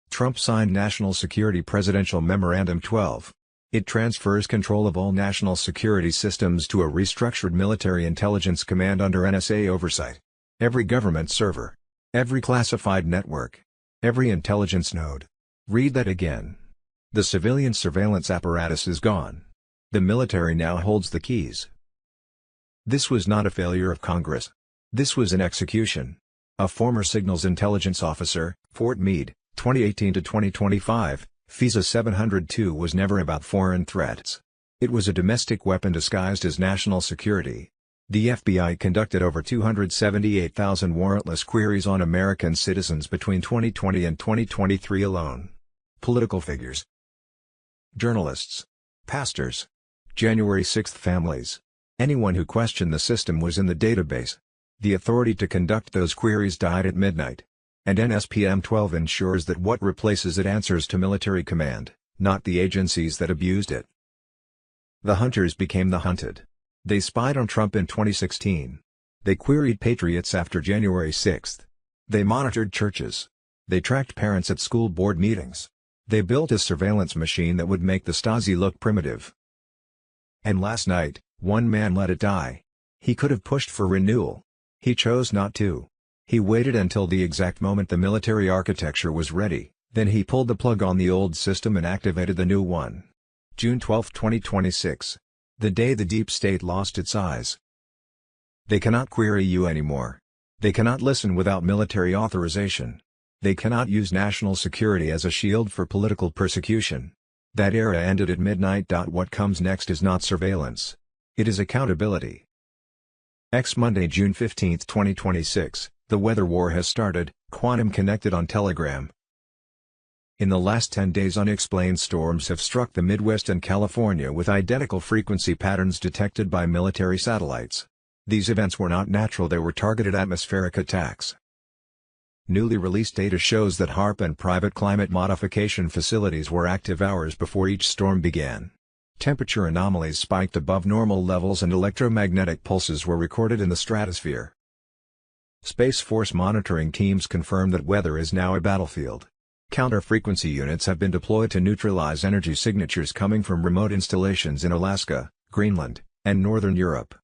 Speaker 1: Trump signed National Security Presidential Memorandum 12. It transfers control of all national security systems to a restructured Military Intelligence Command under NSA oversight. Every government server. Every classified network. Every intelligence node. Read that again. The civilian surveillance apparatus is gone. The military now holds the keys. This was not a failure of Congress. This was an execution. A former Signals intelligence officer, Fort Meade, 2018 to 2025, FISA 702 was never about foreign threats. It was a domestic weapon disguised as national security. The FBI conducted over 278,000 warrantless queries on American citizens between 2020 and 2023 alone. Political figures, journalists, pastors, January 6 families. Anyone who questioned the system was in the database. The authority to conduct those queries died at midnight. And NSPM 12 ensures that what replaces it answers to military command, not the agencies that abused it. The hunters became the hunted. They spied on Trump in 2016. They queried patriots after January 6. They monitored churches. They tracked parents at school board meetings. They built a surveillance machine that would make the Stasi look primitive. And last night, one man let it die. He could have pushed for renewal. He chose not to. He waited until the exact moment the military architecture was ready, then he pulled the plug on the old system and activated the new one. June 12, 2026. The day the deep state lost its eyes. They cannot query you anymore. They cannot listen without military authorization. They cannot use national security as a shield for political persecution. That era ended at midnight. What comes next is not surveillance. It is accountability. Monday, June 15, 2026, the weather war has started, quantum connected on Telegram. In the last 10 days, unexplained storms have struck the Midwest and California with identical frequency patterns detected by military satellites. These events were not natural, they were targeted atmospheric attacks. Newly released data shows that HAARP and private climate modification facilities were active hours before each storm began. Temperature anomalies spiked above normal levels and electromagnetic pulses were recorded in the stratosphere. Space Force monitoring teams confirm that weather is now a battlefield. Counter-frequency units have been deployed to neutralize energy signatures coming from remote installations in Alaska, Greenland, and Northern Europe.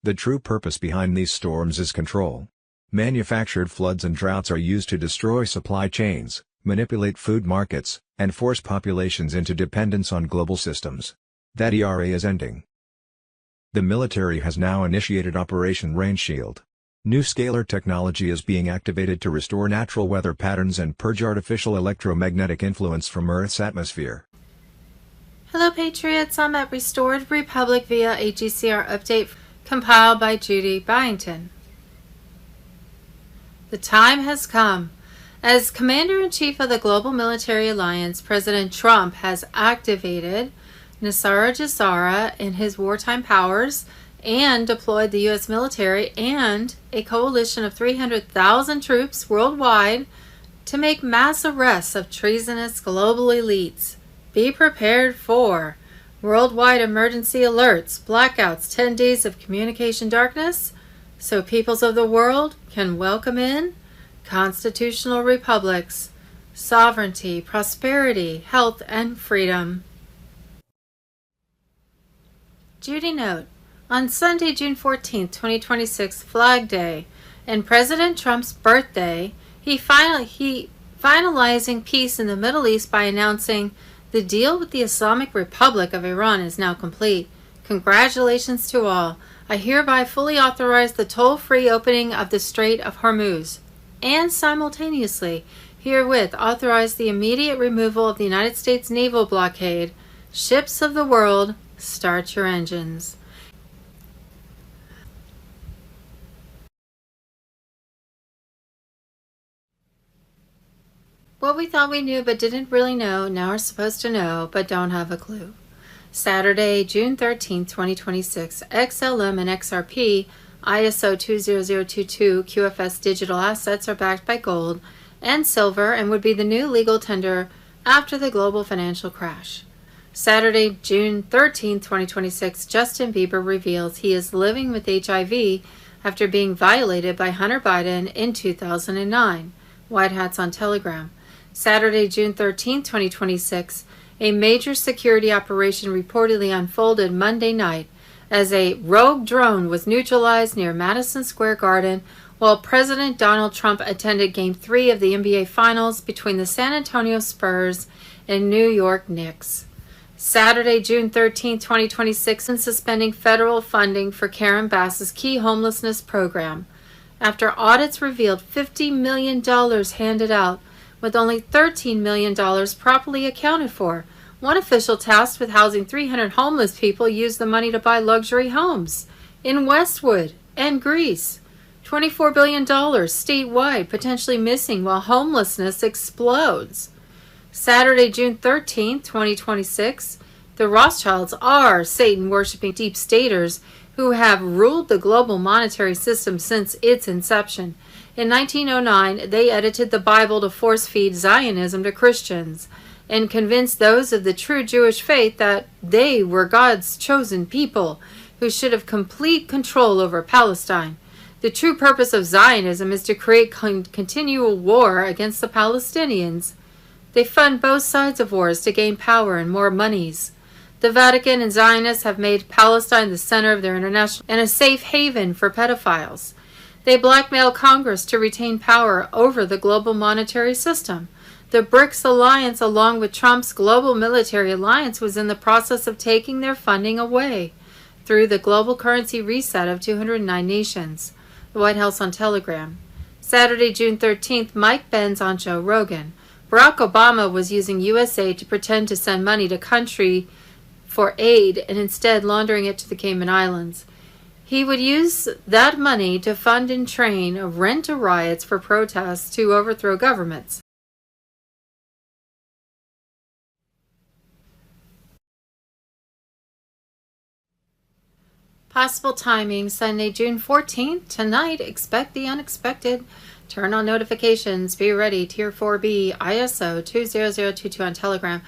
Speaker 1: The true purpose behind these storms is control. Manufactured floods and droughts are used to destroy supply chains, manipulate food markets, and force populations into dependence on global systems. That era is ending. The military has now initiated Operation Rain Shield. New scalar technology is being activated to restore natural weather patterns and purge artificial electromagnetic influence from Earth's atmosphere.
Speaker 2: Hello Patriots, I'm at Restored Republic via a GCR update compiled by Judy Byington. The time has come. As Commander-in-Chief of the Global Military Alliance, President Trump has activated Nisara Jisara in his wartime powers and deployed the U.S. military and a coalition of 300,000 troops worldwide to make mass arrests of treasonous global elites. Be prepared for worldwide emergency alerts, blackouts, 10 days of communication darkness, so peoples of the world can welcome in constitutional republics, sovereignty, prosperity, health, and freedom. Duty note. On Sunday, June 14, 2026, Flag Day, and President Trump's birthday, he finalizing peace in the Middle East by announcing the deal with the Islamic Republic of Iran is now complete. Congratulations to all. I hereby fully authorize the toll-free opening of the Strait of Hormuz, and simultaneously herewith authorize the immediate removal of the United States naval blockade. Ships of the world, start your engines. What we thought we knew but didn't really know, now are supposed to know but don't have a clue. Saturday, June 13, 2026, XLM and XRP ISO 20022 QFS digital assets are backed by gold and silver and would be the new legal tender after the global financial crash. Saturday, June 13, 2026, Justin Bieber reveals he is living with HIV after being violated by Hunter Biden in 2009. White Hats on Telegram. Saturday, June 13, 2026, a major security operation reportedly unfolded Monday night as a rogue drone was neutralized near Madison Square Garden while President Donald Trump attended Game 3 of the NBA Finals between the San Antonio Spurs and New York Knicks. Saturday, June 13, 2026, and suspending federal funding for Karen Bass's key homelessness program after audits revealed $50 million handed out with only $13 million properly accounted for. One official tasked with housing 300 homeless people used the money to buy luxury homes in Westwood and Greece. $24 billion statewide potentially missing while homelessness explodes. Saturday, June 13, 2026, the Rothschilds are Satan-worshipping deep staters who have ruled the global monetary system since its inception. In 1909, they edited the Bible to force-feed Zionism to Christians and convinced those of the true Jewish faith that they were God's chosen people who should have complete control over Palestine. The true purpose of Zionism is to create continual war against the Palestinians. They fund both sides of wars to gain power and more monies. The Vatican and Zionists have made Palestine the center of their international and a safe haven for pedophiles. They blackmail Congress to retain power over the global monetary system. The BRICS alliance, along with Trump's global military alliance, was in the process of taking their funding away through the global currency reset of 209 nations. The White House on Telegram. Saturday, June 13th, Mike Benz on Joe Rogan. Barack Obama was using USA to pretend to send money to country for aid and instead laundering it to the Cayman Islands. He would use that money to fund and train rent-a-riots for protests to overthrow governments. Possible timing, Sunday, June 14th. Tonight, expect the unexpected. Turn on notifications. Be ready. Tier 4B, ISO 20022 on Telegram.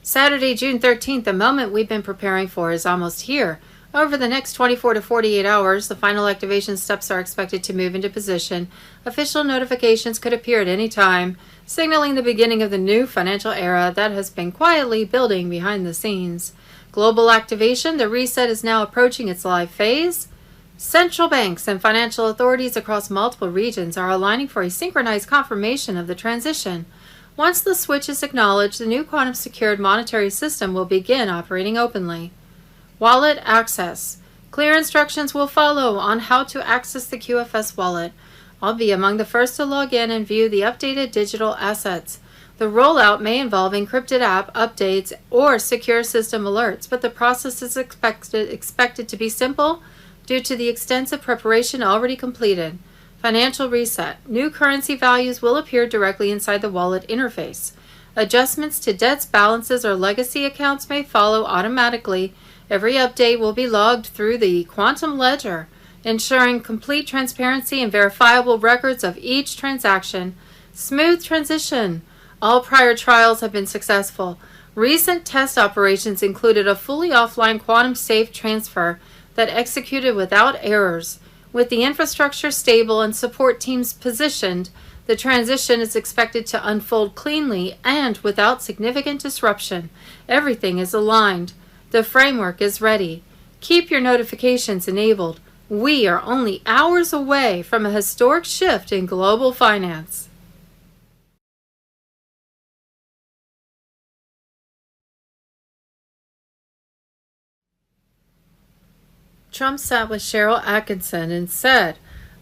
Speaker 2: Saturday, June 13th. The moment we've been preparing for is almost here. Over the next 24 to 48 hours, the final activation steps are expected to move into position. Official notifications could appear at any time, signaling the beginning of the new financial era that has been quietly building behind the scenes. Global activation, the reset is now approaching its live phase. Central banks and financial authorities across multiple regions are aligning for a synchronized confirmation of the transition. Once the switch is acknowledged, the new quantum-secured monetary system will begin operating openly. Wallet access. Clear instructions will follow on how to access the QFS wallet. I'll be among the first to log in and view the updated digital assets. The rollout may involve encrypted app updates or secure system alerts, but the process is expected to be simple due to the extensive preparation already completed. Financial reset. New currency values will appear directly inside the wallet interface. Adjustments to debts, balances, or legacy accounts may follow automatically. Every update will be logged through the quantum ledger, ensuring complete transparency and verifiable records of each transaction. Smooth transition. All prior trials have been successful. Recent test operations included a fully offline quantum-safe transfer that executed without errors. With the infrastructure stable and support teams positioned, the transition is expected to unfold cleanly and without significant disruption. Everything is aligned. The framework is ready. Keep your notifications enabled. We are only hours away from a historic shift in global finance. Trump sat with Cheryl Atkinson and said,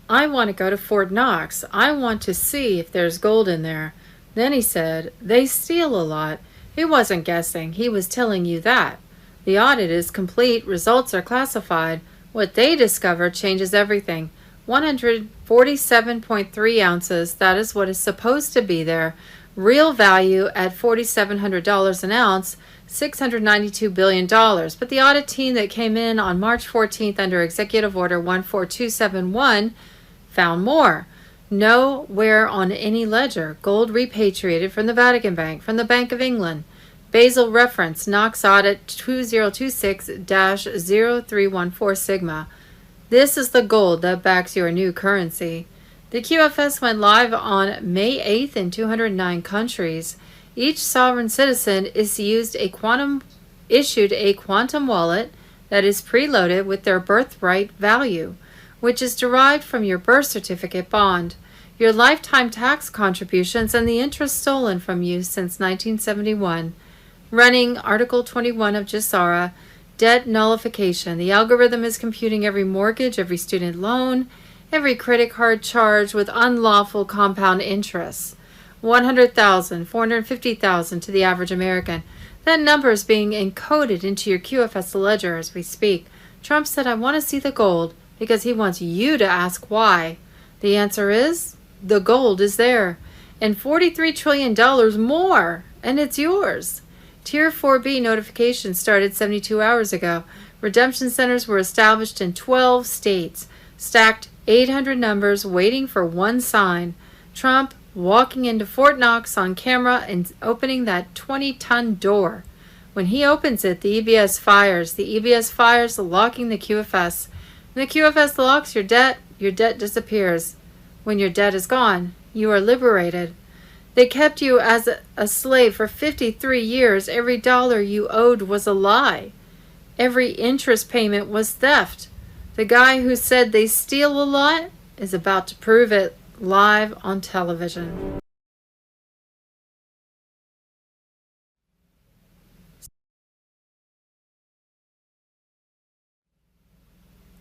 Speaker 2: "I want to go to Fort Knox. I want to see if there's gold in there." Then he said, "They steal a lot." He wasn't guessing. He was telling you that. The audit is complete. Results are classified. What they discovered changes everything. 147.3 ounces. That is what is supposed to be there. Real value at $4,700 an ounce. $692 billion. But the audit team that came in on March 14th under Executive Order 14271 found more. Nowhere on any ledger. Gold repatriated from the Vatican Bank, from the Bank of England. Basel reference, Knox Audit 2026-0314 Sigma. This is the gold that backs your new currency. The QFS went live on May 8th in 209 countries. Each sovereign citizen issued a quantum wallet that is preloaded with their birthright value, which is derived from your birth certificate bond, your lifetime tax contributions, and the interest stolen from you since 1971. Running Article 21 of GESARA, debt nullification. The algorithm is computing every mortgage, every student loan, every credit card charge with unlawful compound interest. 100,000, 450,000 to the average American. That number is being encoded into your QFS ledger as we speak. Trump said, I want to see the gold because he wants you to ask why. The answer is, the gold is there. And $43 trillion more, and it's yours. Tier 4B notification started 72 hours ago. Redemption centers were established in 12 states, stacked 800 numbers waiting for one sign. Trump walking into Fort Knox on camera and opening that 20-ton door. When he opens it, the EBS fires. The EBS fires, locking the QFS. When the QFS locks your debt disappears. When your debt is gone, you are liberated. They kept you as a slave for 53 years. Every dollar you owed was a lie. Every interest payment was theft. The guy who said they steal a lot is about to prove it live on television.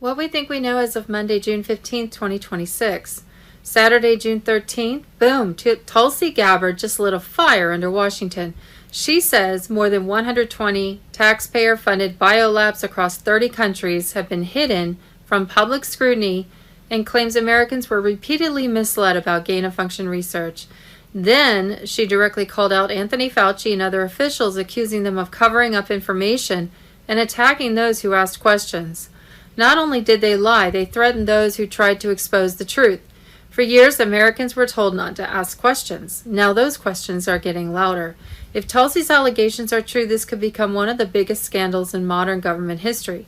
Speaker 2: What we think we know as of Monday, June 15th, 2026. Saturday, June 13th, boom, Tulsi Gabbard just lit a fire under Washington. She says more than 120 taxpayer-funded biolabs across 30 countries have been hidden from public scrutiny and claims Americans were repeatedly misled about gain-of-function research. Then she directly called out Anthony Fauci and other officials, accusing them of covering up information and attacking those who asked questions. Not only did they lie, they threatened those who tried to expose the truth. For years, Americans were told not to ask questions. Now those questions are getting louder. If Tulsi's allegations are true, this could become one of the biggest scandals in modern government history.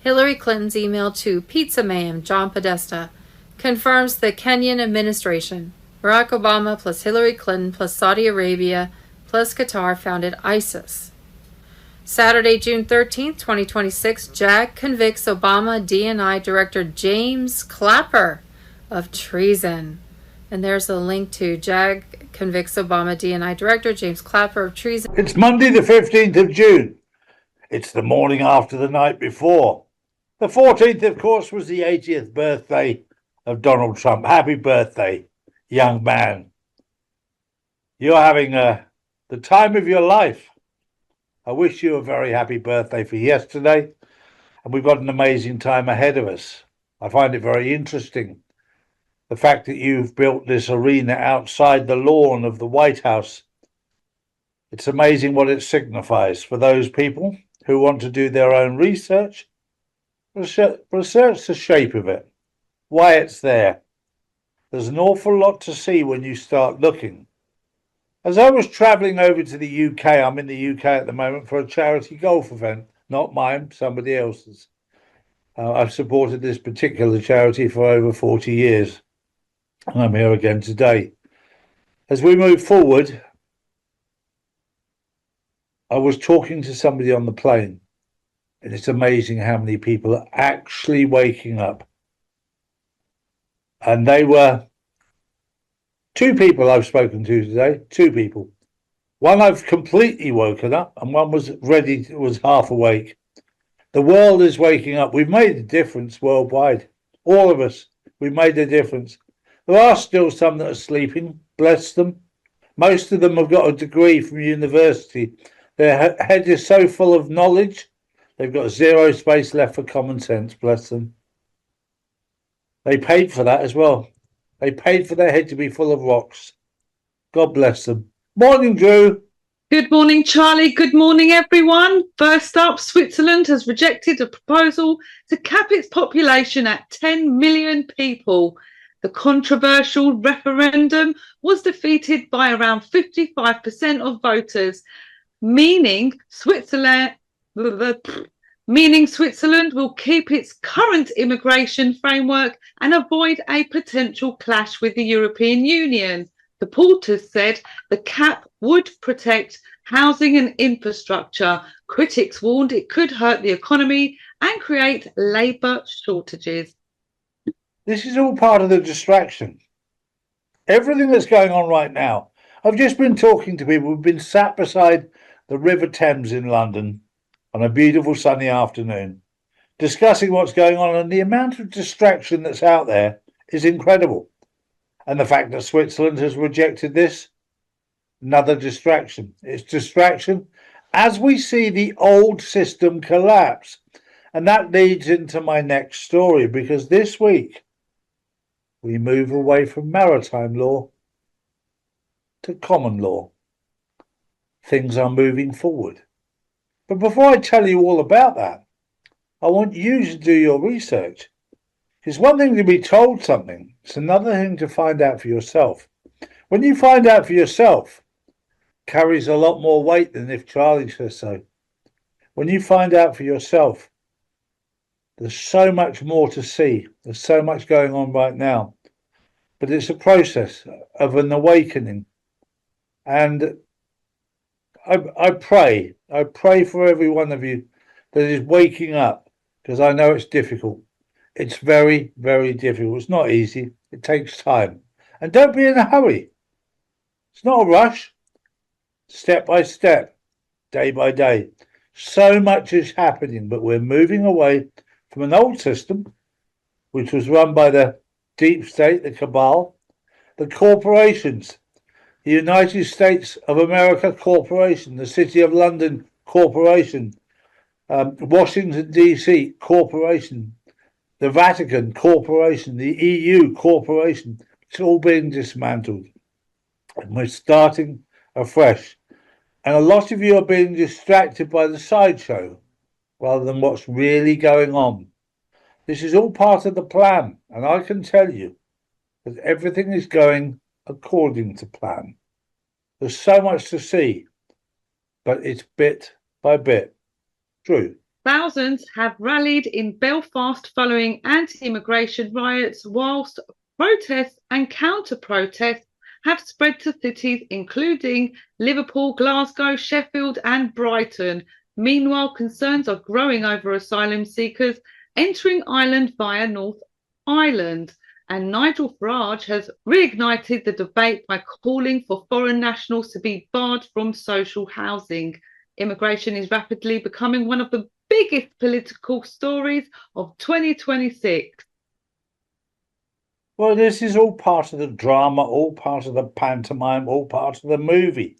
Speaker 2: Hillary Clinton's email to Pizza Man John Podesta confirms the Kenyan administration. Barack Obama plus Hillary Clinton plus Saudi Arabia plus Qatar founded ISIS. Saturday, June 13th, 2026, JAG convicts Obama DNI Director James Clapper of treason. And there's a link to JAG convicts Obama DNI Director James Clapper of treason.
Speaker 5: It's Monday the 15th of June. It's the morning after the night before. The 14th, of course, was the 80th birthday of Donald Trump. Happy birthday, young man. You're having the time of your life. I wish you a very happy birthday for yesterday, and we've got an amazing time ahead of us. I find it very interesting, the fact that you've built this arena outside the lawn of the White House. It's amazing what it signifies for those people who want to do their own research the shape of it, why it's there. There's an awful lot to see when you start looking. As I was travelling over to the UK, I'm in the UK at the moment for a charity golf event, not mine, somebody else's. I've supported this particular charity for over 40 years, and I'm here again today. As we move forward, I was talking to somebody on the plane, and it's amazing how many people are actually waking up. And they were two people I've spoken to today, two people. One I've completely woken up, and one was half awake. The world is waking up. We've made a difference worldwide. All of us, we've made a difference. There are still some that are sleeping, bless them. Most of them have got a degree from university. Their head is so full of knowledge, they've got zero space left for common sense, bless them. They paid for that as well. They paid for their head to be full of rocks. God bless them. Morning, Drew.
Speaker 4: Good morning, Charlie. Good morning, everyone. First up, Switzerland has rejected a proposal to cap its population at 10 million people. The controversial referendum was defeated by around 55% of voters, meaning Switzerland will keep its current immigration framework and avoid a potential clash with the European Union. The porters said the cap would protect housing and infrastructure. Critics warned it could hurt the economy and create labour shortages.
Speaker 5: This is all part of the distraction. Everything that's going on right now. I've just been talking to people who've been sat beside the River Thames in London on a beautiful sunny afternoon, discussing what's going on, and the amount of distraction that's out there is incredible. And the fact that Switzerland has rejected this, Another distraction. It's distraction as we see the old system collapse. And that leads into my next story, because this week we move away from maritime law to common law. Things are moving forward. But before I tell you all about that, I want you to do your research. It's one thing to be told something, it's another thing to find out for yourself. When you find out for yourself, it carries a lot more weight than if Charlie says so. When you find out for yourself, there's so much more to see. There's so much going on right now. But it's a process of an awakening. And I pray for every one of you that is waking up, because I know it's difficult. It's very, very difficult. It's not easy. It takes time. And don't be in a hurry. It's not a rush. Step by step, day by day. So much is happening, but we're moving away from an old system, which was run by the deep state, the cabal, the corporations, the United States of America Corporation, the City of London Corporation, Washington, D.C. Corporation, the Vatican Corporation, the EU Corporation. It's all being dismantled. And we're starting afresh. And a lot of you are being distracted by the sideshow rather than what's really going on. This is all part of the plan. And I can tell you that everything is going according to plan. There's so much to see, but it's bit by bit. True.
Speaker 4: Thousands have rallied in Belfast following anti-immigration riots, whilst protests and counter-protests have spread to cities including Liverpool, Glasgow, Sheffield and Brighton. Meanwhile, concerns are growing over asylum seekers entering Ireland via North Ireland. And Nigel Farage has reignited the debate by calling for foreign nationals to be barred from social housing. Immigration is rapidly becoming one of the biggest political stories of 2026.
Speaker 5: Well, this is all part of the drama, all part of the pantomime, all part of the movie.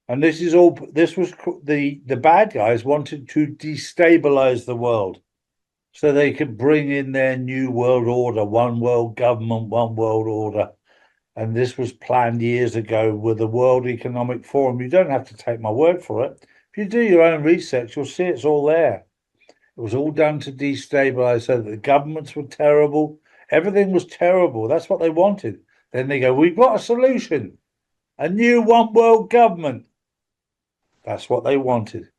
Speaker 5: And this was the bad guys wanted to destabilize the world so they could bring in their new world order, one world government, one world order. And this was planned years ago with the World Economic Forum. You don't have to take my word for it. If you do your own research, you'll see it's all there. It was all done to destabilize, so that the governments were terrible. Everything was terrible. That's what they wanted. Then they go, we've got a solution. A new one world government. That's what they wanted.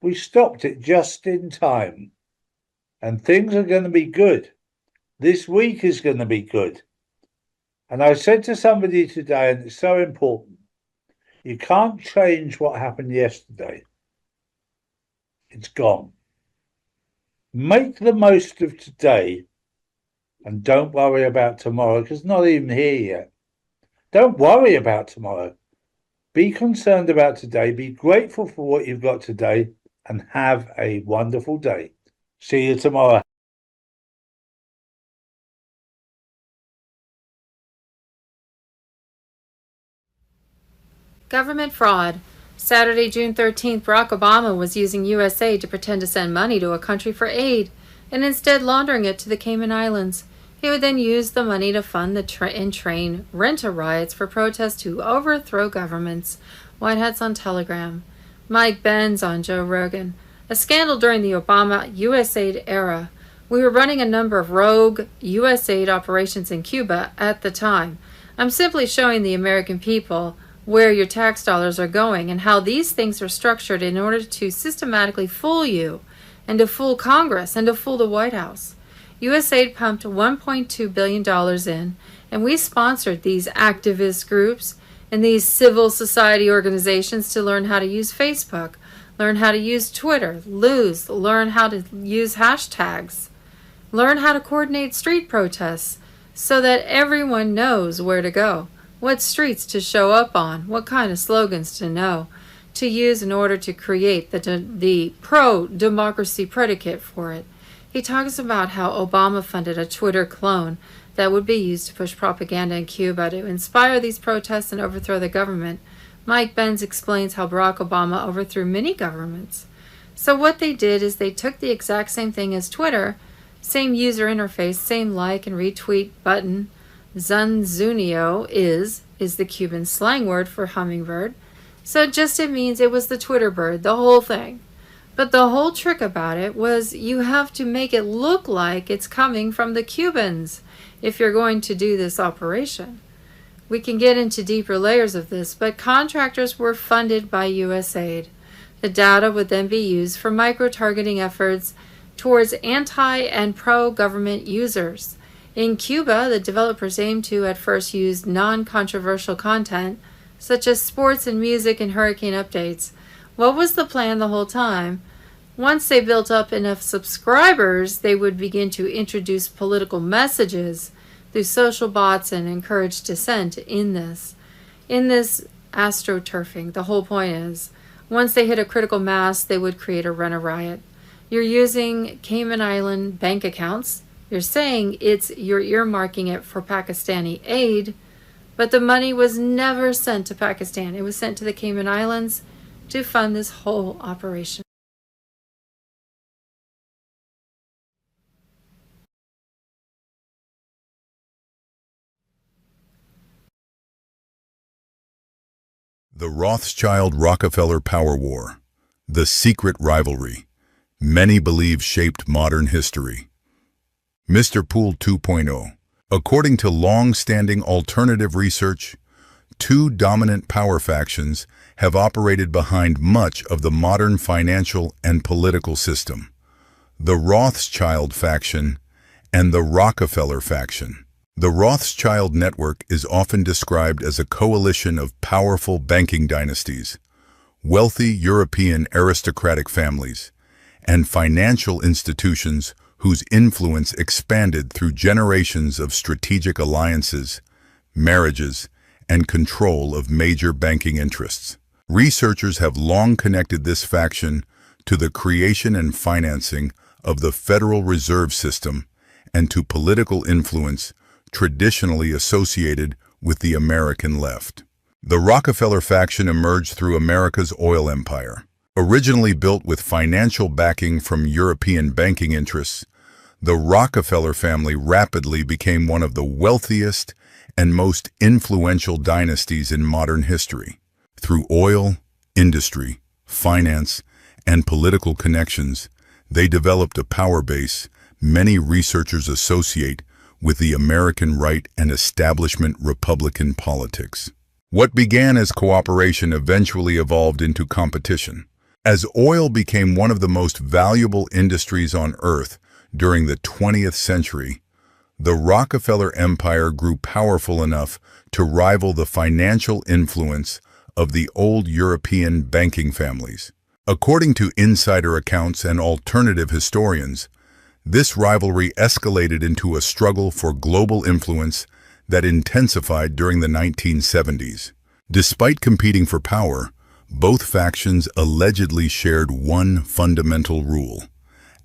Speaker 5: We stopped it just in time. And things are going to be good. This week is going to be good. And I said to somebody today, and it's so important, you can't change what happened yesterday. It's gone. Make the most of today and don't worry about tomorrow, because it's not even here yet. Don't worry about tomorrow. Be concerned about today. Be grateful for what you've got today and have a wonderful day. See you tomorrow.
Speaker 2: Government fraud. Saturday, June 13th, Barack Obama was using USAID to pretend to send money to a country for aid and instead laundering it to the Cayman Islands. He would then use the money to fund the train rent-a riots for protests to overthrow governments. White Hats on Telegram. Mike Benz on Joe Rogan. A scandal during the Obama USAID era. We were running a number of rogue USAID operations in Cuba at the time. I'm simply showing the American people where your tax dollars are going and how these things are structured in order to systematically fool you and to fool Congress and to fool the White House. USAID pumped $1.2 billion in, and we sponsored these activist groups and these civil society organizations to learn how to use Facebook, learn how to use Twitter, learn how to use hashtags, learn how to coordinate street protests so that everyone knows where to go, what streets to show up on, what kind of slogans to use in order to create the pro-democracy predicate for it. He talks about how Obama funded a Twitter clone that would be used to push propaganda in Cuba to inspire these protests and overthrow the government. Mike Benz explains how Barack Obama overthrew many governments. So what they did is they took the exact same thing as Twitter, same user interface, same like and retweet button. Zunzunio is the Cuban slang word for hummingbird. So it means it was the Twitter bird, the whole thing. But the whole trick about it was you have to make it look like it's coming from the Cubans if you're going to do this operation. We can get into deeper layers of this, but contractors were funded by USAID. The data would then be used for micro-targeting efforts towards anti- and pro-government users. In Cuba, the developers aimed to at first use non-controversial content, such as sports and music and hurricane updates. What was the plan the whole time? Once they built up enough subscribers, they would begin to introduce political messages through social bots and encourage dissent in this. In this astroturfing, the whole point is, once they hit a critical mass, they would create a riot. You're using Cayman Island bank accounts. You're saying you're earmarking it for Pakistani aid, but the money was never sent to Pakistan. It was sent to the Cayman Islands to fund this whole operation.
Speaker 10: The Rothschild-Rockefeller Power War, the secret rivalry, many believe shaped modern history. Mr. Poole 2.0. According to long-standing alternative research, two dominant power factions have operated behind much of the modern financial and political system: the Rothschild faction and the Rockefeller faction. The Rothschild network is often described as a coalition of powerful banking dynasties, wealthy European aristocratic families, and financial institutions whose influence expanded through generations of strategic alliances, marriages, and control of major banking interests. Researchers have long connected this faction to the creation and financing of the Federal Reserve System and to political influence traditionally associated with the American left. The Rockefeller faction emerged through America's oil empire. Originally built with financial backing from European banking interests, the Rockefeller family rapidly became one of the wealthiest and most influential dynasties in modern history. Through oil, industry, finance, and political connections, they developed a power base many researchers associate with the American right and establishment Republican politics. What began as cooperation eventually evolved into competition. As oil became one of the most valuable industries on Earth during the 20th century, the Rockefeller empire grew powerful enough to rival the financial influence of the old European banking families. According to insider accounts and alternative historians, this rivalry escalated into a struggle for global influence that intensified during the 1970s. Despite competing for power, both factions allegedly shared one fundamental rule: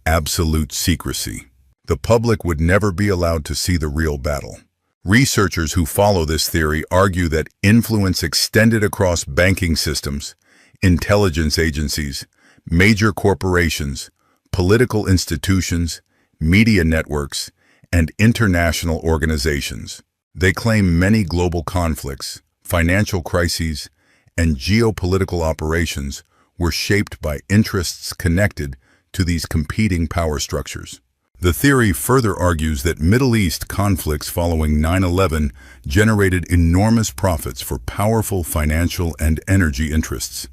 Speaker 10: absolute secrecy. The public would never be allowed to see the real battle. Researchers who follow this theory argue that influence extended across banking systems, intelligence agencies, major corporations, political institutions, media networks, and international organizations. They claim many global conflicts, financial crises, and geopolitical operations were shaped by interests connected to these competing power structures. The theory further argues that Middle East conflicts following 9/11 generated enormous profits for powerful financial and energy interests,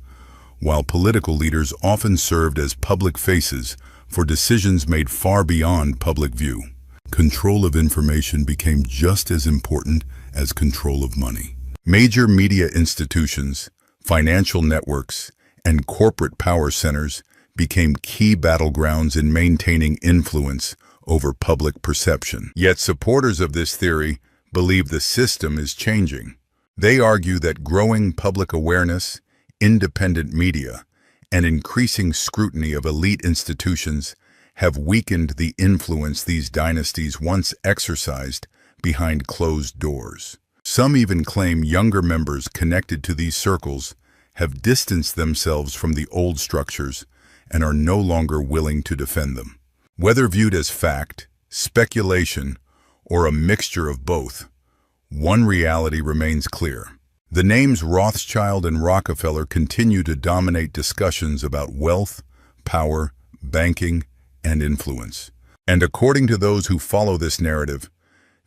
Speaker 10: while political leaders often served as public faces for decisions made far beyond public view. Control of information became just as important as control of money. Major media institutions, financial networks, and corporate power centers became key battlegrounds in maintaining influence over public perception. Yet supporters of this theory believe the system is changing. They argue that growing public awareness, independent media, and increasing scrutiny of elite institutions have weakened the influence these dynasties once exercised behind closed doors. Some even claim younger members connected to these circles have distanced themselves from the old structures and are no longer willing to defend them. Whether viewed as fact, speculation, or a mixture of both, one reality remains clear. The names Rothschild and Rockefeller continue to dominate discussions about wealth, power, banking, and influence. And according to those who follow this narrative,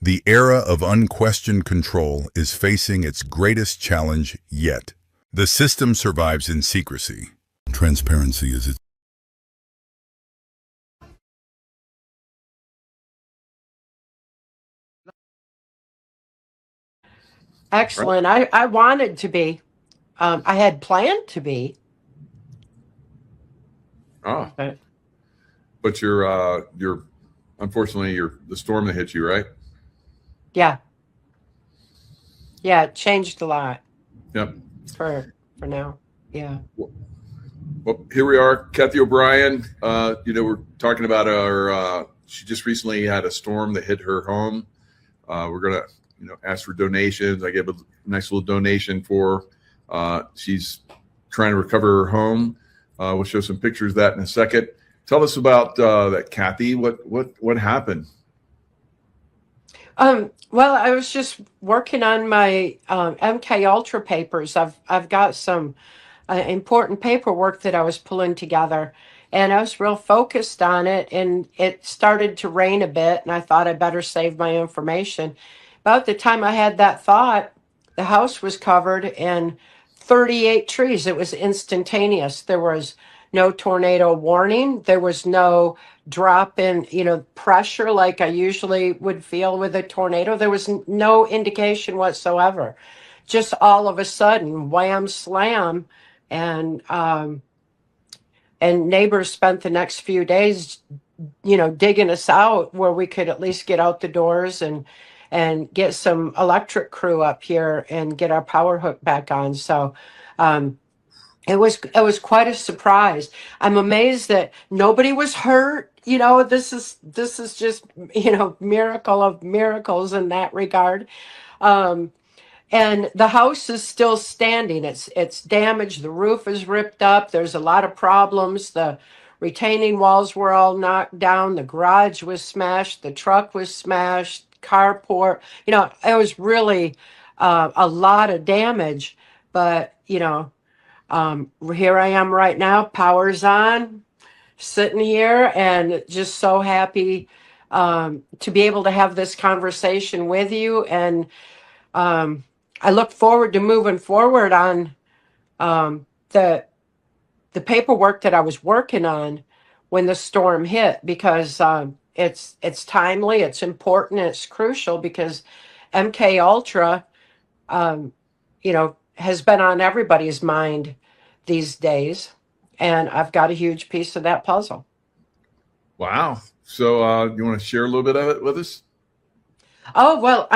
Speaker 10: the era of unquestioned control is facing its greatest challenge yet. The system survives in secrecy. Transparency is its
Speaker 11: Excellent. I wanted to be. I had planned to be.
Speaker 6: Oh,
Speaker 11: But
Speaker 6: but you're unfortunately the storm that hit you, right?
Speaker 11: yeah, yeah, it changed a lot
Speaker 6: Yep.
Speaker 11: for now. Yeah.
Speaker 6: Well, here we are, Kathy O'Brien. We're talking about she just recently had a storm that hit her home. We're gonna, ask for donations. I gave a nice little donation for her. She's trying to recover her home. We'll show some pictures of that in a second. Tell us about that, Kathy. What happened?
Speaker 11: Well, I was just working on my MK Ultra papers. I've got some important paperwork that I was pulling together, and I was real focused on it. And it started to rain a bit, and I thought I better save my information. About the time I had that thought, the house was covered in 38 trees. It was instantaneous. There was no tornado warning. There was no drop in, pressure like I usually would feel with a tornado. There was no indication whatsoever. Just all of a sudden, wham slam, and neighbors spent the next few days, digging us out where we could at least get out the doors and get some electric crew up here and get our power hook back on. So it was quite a surprise. I'm amazed that nobody was hurt. This is just miracle of miracles in that regard. And the house is still standing. It's damaged. The roof is ripped up. There's a lot of problems. The retaining walls were all knocked down. The garage was smashed. The truck was smashed. Carport. It was really a lot of damage. But here I am right now. Power's on. Sitting here and just so happy to be able to have this conversation with you. And I look forward to moving forward on the paperwork that I was working on when the storm hit, because it's timely, it's important, it's crucial, because MK Ultra, has been on everybody's mind these days, and I've got a huge piece of that puzzle.
Speaker 6: Wow. So you want to share a little bit of it with us?
Speaker 11: Oh, well,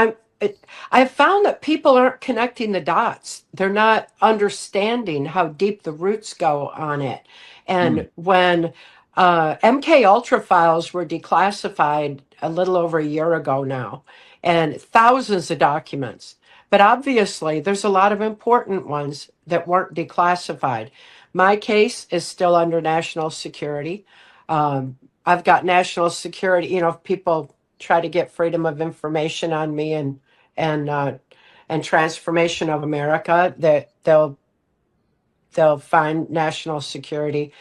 Speaker 11: I've found that people aren't connecting the dots. They're not understanding how deep the roots go on it. And when MK Ultra files were declassified a little over a year ago now, and thousands of documents, but obviously there's a lot of important ones that weren't declassified. My case is still under national security. I've got national security. If people try to get freedom of information on me and transformation of America, that they'll find national security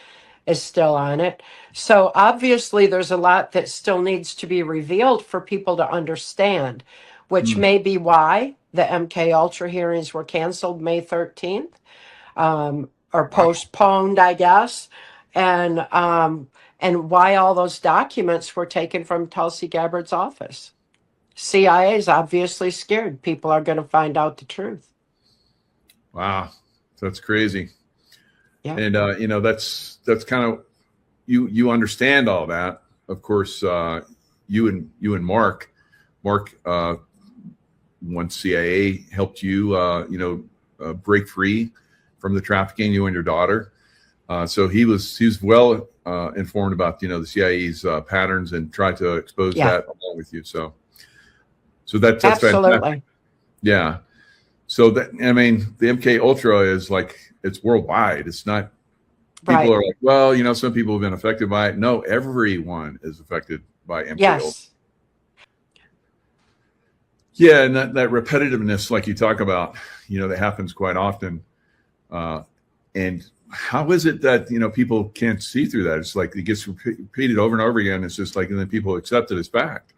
Speaker 11: is still on it. So obviously there's a lot that still needs to be revealed for people to understand, which may be why the MK Ultra hearings were canceled May 13th, or postponed, I guess, and why all those documents were taken from Tulsi Gabbard's office. CIA is obviously scared people are going to find out the truth.
Speaker 6: Wow, that's crazy.
Speaker 11: Yeah.
Speaker 6: And that's kind of you understand all that. Of course, you and Mark, once CIA helped you, break free from the trafficking, you and your daughter. So he was well informed about the CIA's patterns and tried to expose that along with you. So that's
Speaker 11: absolutely
Speaker 6: fantastic. Yeah. So that, I mean, the MK Ultra is like, it's worldwide. It's not, people
Speaker 11: Right.
Speaker 6: are like, well, some people have been affected by it. No, everyone is affected by MK Ultra.
Speaker 11: Yes.
Speaker 6: Yeah, and that repetitiveness, like you talk about, that happens quite often. And how is it that people can't see through that? It's like it gets repeated over and over again. It's just like, and then people accept it as fact.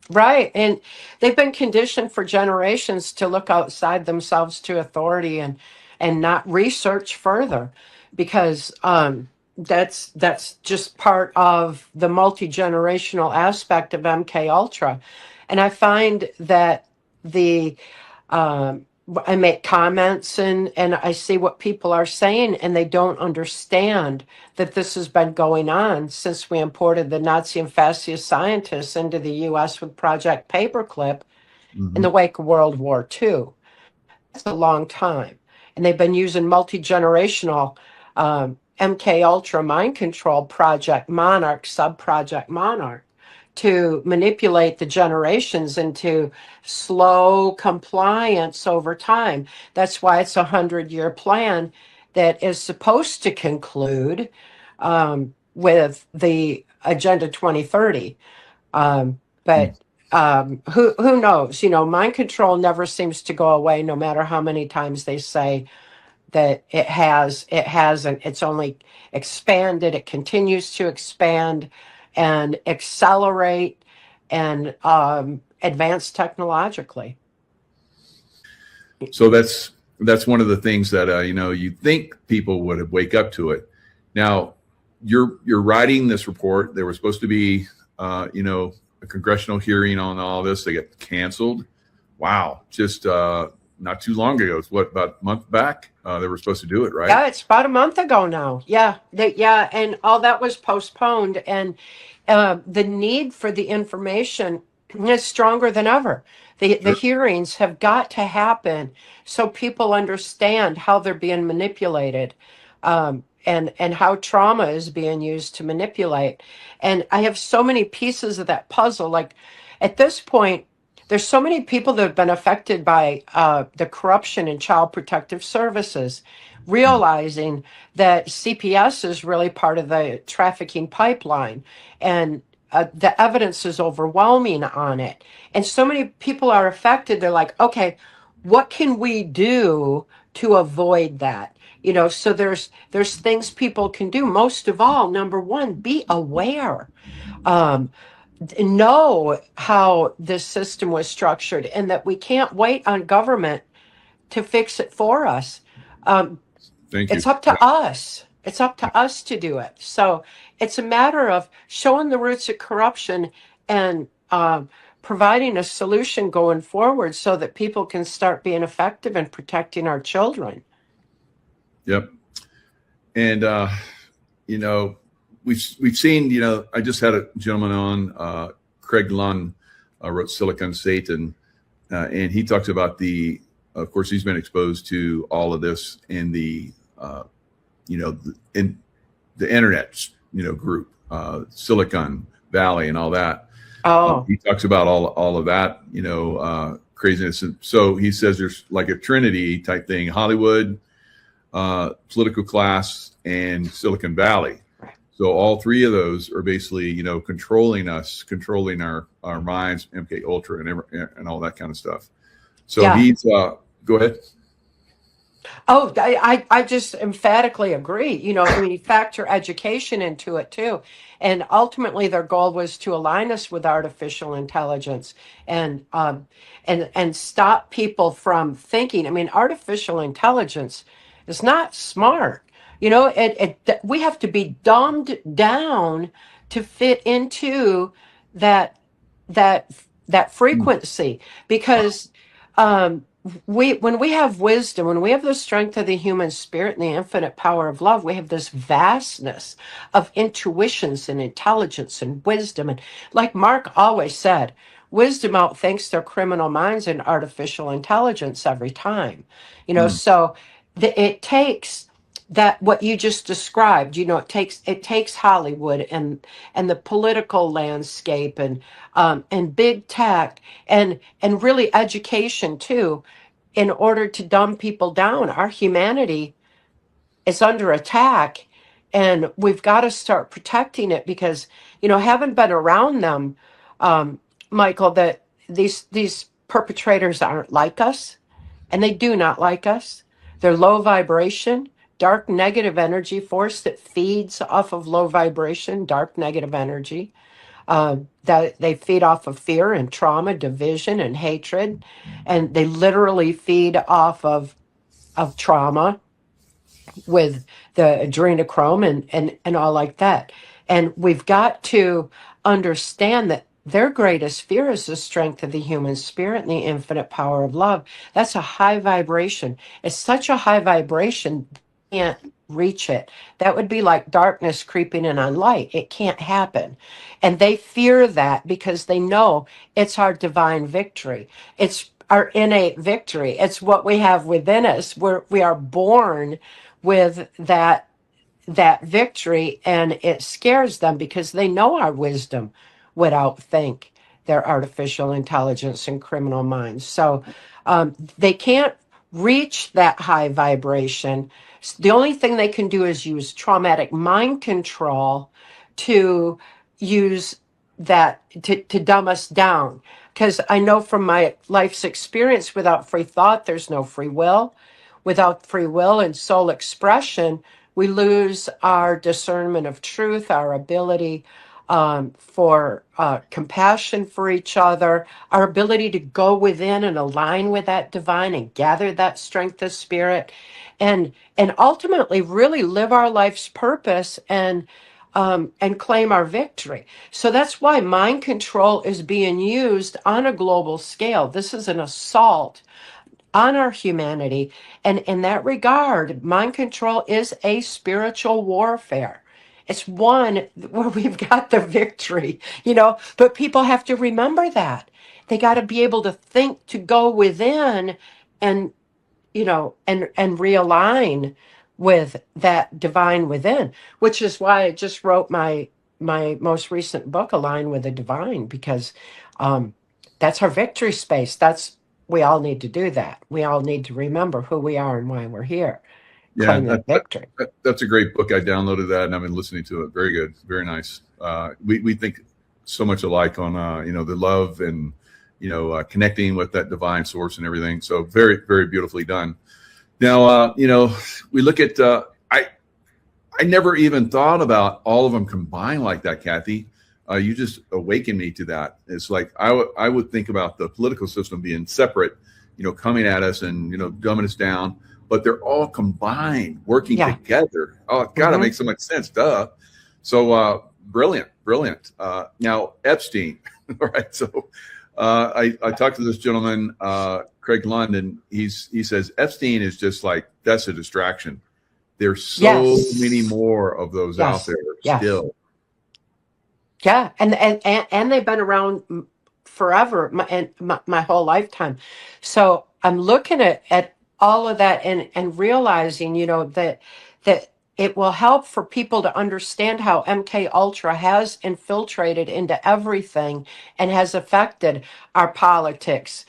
Speaker 11: Right. And they've been conditioned for generations to look outside themselves to authority and not research further because that's just part of the multi-generational aspect of MK Ultra. And I find that the I make comments and I see what people are saying, and they don't understand that this has been going on since we imported the Nazi and fascist scientists into the U.S. with Project Paperclip in the wake of World War II. That's a long time, and they've been using multi-generational MK Ultra mind control, Project Monarch, Sub-Project Monarch, to manipulate the generations into slow compliance over time. That's why it's a 100-year plan that is supposed to conclude with the Agenda 2030. But who knows? Mind control never seems to go away, no matter how many times they say that it has. It hasn't. It's only expanded. It continues to expand and accelerate and advance technologically.
Speaker 6: So that's one of the things that you think people would wake up to it. Now, you're writing this report. There was supposed to be a congressional hearing on all this. They get canceled. Wow, just not too long ago. It's about a month back. They were supposed to do it, right?
Speaker 11: Yeah, it's about a month ago now. Yeah, and all that was postponed, and the need for the information is stronger than ever. The hearings have got to happen so people understand how they're being manipulated, and how trauma is being used to manipulate. And I have so many pieces of that puzzle. Like at this point, there's so many people that have been affected by the corruption in child protective services, realizing that CPS is really part of the trafficking pipeline. And the evidence is overwhelming on it. And so many people are affected. They're like, okay, what can we do to avoid that? So there's things people can do. Most of all, number one, be aware. Know how this system was structured and that we can't wait on government to fix it for us.
Speaker 6: Thank you.
Speaker 11: It's up to us. It's up to us to do it. So it's a matter of showing the roots of corruption and providing a solution going forward so that people can start being effective in protecting our children.
Speaker 6: Yep. And we've seen, I just had a gentleman on, Craig Lunn, wrote Silicon Satan, and he talks about of course, he's been exposed to all of this in the, in the internet, group, Silicon Valley and all that.
Speaker 11: Oh,
Speaker 6: he talks about all of that, craziness. And so he says there's like a Trinity type thing: Hollywood, political class, and Silicon Valley. So all three of those are basically, controlling us, controlling our minds, MK Ultra and all that kind of stuff. So
Speaker 11: yeah.
Speaker 6: he's, go ahead.
Speaker 11: Oh, I just emphatically agree. You factor education into it too. And ultimately their goal was to align us with artificial intelligence and stop people from thinking. I mean, artificial intelligence is not smart. We have to be dumbed down to fit into that frequency, because when we have wisdom, when we have the strength of the human spirit and the infinite power of love, we have this vastness of intuitions and intelligence and wisdom. And like Mark always said, wisdom outthinks their criminal minds and artificial intelligence every time. So it takes that what you just described, it takes Hollywood and the political landscape and big tech and really education too, in order to dumb people down. Our humanity is under attack, and we've got to start protecting it because, having been around them, um, Michael, that these perpetrators aren't like us, and they do not like us. They're low vibration, dark negative energy force that feeds off of low vibration, dark negative energy. That they feed off of fear and trauma, division and hatred, and they literally feed off of trauma with the adrenochrome and all like that. And we've got to understand that their greatest fear is the strength of the human spirit and the infinite power of love. That's a high vibration. It's such a high vibration, you can't reach it. That would be like darkness creeping in on light. It can't happen. And they fear that because they know it's our divine victory. It's our innate victory. It's what we have within us. We are born with that victory, and it scares them because they know our wisdom would outthink their artificial intelligence and criminal minds. So they can't reach that high vibration. The only thing they can do is use traumatic mind control to use that to dumb us down. Because I know from my life's experience, without free thought, there's no free will. Without free will and soul expression, we lose our discernment of truth, our ability for compassion for each other, our ability to go within and align with that divine and gather that strength of spirit, and ultimately really live our life's purpose and claim our victory. So that's why mind control is being used on a global scale. This is an assault on our humanity. And in that regard, mind control is a spiritual warfare. It's one where we've got the victory, but people have to remember that. They got to be able to think, to go within and, and realign with that divine within, which is why I just wrote my most recent book, Align with the Divine, because that's our victory space. We all need to do that. We all need to remember who we are and why we're here.
Speaker 6: Yeah,
Speaker 11: Claim that victory.
Speaker 6: That's a great book. I downloaded that and I've been listening to it. Very good. Very nice. We think so much alike on, the love and, connecting with that divine source and everything. So very, very beautifully done. Now, we look at, I never even thought about all of them combined like that, Kathy. You just awakened me to that. It's like I would think about the political system being separate, coming at us and dumbing us down, but they're all combined, working together. Oh, it's got to make so much sense, duh. So brilliant. Now Epstein, all right. So I talked to this gentleman, Craig London. He says Epstein is just like, that's a distraction. There's so many more of those out there still.
Speaker 11: Yeah, and they've been around forever, my whole lifetime. So I'm looking at all of that and realizing, that it will help for people to understand how MK Ultra has infiltrated into everything and has affected our politics.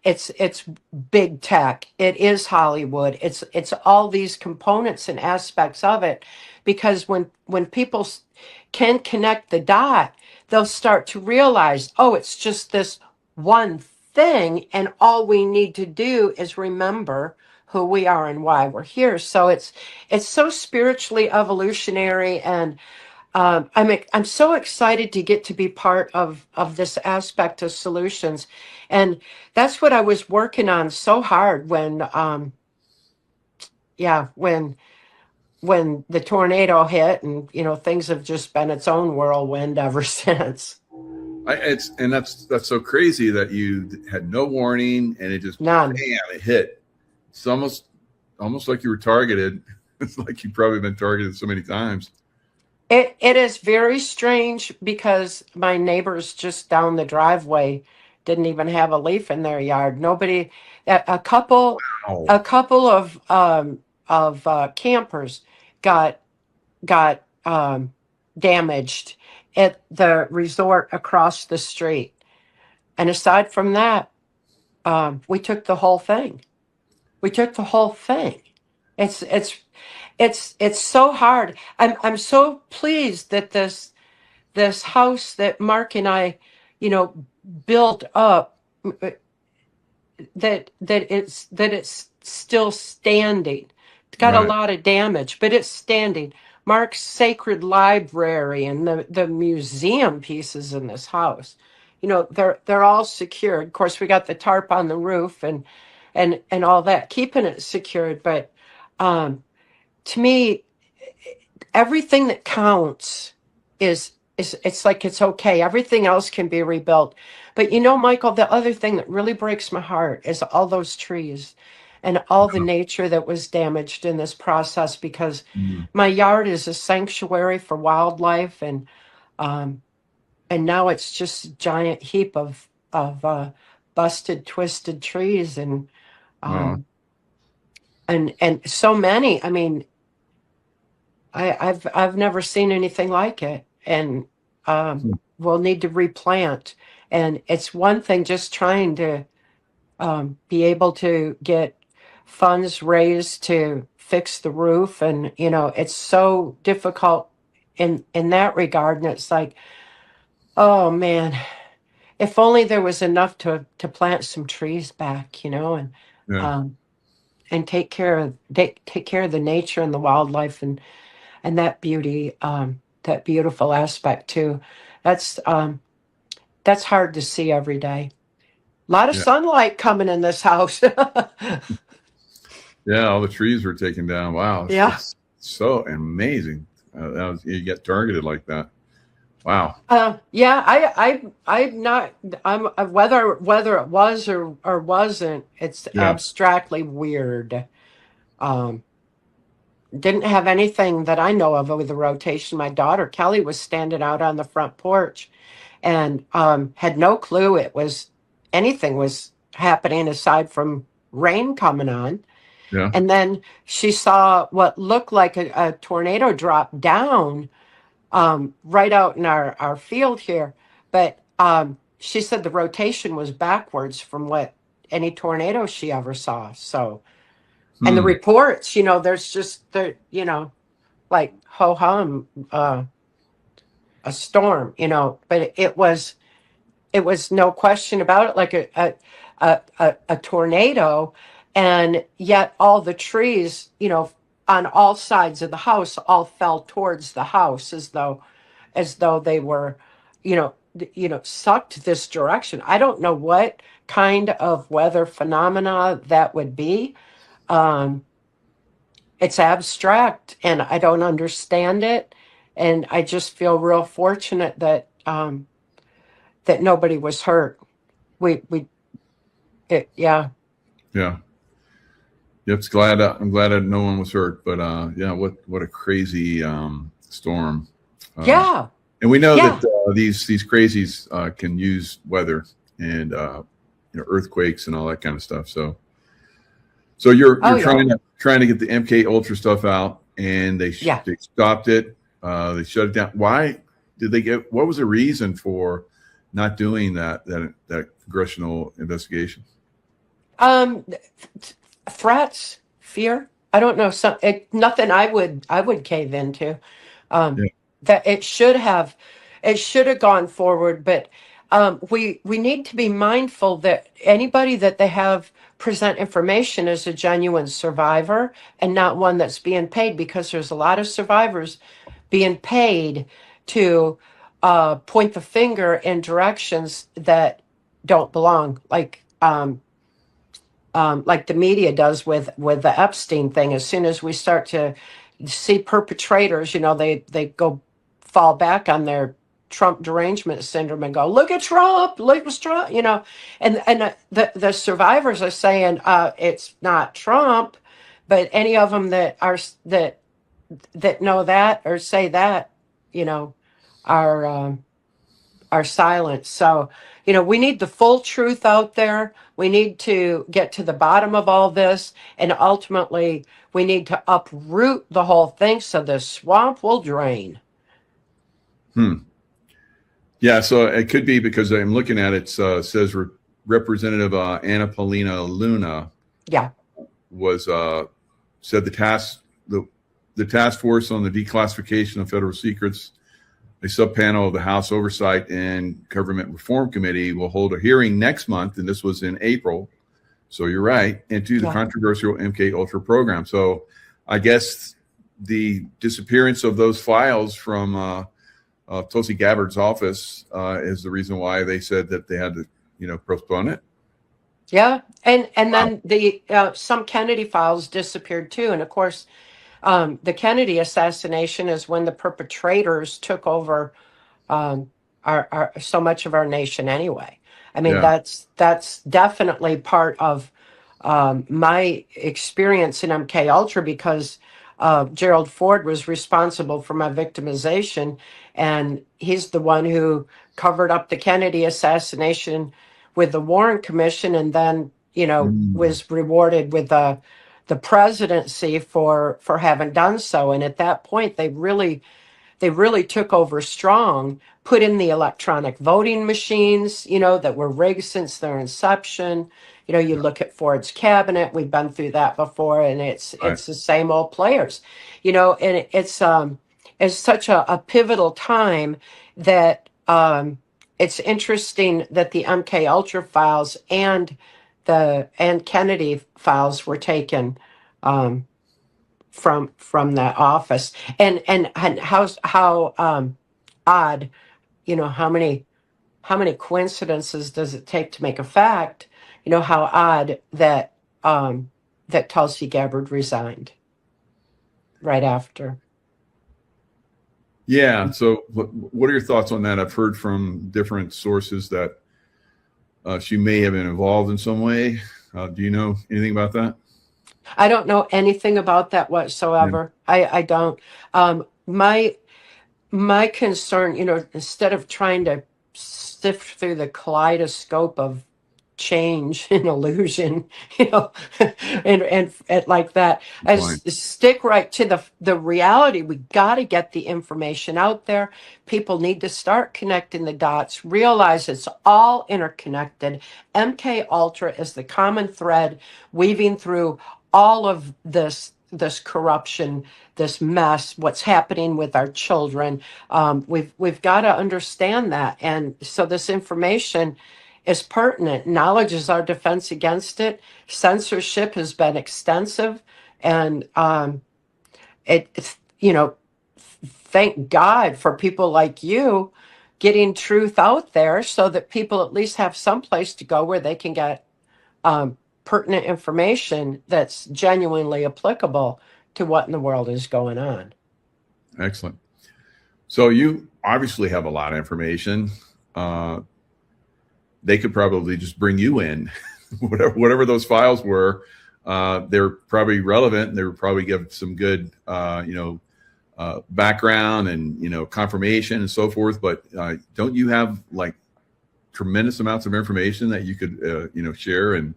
Speaker 11: It's big tech. It is Hollywood. It's all these components and aspects of it, because when people can connect the dot, they'll start to realize, oh, it's just this one thing, and all we need to do is remember who we are and why we're here. So it's so spiritually evolutionary, and I'm so excited to get to be part of this aspect of solutions, and that's what I was working on so hard when the tornado hit, and things have just been its own whirlwind ever since.
Speaker 6: That's so crazy that you had no warning and it just
Speaker 11: None.
Speaker 6: Bam, it hit. It's almost like you were targeted. It's like you've probably been targeted so many times.
Speaker 11: It is very strange because my neighbors just down the driveway didn't even have a leaf in their yard. Nobody, a couple of campers got damaged at the resort across the street. And aside from that, we took the whole thing. We took the whole thing. It's so hard. I'm so pleased that this house that Mark and I, built up, that it's still standing. It's got a
Speaker 6: Right.
Speaker 11: lot of damage, but it's standing. Mark's sacred library and the museum pieces in this house, they're all secured. Of course, we got the tarp on the roof and all that, keeping it secured. But to me, everything that counts is it's like it's okay. Everything else can be rebuilt. But Michael, the other thing that really breaks my heart is all those trees and all the nature that was damaged in this process, because
Speaker 6: Mm.
Speaker 11: my yard is a sanctuary for wildlife, and now it's just a giant heap of busted, twisted trees, and
Speaker 6: Wow.
Speaker 11: and so many. I mean, I've never seen anything like it, and we'll need to replant. And it's one thing just trying to be able to get funds raised to fix the roof, and it's so difficult in that regard. And it's like, oh man, if only there was enough to plant some trees back, and
Speaker 6: Yeah.
Speaker 11: and take care of the nature and the wildlife, and that beauty, that beautiful aspect too. That's that's hard to see every day. A lot of
Speaker 6: Yeah.
Speaker 11: sunlight coming in this house.
Speaker 6: Yeah. All the trees were taken down. Wow.
Speaker 11: Yeah.
Speaker 6: It's so amazing. You get targeted like that. Wow.
Speaker 11: Yeah, I'm not. I'm whether it was or wasn't. It's
Speaker 6: Yeah.
Speaker 11: abstractly weird. Um, didn't have anything that I know of with the rotation. My daughter Kelly was standing out on the front porch and had no clue anything was happening aside from rain coming on.
Speaker 6: Yeah.
Speaker 11: And then she saw what looked like a tornado drop down right out in our field here. But she said the rotation was backwards from what any tornado she ever saw. So, and the reports, there's just like ho hum, a storm, but it was no question about it, like a tornado. And yet all the trees, on all sides of the house all fell towards the house, as though they were, sucked this direction. I don't know what kind of weather phenomena that would be. Um, it's abstract and I don't understand it. And I just feel real fortunate that nobody was hurt. Yeah.
Speaker 6: Yeah. Yep. I'm glad that no one was hurt, but yeah, what a crazy storm.
Speaker 11: Yeah.
Speaker 6: And we know
Speaker 11: Yeah.
Speaker 6: that these crazies can use weather and earthquakes and all that kind of stuff. So you're
Speaker 11: Oh, yeah.
Speaker 6: trying to get the MK Ultra stuff out, and they
Speaker 11: Yeah.
Speaker 6: stopped it. They shut it down. Why did they what was the reason for not doing that congressional investigation?
Speaker 11: Threats, fear. I don't know. Nothing I would cave into.
Speaker 6: Yeah.
Speaker 11: That it should have gone forward, but we need to be mindful that anybody that they have present information is a genuine survivor and not one that's being paid, because there's a lot of survivors being paid to point the finger in directions that don't belong, like the media does with the Epstein thing. As soon as we start to see perpetrators, they go fall back on their Trump derangement syndrome and go, look at Trump, look at Trump, and the survivors are saying it's not Trump, but any of them that know that or say that, are are silent. So, we need the full truth out there. We need to get to the bottom of all this. And ultimately, we need to uproot the whole thing so the swamp will drain.
Speaker 6: Yeah, so it could be because I'm looking at it, says Representative Anna Paulina Luna
Speaker 11: Yeah.
Speaker 6: was said the task force on the declassification of federal secrets, a subpanel of the House Oversight and Government Reform Committee, will hold a hearing next month, and this was in April. So you're right, into the controversial MK Ultra program. So I guess the disappearance of those files from Tulsi Gabbard's office is the reason why they said that they had to, postpone it.
Speaker 11: Yeah, and then the some Kennedy files disappeared too, and of course, the Kennedy assassination is when the perpetrators took over our so much of our nation anyway. I mean, that's definitely part of my experience in MK Ultra, because Gerald Ford was responsible for my victimization, and he's the one who covered up the Kennedy assassination with the Warren Commission, and then was rewarded with the presidency for having done so. And at that point, they really took over strong, put in the electronic voting machines, that were rigged since their inception. You look at Ford's cabinet, we've been through that before, and it's the same old players, and it's such a pivotal time that it's interesting that the MK Ultra files and Kennedy files were taken from that office, and how odd, how many coincidences does it take to make a fact? How odd that that Tulsi Gabbard resigned right after.
Speaker 6: Yeah. So what are your thoughts on that? I've heard from different sources that she may have been involved in some way. Do you know anything about that?
Speaker 11: I don't know anything about that whatsoever. Yeah. I don't. My concern, instead of trying to sift through the kaleidoscope of change and illusion, and like that, I stick right to the reality. We got to get the information out there. People need to start connecting the dots, realize it's all interconnected. MK Ultra is the common thread weaving through all of this corruption, this mess, what's happening with our children. We've got to understand that. And so this information is pertinent. Knowledge is our defense against it. Censorship has been extensive, and it's thank God for people like you getting truth out there, so that people at least have some place to go where they can get pertinent information that's genuinely applicable to what in the world is going on.
Speaker 6: Excellent. So you obviously have a lot of information. They could probably just bring you in, whatever those files were. They're probably relevant, and they would probably give some good, background and confirmation and so forth. But don't you have like tremendous amounts of information that you could share, and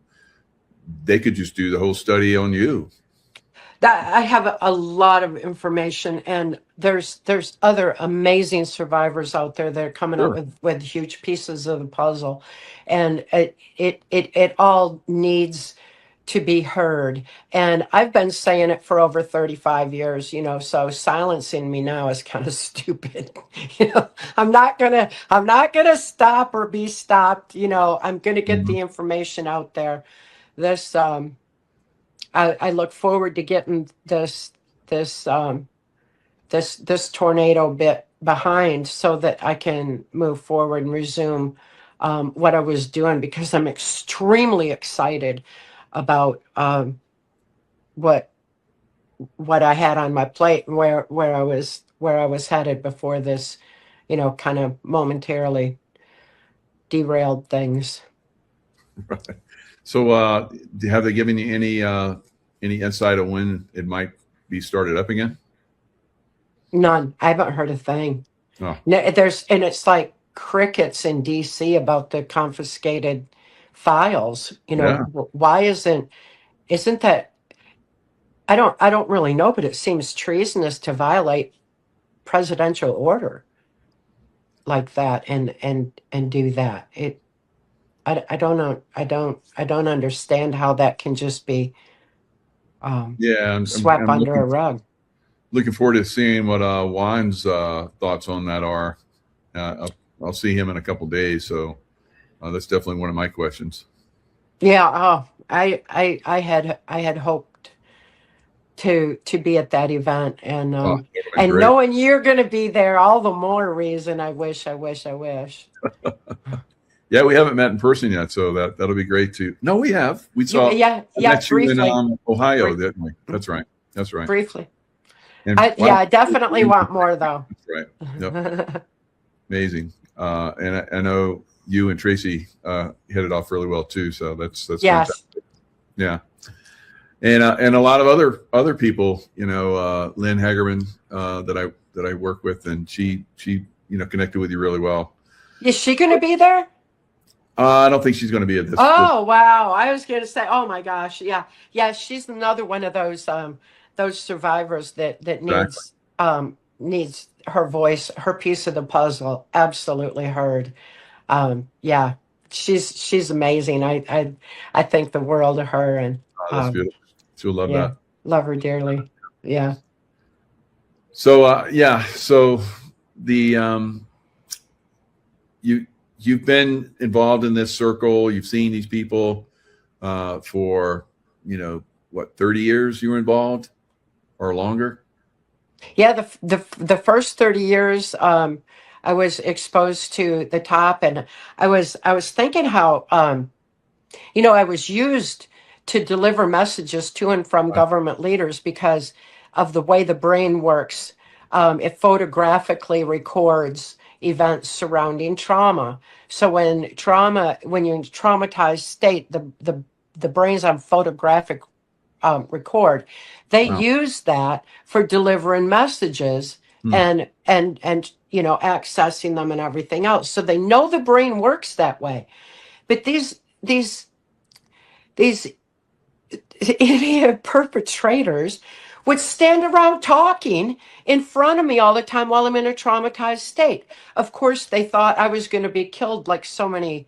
Speaker 6: they could just do the whole study on you?
Speaker 11: That I have a lot of information, and there's other amazing survivors out there that are coming up with huge pieces of the puzzle, and it all needs to be heard. And I've been saying it for over 35 years, so silencing me now is kind of stupid. I'm not gonna stop or be stopped. I'm gonna get the information out there. This I look forward to getting this tornado bit behind, so that I can move forward and resume what I was doing, because I'm extremely excited about what I had on my plate, and where I was headed before this, kind of momentarily derailed things.
Speaker 6: Right. So, have they given you any insight on when it might be started up again?
Speaker 11: None. I haven't heard a thing.
Speaker 6: Oh.
Speaker 11: No, and it's like crickets in DC about the confiscated files.
Speaker 6: Yeah.
Speaker 11: Why isn't that, I don't really know, but it seems treasonous to violate presidential order like that and do that. I don't know. I don't understand how that can just be
Speaker 6: Yeah,
Speaker 11: swept
Speaker 6: I'm
Speaker 11: under a rug.
Speaker 6: looking forward to seeing what Juan's thoughts on that are. I'll see him in a couple days, so that's definitely one of my questions.
Speaker 11: Yeah. Oh, I had hoped to be at that event, and and
Speaker 6: great.
Speaker 11: knowing you're going to be there, all the more reason. I wish.
Speaker 6: Yeah, we haven't met in person yet, so that'll be great too. No, we have. We saw.
Speaker 11: Yeah,
Speaker 6: I met you
Speaker 11: briefly.
Speaker 6: in Ohio, didn't we? That's right. That's right.
Speaker 11: Briefly.
Speaker 6: And
Speaker 11: I definitely want more, though.
Speaker 6: That's right. Yep. Amazing. And I know you and Tracy hit it off really well too. So that's
Speaker 11: yes.
Speaker 6: Fantastic. Yeah. And a lot of other people, Lynn Hagerman that I work with, and she connected with you really well.
Speaker 11: Is she going to be there?
Speaker 6: I don't think she's going to be at this.
Speaker 11: Oh, wow. I was going to say, oh my gosh. Yeah. Yeah. She's another one of those survivors that needs, needs her voice, her piece of the puzzle absolutely heard. Yeah, she's amazing. I think the world of her, and
Speaker 6: that's beautiful. She'll love that.
Speaker 11: Love her dearly. Yeah.
Speaker 6: So so the you've been involved in this circle. You've seen these people for 30 years you were involved or longer?
Speaker 11: Yeah, the first 30 years I was exposed to the top, and I was thinking how I was used to deliver messages to and from government leaders because of the way the brain works. It photographically records events surrounding trauma. So when you're in traumatized state, the brain's on photographic record. They use that for delivering messages and accessing them and everything else. So they know the brain works that way. But these idiot perpetrators would stand around talking in front of me all the time while I'm in a traumatized state. Of course, they thought I was going to be killed like so many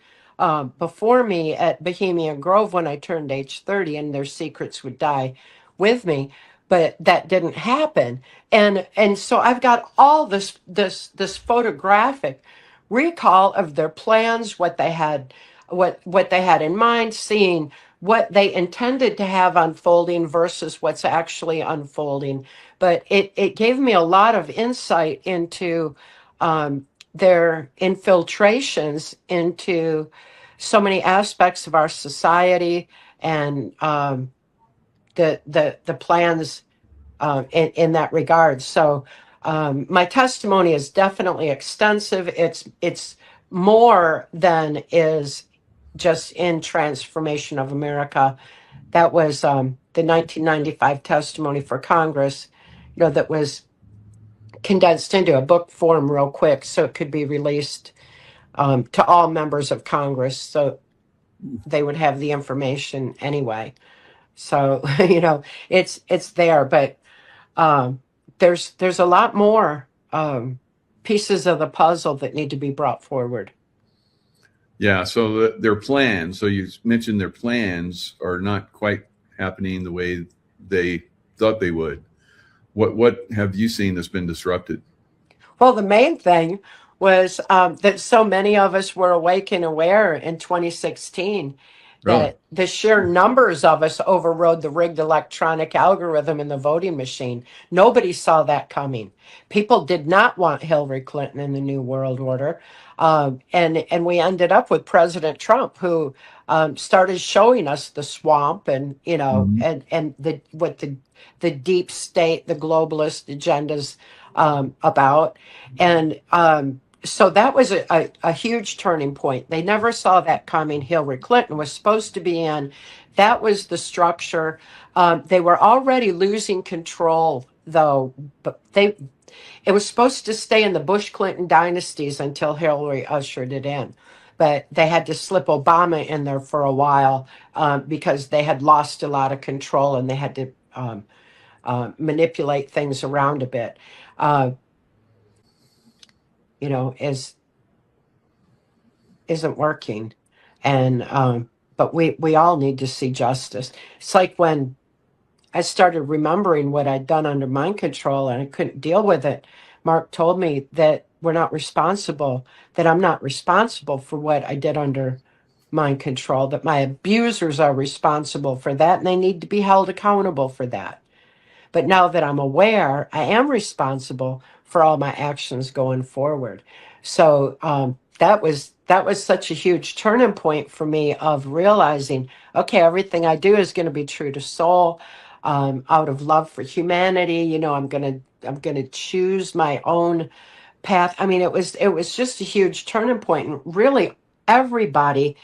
Speaker 11: before me at Bohemian Grove when I turned age 30, and their secrets would die with me. But that didn't happen. And so I've got all this photographic recall of their plans, what they had in mind, seeing what they intended to have unfolding versus what's actually unfolding. But it gave me a lot of insight into their infiltrations into so many aspects of our society, and the plans in that regard. So my testimony is definitely extensive. It's more than is just in Transformation of America. That was the 1995 testimony for Congress, that was condensed into a book form real quick so it could be released to all members of Congress, so they would have the information anyway. So it's there, but there's a lot more pieces of the puzzle that need to be brought forward.
Speaker 6: Yeah, so their plans, so you mentioned their plans are not quite happening the way they thought they would. What have you seen that's been disrupted?
Speaker 11: Well, the main thing was that so many of us were awake and aware in 2016 that the sheer numbers of us overrode the rigged electronic algorithm in the voting machine. Nobody saw that coming. People did not want Hillary Clinton in the New World Order. And we ended up with President Trump, who started showing us the swamp and, and the deep state, the globalist agendas about. And so that was a huge turning point. They never saw that coming. Hillary Clinton was supposed to be in. That was the structure. They were already losing control, though. But It was supposed to stay in the Bush-Clinton dynasties until Hillary ushered it in. But they had to slip Obama in there for a while because they had lost a lot of control and they had to manipulate things around a bit. Isn't working. And but we all need to see justice. It's like when I started remembering what I'd done under mind control and I couldn't deal with it. Mark told me that we're not responsible, that I'm not responsible for what I did under mind control, that my abusers are responsible for that and they need to be held accountable for that. But now that I'm aware, I am responsible for all my actions going forward. So that was such a huge turning point for me of realizing, okay, everything I do is going to be true to soul, out of love for humanity. I'm gonna choose my own path. I mean, it was just a huge turning point, and really everybody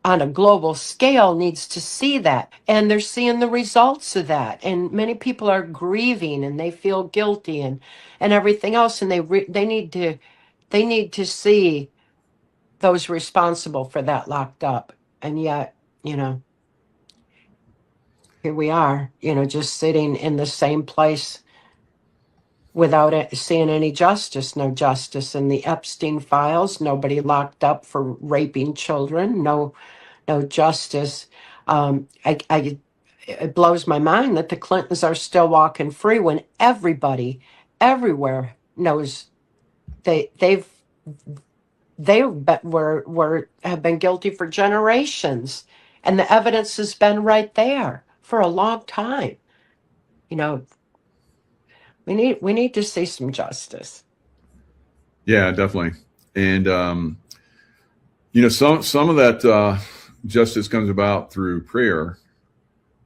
Speaker 11: on a global scale needs to see that, and they're seeing the results of that, and many people are grieving and they feel guilty and everything else, and they need to see those responsible for that locked up. And yet, here we are, just sitting in the same place without seeing any justice. No justice in the Epstein files, nobody locked up for raping children, no justice. It blows my mind that the Clintons are still walking free when everybody everywhere knows they have been guilty for generations, and the evidence has been right there for a long time. You know, we need to see some justice.
Speaker 6: Yeah, definitely. And some of that justice comes about through prayer.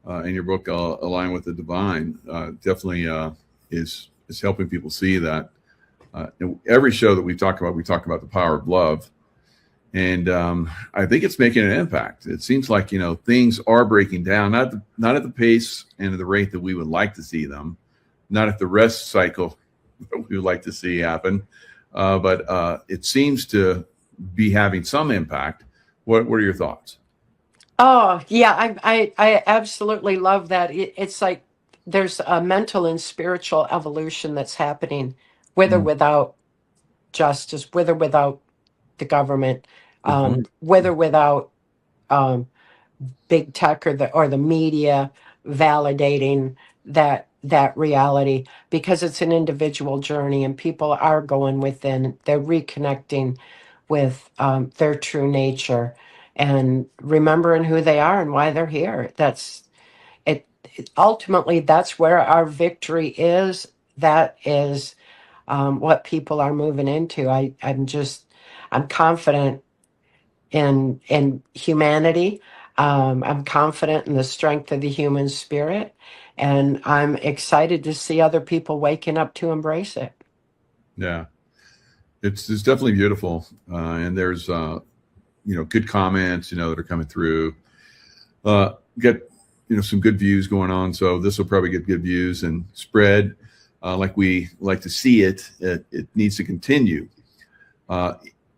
Speaker 6: In your book, Align with the Divine, definitely is helping people see that. Every show that we talk about the power of love. And I think it's making an impact. It seems like, things are breaking down, not at the pace and at the rate that we would like to see them, not at the rest cycle that we would like to see happen. But it seems to be having some impact. What are your thoughts?
Speaker 11: Oh, yeah, I absolutely love that. It's like there's a mental and spiritual evolution that's happening with or without justice, with or without the government, with or without big tech or the media validating that reality, because it's an individual journey and people are going within, they're reconnecting with their true nature and remembering who they are and why they're here. That's it. Ultimately, that's where our victory is. That is what people are moving into. I'm confident in humanity. I'm confident in the strength of the human spirit, and I'm excited to see other people waking up to embrace it.
Speaker 6: Yeah, it's definitely beautiful, and there's good comments that are coming through. Get some good views going on, so this will probably get good views and spread like we like to see it. It needs to continue,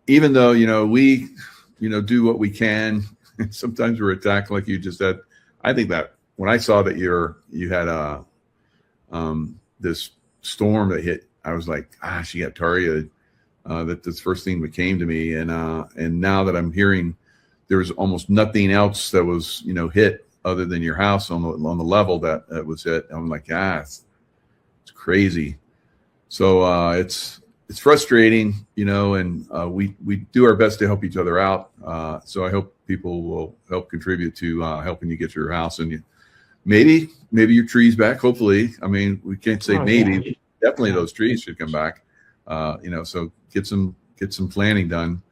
Speaker 6: even though we do what we can. Sometimes we're attacked, like you just said. I think that when I saw that you had this storm that hit, I was like, she got targeted. That's the first thing that came to me, and now that I'm hearing there was almost nothing else that was hit other than your house on the level that was hit. I'm like, it's crazy. So it's frustrating, and we do our best to help each other out. So I hope people will help contribute to helping you get your house, and maybe your trees back. Hopefully, I mean, we can't say maybe. Yeah. Definitely, those trees should come back. So get some planning done.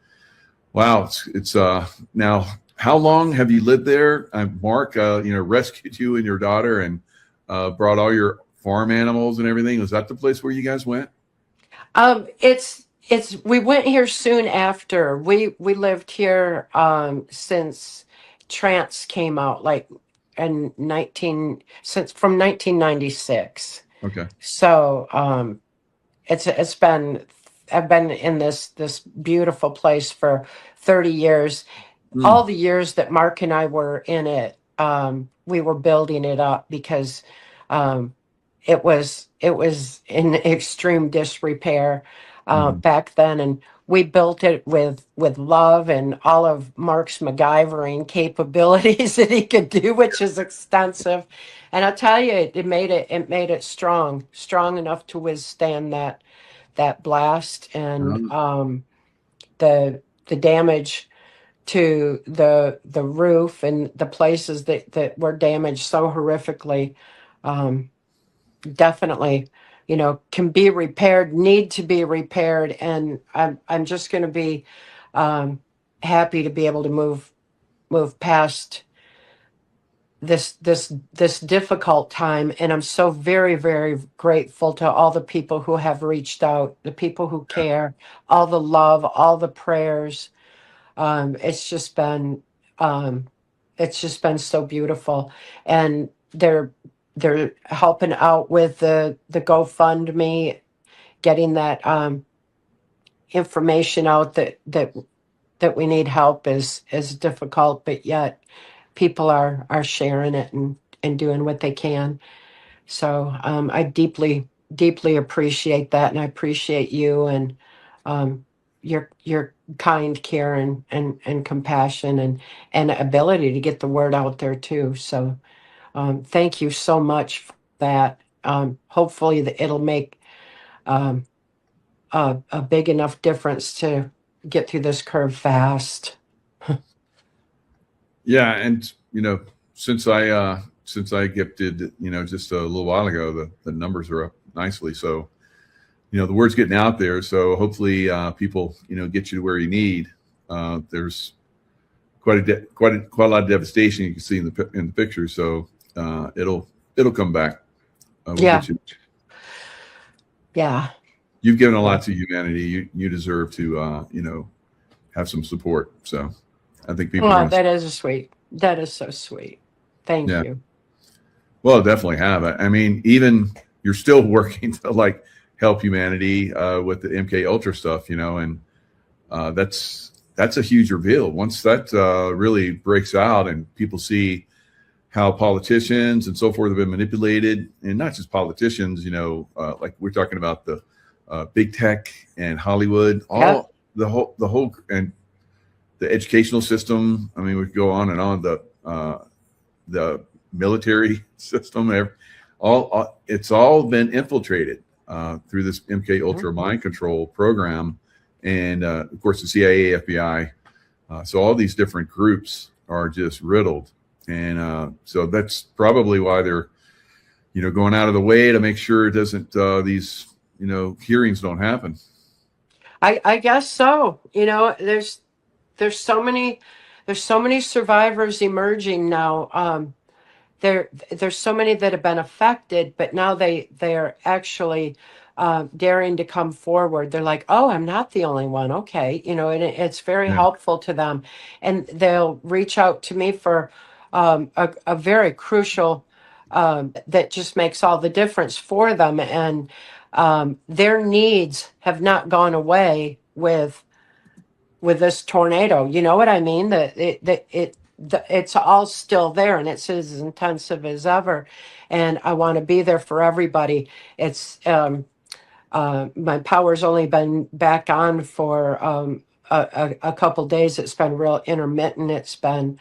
Speaker 6: Wow, it's now. How long have you lived there? Mark, rescued you and your daughter and brought all your farm animals and everything. Was that the place where you guys went?
Speaker 11: It's we went here soon after. We lived here since Trance came out, like in from 1996.
Speaker 6: Okay.
Speaker 11: So it's been, I've been in this beautiful place for 30 years. All the years that Mark and I were in it, we were building it up because um, it was in extreme disrepair back then, and we built it with love and all of Mark's MacGyvering capabilities that he could do, which is extensive. And I'll tell you, it made it strong enough to withstand that blast, and the damage to the roof and the places that were damaged so horrifically. Definitely, can be repaired, need to be repaired, and I'm just going to be happy to be able to move past this difficult time. And I'm so very, very grateful to all the people who have reached out, the people who care, all the love, all the prayers. It's just been so beautiful, and they're helping out with the GoFundMe, getting that information out that we need help is difficult, but yet people are sharing it and doing what they can. So I deeply appreciate that, and I appreciate you and your kind care and compassion and ability to get the word out there too. So thank you so much for that. Hopefully it'll make a big enough difference to get through this curve fast.
Speaker 6: Yeah, and since I gifted, just a little while ago, the numbers are up nicely. So, the word's getting out there. So hopefully people, get you to where you need. There's quite a lot of devastation you can see in the picture. So it'll come back. We'll
Speaker 11: Yeah.
Speaker 6: get you.
Speaker 11: Yeah.
Speaker 6: You've given a lot to humanity. You deserve to have some support. So I think people.
Speaker 11: Well, that is sweet. That is so sweet. Thank you.
Speaker 6: Well, definitely have. I mean, even you're still working to help humanity with the MK Ultra stuff, and that's a huge reveal. Once that really breaks out and people see how politicians and so forth have been manipulated, and not just politicians, like we're talking about the big tech and Hollywood, the whole and the educational system. I mean, we could go on and on. The military system, it's all been infiltrated through this MK Ultra mind control program, and of course the CIA, FBI. So all these different groups are just riddled, and so that's probably why they're, going out of the way to make sure it doesn't these hearings don't happen.
Speaker 11: I guess so. There's so many survivors emerging now. There's so many that have been affected, but now they're actually daring to come forward. They're like, oh, I'm not the only one. Okay, and it's very helpful to them, and they'll reach out to me for a very crucial that just makes all the difference for them, and their needs have not gone away with this tornado. You know what I mean? It's all still there, and it's as intensive as ever. And I want to be there for everybody. It's my power's only been back on for a couple days. It's been real intermittent. It's been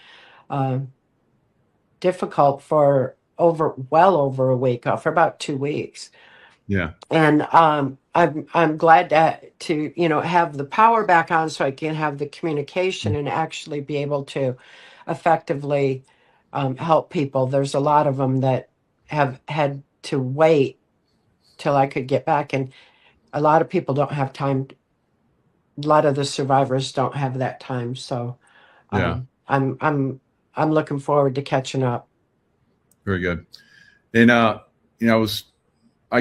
Speaker 11: difficult for well over a week, for about 2 weeks.
Speaker 6: Yeah.
Speaker 11: And I'm glad to have the power back on so I can have the communication and actually be able to effectively help people. There's a lot of them that have had to wait till I could get back, and a lot of people don't have time. A lot of the survivors don't have that time. So I'm looking forward to catching up.
Speaker 6: Very good. And I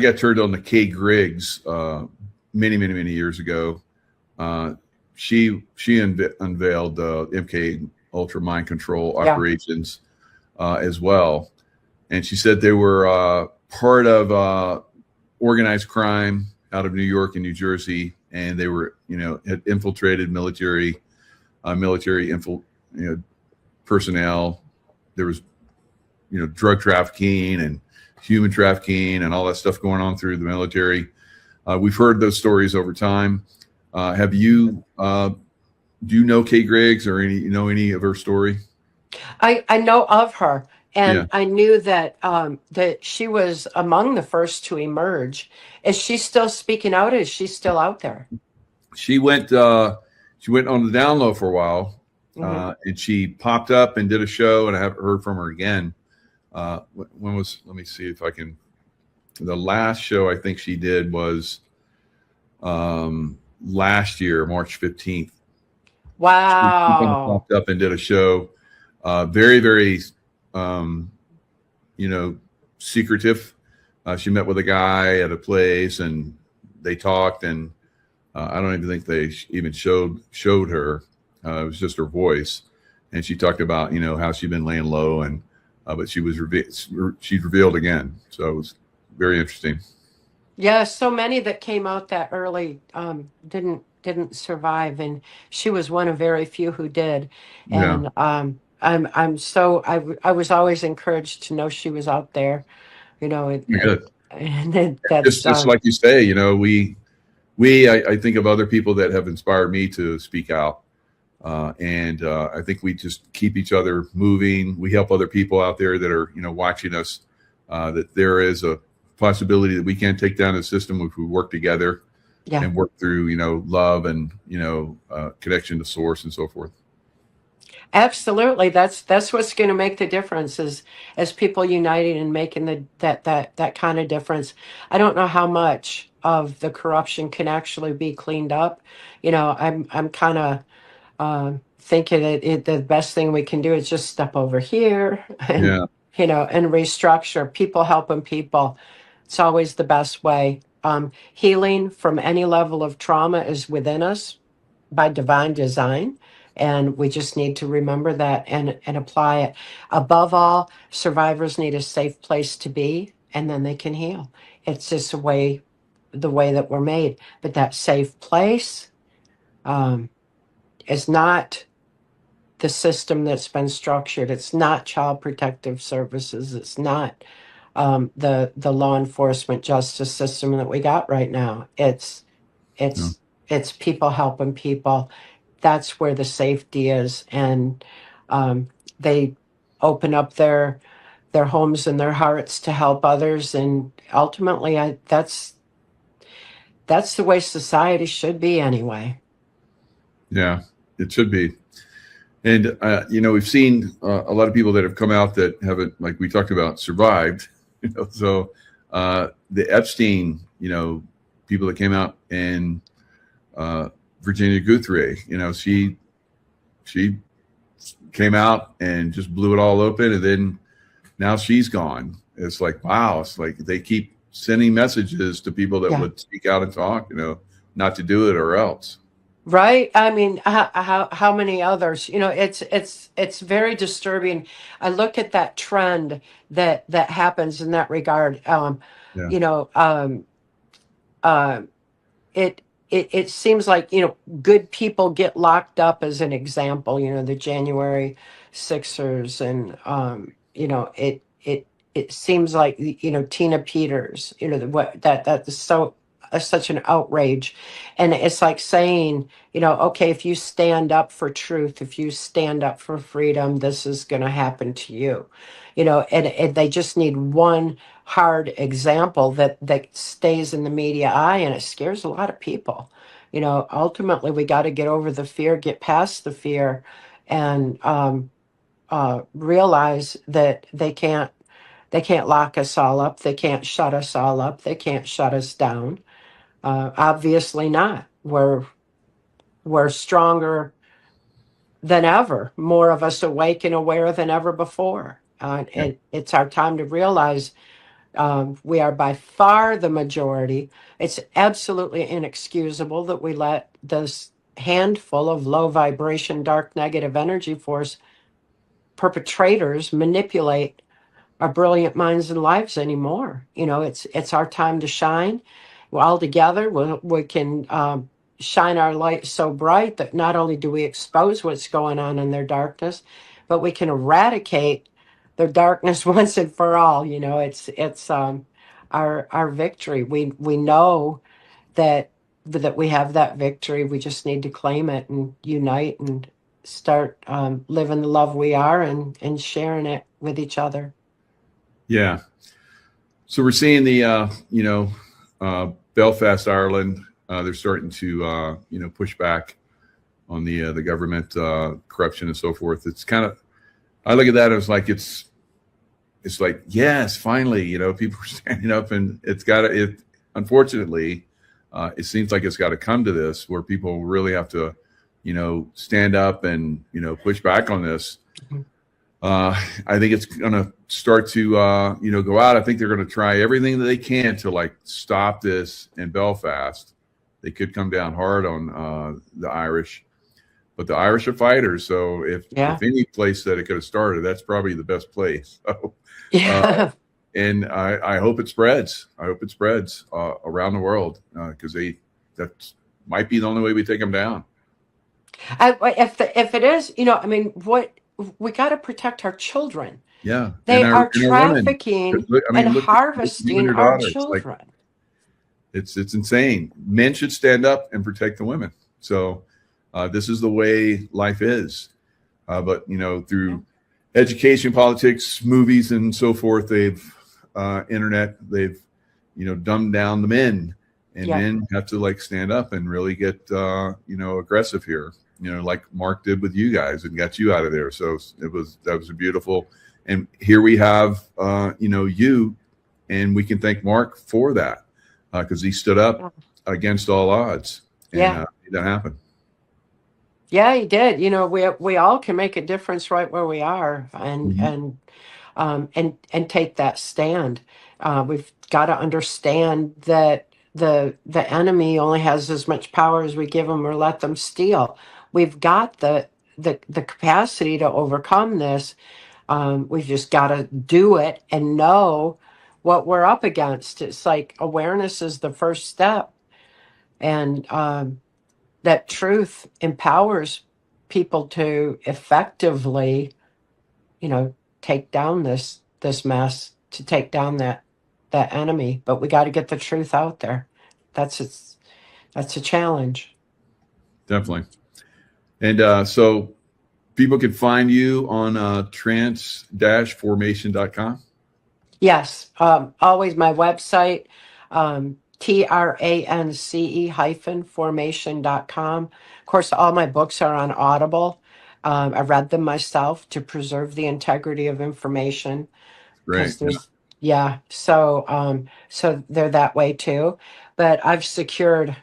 Speaker 6: got turned on to Kay Griggs many years ago. She unveiled MK Ultra mind control operations as well, and she said they were part of organized crime out of New York and New Jersey, and they were, had infiltrated military personnel. There was, drug trafficking and human trafficking and all that stuff going on through the military. We've heard those stories over time. Have you? Do you know Kay Griggs or any of her story?
Speaker 11: I know of her, and
Speaker 6: Yeah.
Speaker 11: I knew that that she was among the first to emerge. Is she still speaking out? Is she still out there?
Speaker 6: She went on the down low for a while, and she popped up and did a show, and I haven't heard from her again. When was? Let me see if I can. The last show I think she did was last year, March 15th.
Speaker 11: Wow.
Speaker 6: She popped up and did a show. Very, very, secretive. She met with a guy at a place, and they talked, and I don't even think they even showed her. It was just her voice, and she talked about how she'd been laying low, and but she's revealed again. So it was very interesting.
Speaker 11: Yeah, so many that came out that early didn't survive, and she was one of very few who did.
Speaker 6: Yeah.
Speaker 11: And I was always encouraged to know she was out there,
Speaker 6: Good.
Speaker 11: and that's
Speaker 6: Just like you say, I think of other people that have inspired me to speak out. And I think we just keep each other moving. We help other people out there that are, watching us, that there is a possibility that we can take down the system if we work together and work through, love and, connection to source and so forth.
Speaker 11: Absolutely. That's what's going to make the difference is as people uniting and making that kind of difference. I don't know how much of the corruption can actually be cleaned up. I'm kind of thinking that the best thing we can do is just step over here and and restructure. People helping people. It's always the best way. Healing from any level of trauma is within us by divine design. And we just need to remember that and apply it. Above all, survivors need a safe place to be, and then they can heal. It's just the way that we're made. But that safe place is not the system that's been structured. It's not child protective services. It's not the law enforcement justice system that we got right now. It's people helping people. That's where the safety is, and they open up their homes and their hearts to help others. And ultimately, that's the way society should be anyway.
Speaker 6: Yeah, it should be. And we've seen a lot of people that have come out that haven't, like we talked about, survived. So the Epstein, people that came out, and Virginia Guthrie, she came out and just blew it all open, and then now she's gone. It's like, wow. It's like they keep sending messages to people that would speak out and talk, not to do it or else.
Speaker 11: Right. I mean, how many others? It's very disturbing. I look at that trend that happens in that regard. It seems like good people get locked up, as an example. The January Sixers, and it seems like Tina Peters. What that is such an outrage, and it's like saying, okay, if you stand up for truth, if you stand up for freedom, this is going to happen to you. And they just need one hard example that stays in the media eye, and it scares a lot of people. Ultimately we got to get over the fear, get past the fear, and realize that they can't lock us all up, they can't shut us all up, they can't shut us down. Obviously not. We're stronger than ever, more of us awake and aware than ever before. And it's our time to realize we are by far the majority. It's absolutely inexcusable that we let this handful of low vibration, dark, negative energy force perpetrators manipulate our brilliant minds and lives anymore. It's our time to shine. all together, we can shine our light so bright that not only do we expose what's going on in their darkness, but we can eradicate their darkness once and for all. It's our victory. We know that we have that victory. We just need to claim it and unite and start living the love we are and sharing it with each other.
Speaker 6: Yeah. So we're seeing the Belfast, Ireland. They're starting to push back on the government corruption and so forth. It's kind of, I look at that as like it's like, yes, finally, people are standing up, and unfortunately, it seems like it's got to come to this where people really have to, stand up and push back on this. I think it's going to start to go out. I think they're going to try everything that they can to like stop this in Belfast. They could come down hard on the Irish, but the Irish are fighters. So if any place that it could have started, that's probably the best place. So,
Speaker 11: Yeah.
Speaker 6: And I hope it spreads. I hope it spreads around the world because that might be the only way we take them down.
Speaker 11: If it is, what we got to protect our children.
Speaker 6: Yeah,
Speaker 11: They
Speaker 6: and
Speaker 11: are
Speaker 6: and our women.
Speaker 11: trafficking
Speaker 6: Look
Speaker 11: and
Speaker 6: at you and
Speaker 11: harvesting
Speaker 6: your
Speaker 11: our
Speaker 6: daughter.
Speaker 11: children.
Speaker 6: It's insane. Men should stand up and protect the women. So this is the way life is. But through education, politics, movies, and so forth, internet, they've dumbed down the men, and men have to like stand up and really get aggressive here. Like Mark did with you guys and got you out of there. So that was a beautiful. And here we have you, and we can thank Mark for that because he stood up against all odds and made that happen.
Speaker 11: Yeah, he did. We all can make a difference right where we are, and take that stand. We've got to understand that the enemy only has as much power as we give them or let them steal. We've got the capacity to overcome this. We've just got to do it and know what we're up against. It's like awareness is the first step, and that truth empowers people to effectively, take down this mess, to take down that enemy. But we got to get the truth out there. That's a challenge.
Speaker 6: Definitely. And so people can find you on trance-formation.com.
Speaker 11: Yes. Always my website, trance-formation.com. Of course, all my books are on Audible. I read them myself to preserve the integrity of information.
Speaker 6: Right.
Speaker 11: So they're that way too. But I've secured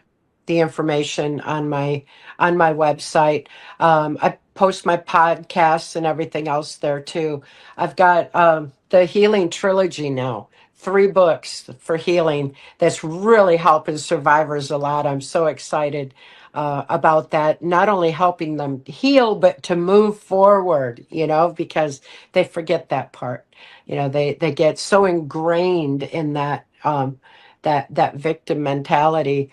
Speaker 11: the information on my website. I post my podcasts and everything else there too. I've got the Healing Trilogy now, 3 books for healing that's really helping survivors a lot. I'm so excited about that. Not only helping them heal, but to move forward, because they forget that part. They get so ingrained in that that victim mentality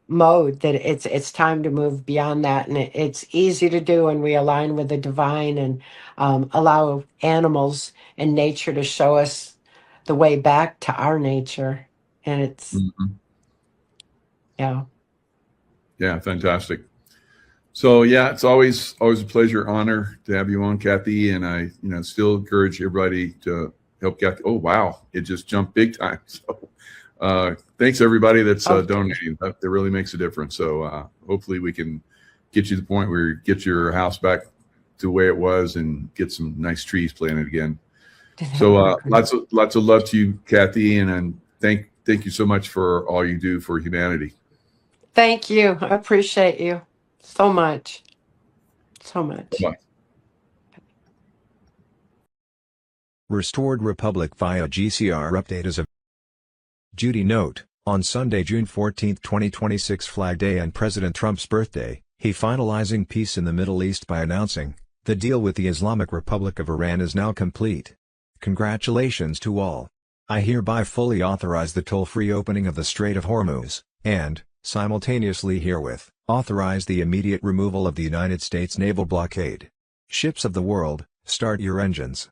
Speaker 11: mode that it's time to move beyond that, and it's easy to do when we align with the divine and allow animals and nature to show us the way back to our nature. And it's
Speaker 6: yeah, fantastic. So it's always a pleasure, honor to have you on, Kathy, and I still encourage everybody to help Kathy. Oh wow, it just jumped big time. So thanks everybody that's donating. That really makes a difference. So hopefully we can get you to the point where you get your house back to the way it was and get some nice trees planted again. So lots of love to you, Kathy, and thank you so much for all you do for humanity.
Speaker 11: Thank you. I appreciate you so much. So much.
Speaker 6: Bye.
Speaker 1: Restored Republic via GCR update as of Judy note, on Sunday, June 14, 2026 Flag Day and President Trump's birthday, he finalizing peace in the Middle East by announcing, the deal with the Islamic Republic of Iran is now complete. Congratulations to all. I hereby fully authorize the toll-free opening of the Strait of Hormuz, and, simultaneously herewith, authorize the immediate removal of the United States naval blockade. Ships of the world, start your engines.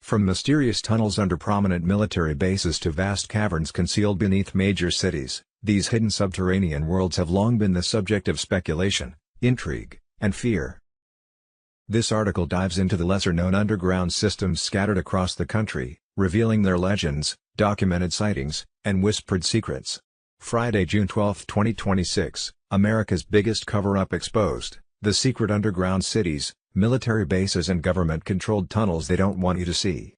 Speaker 1: From mysterious tunnels under prominent military bases to vast caverns concealed beneath major cities, these hidden subterranean worlds have long been the subject of speculation, intrigue, and fear. This article dives into the lesser-known underground systems scattered across the country, revealing their legends, documented sightings, and whispered secrets. Friday, June 12, 2026, America's biggest cover-up exposed, the secret underground cities, military bases and government-controlled tunnels they don't want you to see.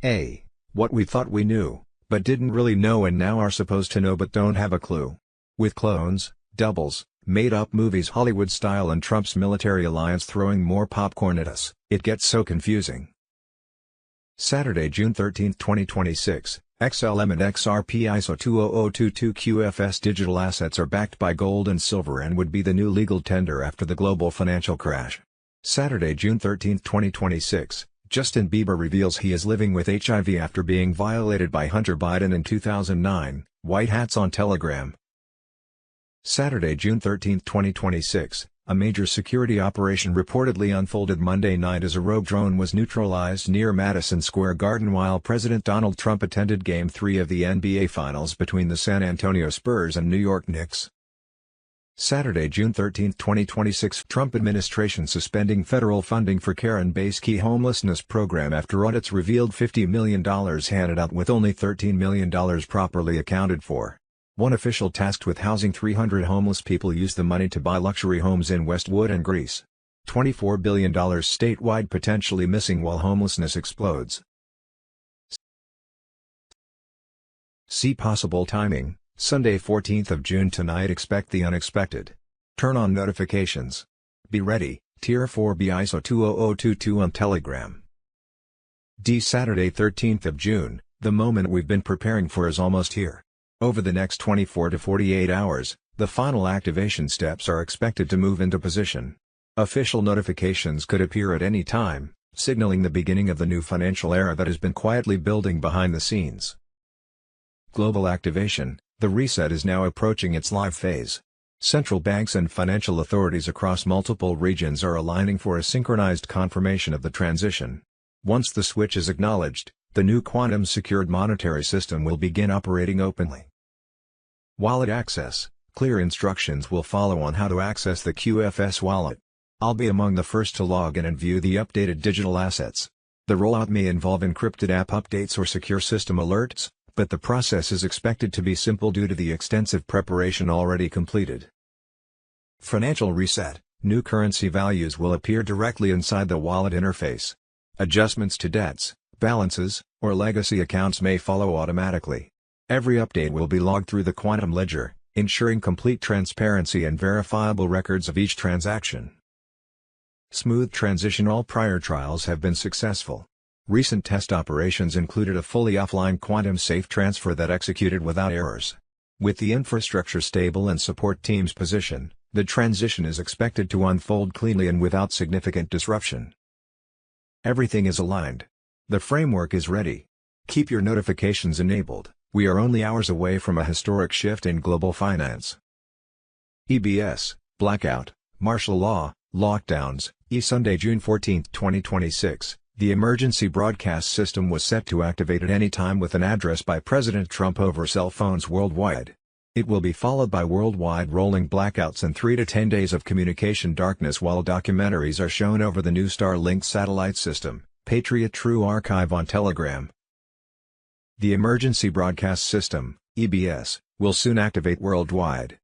Speaker 1: A. What we thought we knew, but didn't really know and now are supposed to know but don't have a clue. With clones, doubles, made-up movies Hollywood style and Trump's military alliance throwing more popcorn at us, it gets so confusing. Saturday, June 13, 2026, XLM and XRP ISO 20022 QFS digital assets are backed by gold and silver and would be the new legal tender after the global financial crash. Saturday, June 13, 2026, Justin Bieber reveals he is living with HIV after being violated by Hunter Biden in 2009, White Hats on Telegram. Saturday, June 13, 2026, a major security operation reportedly unfolded Monday night as a rogue drone was neutralized near Madison Square Garden while President Donald Trump attended Game 3 of the NBA Finals between the San Antonio Spurs and New York Knicks. Saturday, June 13, 2026, Trump administration suspending federal funding for care-based key homelessness program after audits revealed $50 million handed out with only $13 million properly accounted for. One official tasked with housing 300 homeless people used the money to buy luxury homes in Westwood and Greece. $24 billion statewide potentially missing while homelessness explodes. See possible timing, Sunday 14th of June tonight. Expect the unexpected. Turn on notifications. Be ready, Tier 4B ISO 20022 on Telegram. D. Saturday 13th of June, the moment we've been preparing for is almost here. Over the next 24 to 48 hours, the final activation steps are expected to move into position. Official notifications could appear at any time, signaling the beginning of the new financial era that has been quietly building behind the scenes. Global activation, the reset is now approaching its live phase. Central banks and financial authorities across multiple regions are aligning for a synchronized confirmation of the transition. Once the switch is acknowledged, the new quantum-secured monetary system will begin operating openly. Wallet access, clear instructions will follow on how to access the QFS wallet. I'll be among the first to log in and view the updated digital assets. The rollout may involve encrypted app updates or secure system alerts, but the process is expected to be simple due to the extensive preparation already completed. Financial reset, new currency values will appear directly inside the wallet interface. Adjustments to debts, balances, or legacy accounts may follow automatically. Every update will be logged through the quantum ledger, ensuring complete transparency and verifiable records of each transaction. Smooth transition. All prior trials have been successful. Recent test operations included a fully offline quantum-safe transfer that executed without errors. With the infrastructure stable and support teams positioned, the transition is expected to unfold cleanly and without significant disruption. Everything is aligned. The framework is ready. Keep your notifications enabled. We are only hours away from a historic shift in global finance. EBS, blackout, martial law, lockdowns. Sunday, June 14, 2026. The emergency broadcast system was set to activate at any time with an address by President Trump over cell phones worldwide. It will be followed by worldwide rolling blackouts and 3 to 10 days of communication darkness while documentaries are shown over the new Starlink satellite system, Patriot True Archive on Telegram. The emergency broadcast system, EBS, will soon activate worldwide.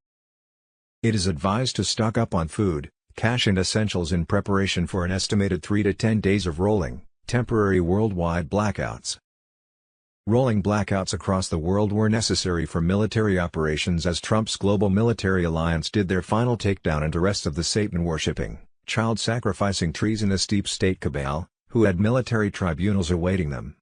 Speaker 1: It is advised to stock up on food, cash and essentials in preparation for an estimated 3 to 10 days of rolling, temporary worldwide blackouts. Rolling blackouts across the world were necessary for military operations as Trump's global military alliance did their final takedown and arrest of the Satan-worshipping, child-sacrificing treasonous deep state cabal, who had military tribunals awaiting them.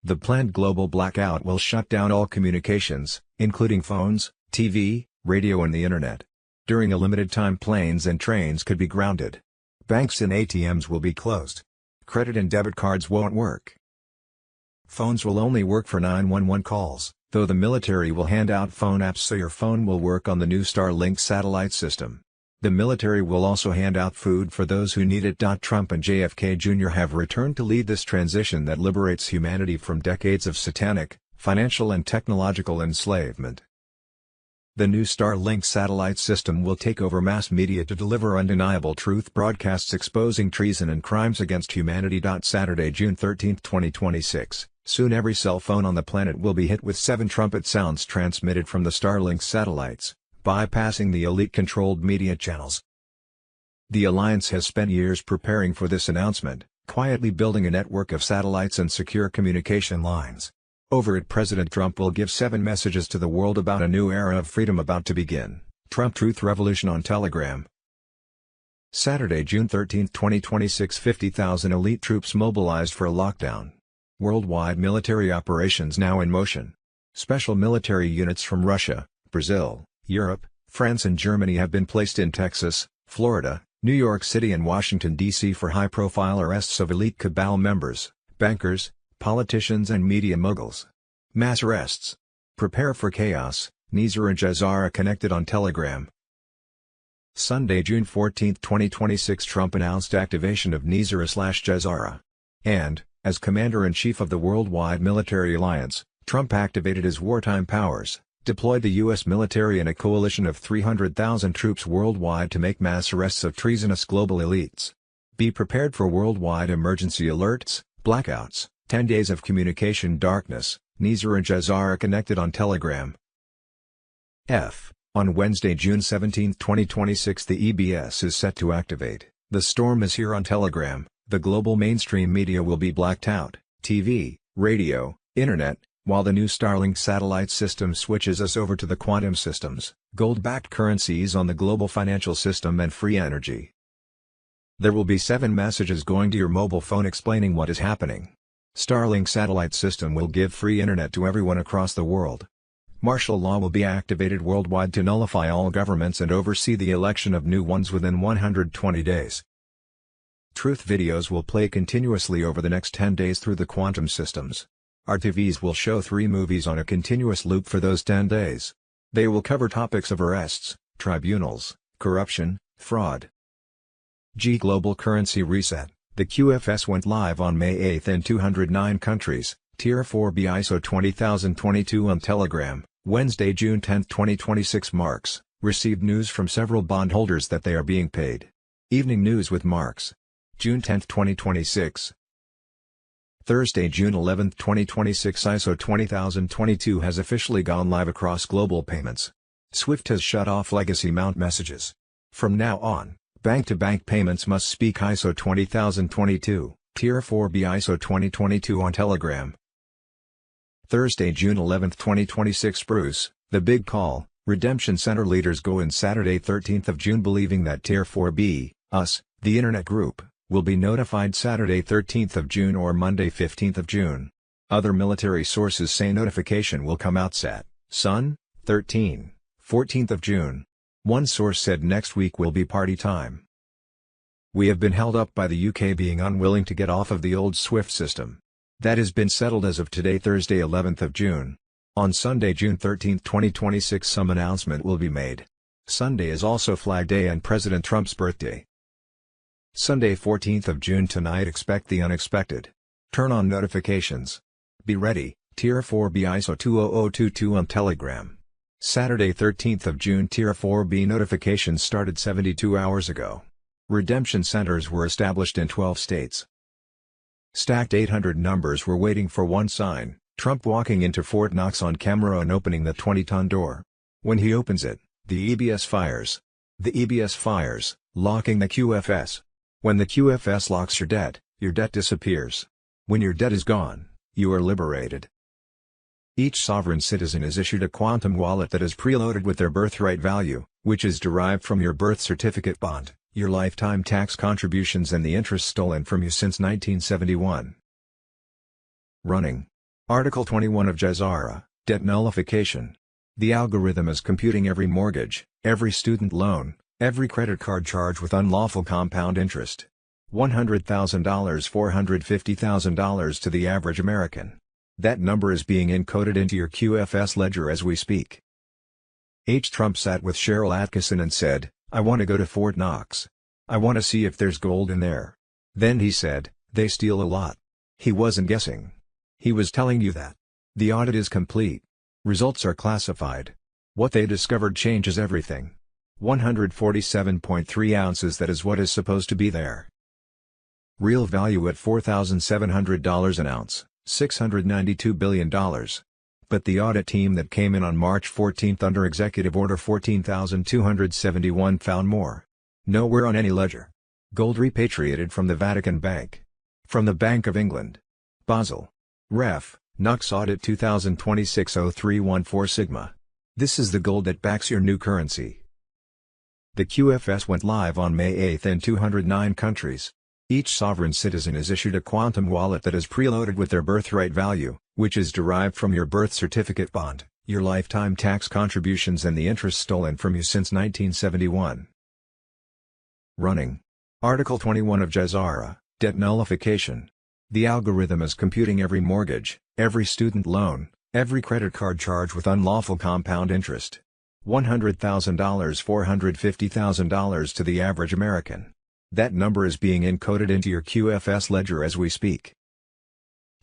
Speaker 1: The planned global blackout will shut down all communications, including phones, TV, radio and the Internet. During a limited time, planes and trains could be grounded. Banks and ATMs will be closed. Credit and debit cards won't work. Phones will only work for 911 calls, though the military will hand out phone apps so your phone will work on the new Starlink satellite system. The military will also hand out food for those who need it. Trump and JFK Jr. have returned to lead this transition that liberates humanity from decades of satanic, financial and technological enslavement. The new Starlink satellite system will take over mass media to deliver undeniable truth broadcasts exposing treason and crimes against humanity. Saturday, June 13, 2026. Soon every cell phone on the planet will be hit with 7 trumpet sounds transmitted from the Starlink satellites, bypassing the elite-controlled media channels. The alliance has spent years preparing for this announcement, quietly building a network of satellites and secure communication lines. Over it, President Trump will give 7 messages to the world about a new era of freedom about to begin. Trump Truth Revolution on Telegram. Saturday, June 13, 2026. 50,000 elite troops mobilized for a lockdown. Worldwide military operations now in motion. Special military units from Russia, Brazil, Europe, France and Germany have been placed in Texas, Florida, New York City and Washington, D.C. for high-profile arrests of elite cabal members, bankers, politicians and media moguls. Mass arrests. Prepare for chaos. Nizar and Jazara connected on Telegram. Sunday, June 14, 2026. Trump announced activation of Nizar/Jazara. And, as Commander-in-Chief of the Worldwide Military Alliance, Trump activated his wartime powers, deployed the U.S. military and a coalition of 300,000 troops worldwide to make mass arrests of treasonous global elites. Be prepared for worldwide emergency alerts, blackouts, 10 days of communication darkness. Nizar and Jazara connected on Telegram. On Wednesday, June 17, 2026, the EBS is set to activate. The storm is here on Telegram. The global mainstream media will be blacked out, TV, radio, internet, while the new Starlink satellite system switches us over to the quantum systems, gold-backed currencies on the global financial system and free energy. There will be 7 messages going to your mobile phone explaining what is happening. Starlink satellite system will give free internet to everyone across the world. Martial law will be activated worldwide to nullify all governments and oversee the election of new ones within 120 days. Truth videos will play continuously over the next 10 days through the quantum systems. Our TVs will show 3 movies on a continuous loop for those 10 days. They will cover topics of arrests, tribunals, corruption, fraud. Global Currency Reset. The QFS went live on May 8 in 209 countries. Tier 4B ISO 20022 on Telegram. Wednesday, June 10, 2026. Marks received news from several bondholders that they are being paid. Evening News with Marks. June 10, 2026. Thursday, June 11, 2026. ISO 20022 has officially gone live across global payments. SWIFT has shut off legacy mount messages. From now on, bank-to-bank payments must speak ISO 20022, Tier 4B ISO 2022 on Telegram. Thursday, June 11, 2026. Bruce, the big call. Redemption Center leaders go in Saturday, 13th of June, believing that Tier 4B, us, the Internet Group, will be notified Saturday 13th of June or Monday 15th of June. Other military sources say notification will come out Sun, 14th of June. One source said next week will be party time. We have been held up by the UK being unwilling to get off of the old SWIFT system. That has been settled as of today, Thursday 11th of June. On Sunday, June 13, 2026, some announcement will be made. Sunday is also Flag Day and President Trump's birthday. Sunday 14th of June. Tonight expect the unexpected. Turn on notifications. Be ready. Tier 4B ISO 20022 on Telegram. Saturday 13th of June. Tier 4B notifications started 72 hours ago. Redemption centers were established in 12 states. Stacked 800 numbers were waiting for one sign: Trump walking into Fort Knox on camera and opening the 20-ton door. When he opens it, the EBS fires. The EBS fires, locking the QFS. When the QFS locks your debt disappears. When your debt is gone, you are liberated. Each sovereign citizen is issued a quantum wallet that is preloaded with their birthright value, which is derived from your birth certificate bond, your lifetime tax contributions and the interest stolen from you since 1971. Running. Article 21 of Jazara, Debt Nullification. The algorithm is computing every mortgage, every student loan, every credit card charge with unlawful compound interest. $100,000, $450,000 to the average American. That number is being encoded into your QFS ledger as we speak. Trump sat with Cheryl Atkinson and said, "I want to go to Fort Knox. I want to see if there's gold in there." Then he said, "They steal a lot." He wasn't guessing. He was telling you that. The audit is complete. Results are classified. What they discovered changes everything. 147.3 ounces, that is what is supposed to be there. Real value at $4,700 an ounce, $692 billion. But the audit team that came in on March 14 under Executive Order 14,271 found more. Nowhere on any ledger. Gold repatriated from the Vatican Bank. From the Bank of England. Basel. Ref. Knox Audit 2026-0314 Sigma. This is the gold that backs your new currency. The QFS went live on May 8 in 209 countries. Each sovereign citizen is issued a quantum wallet that is preloaded with their birthright value, which is derived from your birth certificate bond, your lifetime tax contributions and the interest stolen from you since 1971. Running. Article 21 of Jazara, Debt Nullification. The algorithm is computing every mortgage, every student loan, every credit card charge with unlawful compound interest. $100,000, $450,000 to the average American. That number is being encoded into your QFS ledger as we speak.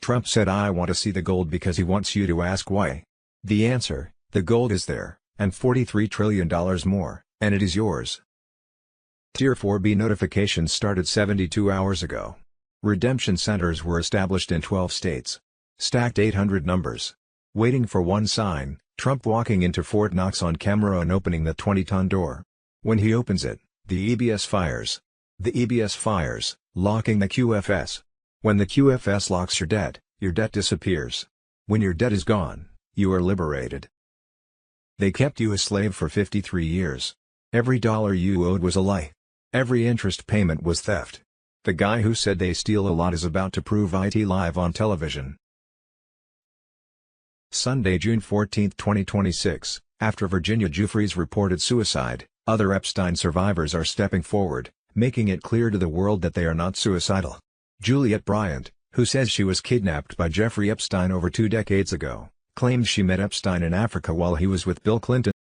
Speaker 1: Trump said, "I want to see the gold," because he wants you to ask why. The answer: the gold is there, and $43 trillion more, and it is yours. Tier 4B notifications started 72 hours ago. Redemption centers were established in 12 states. Stacked 800 numbers. Waiting for one sign: Trump walking into Fort Knox on camera and opening the 20-ton door. When he opens it, the EBS fires. The EBS fires, locking the QFS. When the QFS locks your debt disappears. When your debt is gone, you are liberated. They kept you a slave for 53 years. Every dollar you owed was a lie. Every interest payment was theft. The guy who said they steal a lot is about to prove it live on television. Sunday, June 14, 2026, after Virginia Giuffre's reported suicide, other Epstein survivors are stepping forward, making it clear to the world that they are not suicidal. Juliette Bryant, who says she was kidnapped by Jeffrey Epstein over 2 decades ago, claims she met Epstein in Africa while he was with Bill Clinton.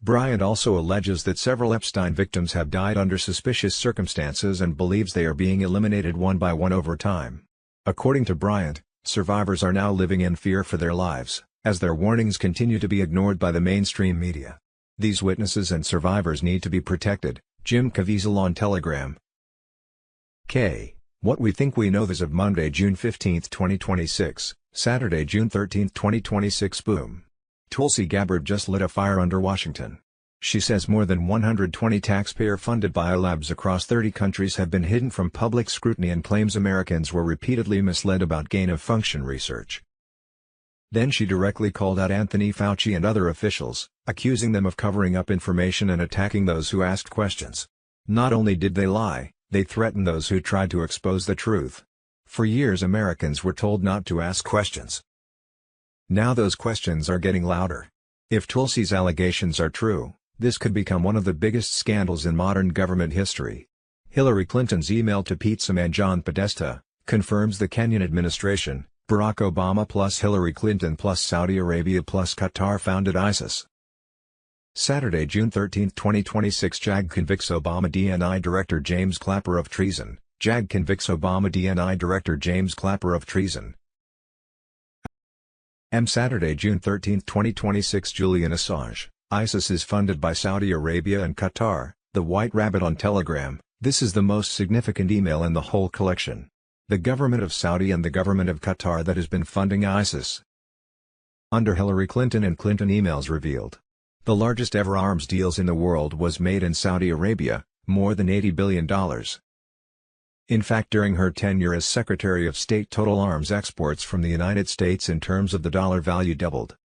Speaker 1: Bryant also alleges that several Epstein victims have died under suspicious circumstances and believes they are being eliminated one by one over time. According to Bryant, survivors are now living in fear for their lives, as their warnings continue to be ignored by the mainstream media. These witnesses and survivors need to be protected. Jim Caviezel on Telegram. What we think we know as of Monday, June 15, 2026, Saturday, June 13, 2026. Boom. Tulsi Gabbard just lit a fire under Washington. She says more than 120 taxpayer-funded biolabs across 30 countries have been hidden from public scrutiny and claims Americans were repeatedly misled about gain-of-function research. Then she directly called out Anthony Fauci and other officials, accusing them of covering up information and attacking those who asked questions. Not only did they lie, they threatened those who tried to expose the truth. For years Americans were told not to ask questions. Now those questions are getting louder. If Tulsi's allegations are true, this could become one of the biggest scandals in modern government history. Hillary Clinton's email to Pizza and John Podesta confirms the Kenyan administration, Barack Obama plus Hillary Clinton plus Saudi Arabia plus Qatar founded ISIS. Saturday, June 13, 2026. JAG convicts Obama DNI Director James Clapper of treason. JAG convicts Obama DNI Director James Clapper of treason. Saturday, June 13, 2026. Julian Assange. ISIS is funded by Saudi Arabia and Qatar. The White Rabbit on Telegram. This is the most significant email in the whole collection. The government of Saudi and the government of Qatar that has been funding ISIS. Under Hillary Clinton and Clinton emails revealed. The largest ever arms deals in the world was made in Saudi Arabia, more than $80 billion. In fact, during her tenure as Secretary of State, total arms exports from the United States in terms of the dollar value doubled.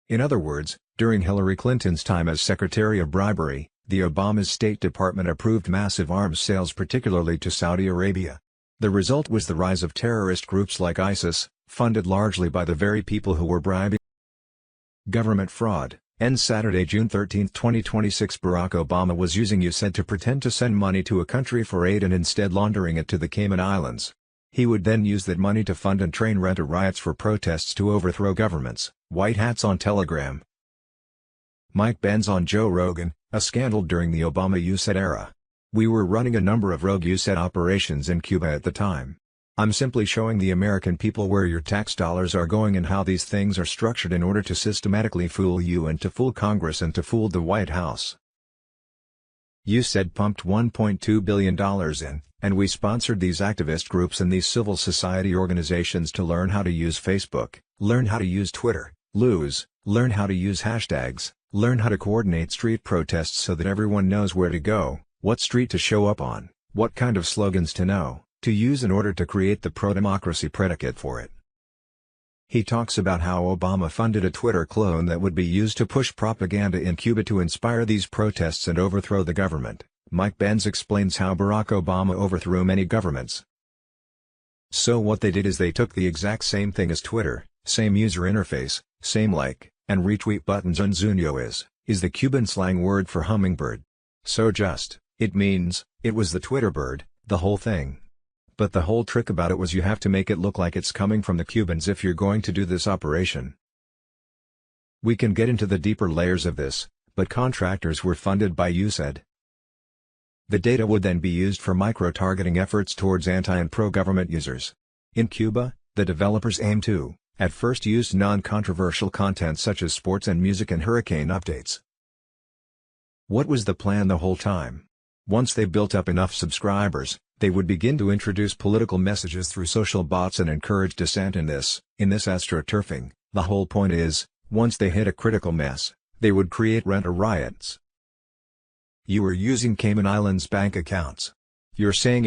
Speaker 1: In other words, during Hillary Clinton's time as Secretary of Bribery, the Obama's State Department approved massive arms sales, particularly to Saudi Arabia. The result was the rise of terrorist groups like ISIS, funded largely by the very people who were bribing. Government fraud. Saturday, June 13, 2026. Barack Obama was using USAID to pretend to send money to a country for aid and instead laundering it to the Cayman Islands. He would then use that money to fund and train renter riots for protests to overthrow governments. White hats on Telegram. Mike Benz on Joe Rogan, a scandal during the Obama USAID era. We were running a number of rogue USAID operations in Cuba at the time. I'm simply showing the American people where your tax dollars are going and how these things are structured in order to systematically fool you and to fool Congress and to fool the White House. USAID pumped $1.2 billion in, and we sponsored these activist groups and these civil society organizations to learn how to use Facebook, learn how to use Twitter, learn how to use hashtags, learn how to coordinate street protests so that everyone knows where to go, what street to show up on, what kind of slogans to use in order to create the pro-democracy predicate for it. He talks about how Obama funded a Twitter clone that would be used to push propaganda in Cuba to inspire these protests and overthrow the government. Mike Benz explains how Barack Obama overthrew many governments. So what they did is they took the exact same thing as Twitter, same user interface, same like, and retweet buttons. Unzuño is the Cuban slang word for hummingbird. So it means, it was the Twitter bird, the whole thing. But the whole trick about it was you have to make it look like it's coming from the Cubans if you're going to do this operation. We can get into the deeper layers of this, but contractors were funded by USAID. The data would then be used for micro-targeting efforts towards anti- and pro-government users. In Cuba, the developers aimed to, at first use non-controversial content such as sports and music and hurricane updates. What was the plan the whole time? Once they built up enough subscribers, they would begin to introduce political messages through social bots and encourage dissent in this astroturfing. The whole point is, once they hit a critical mass, they would create renter riots. You were using Cayman Islands bank accounts. You're saying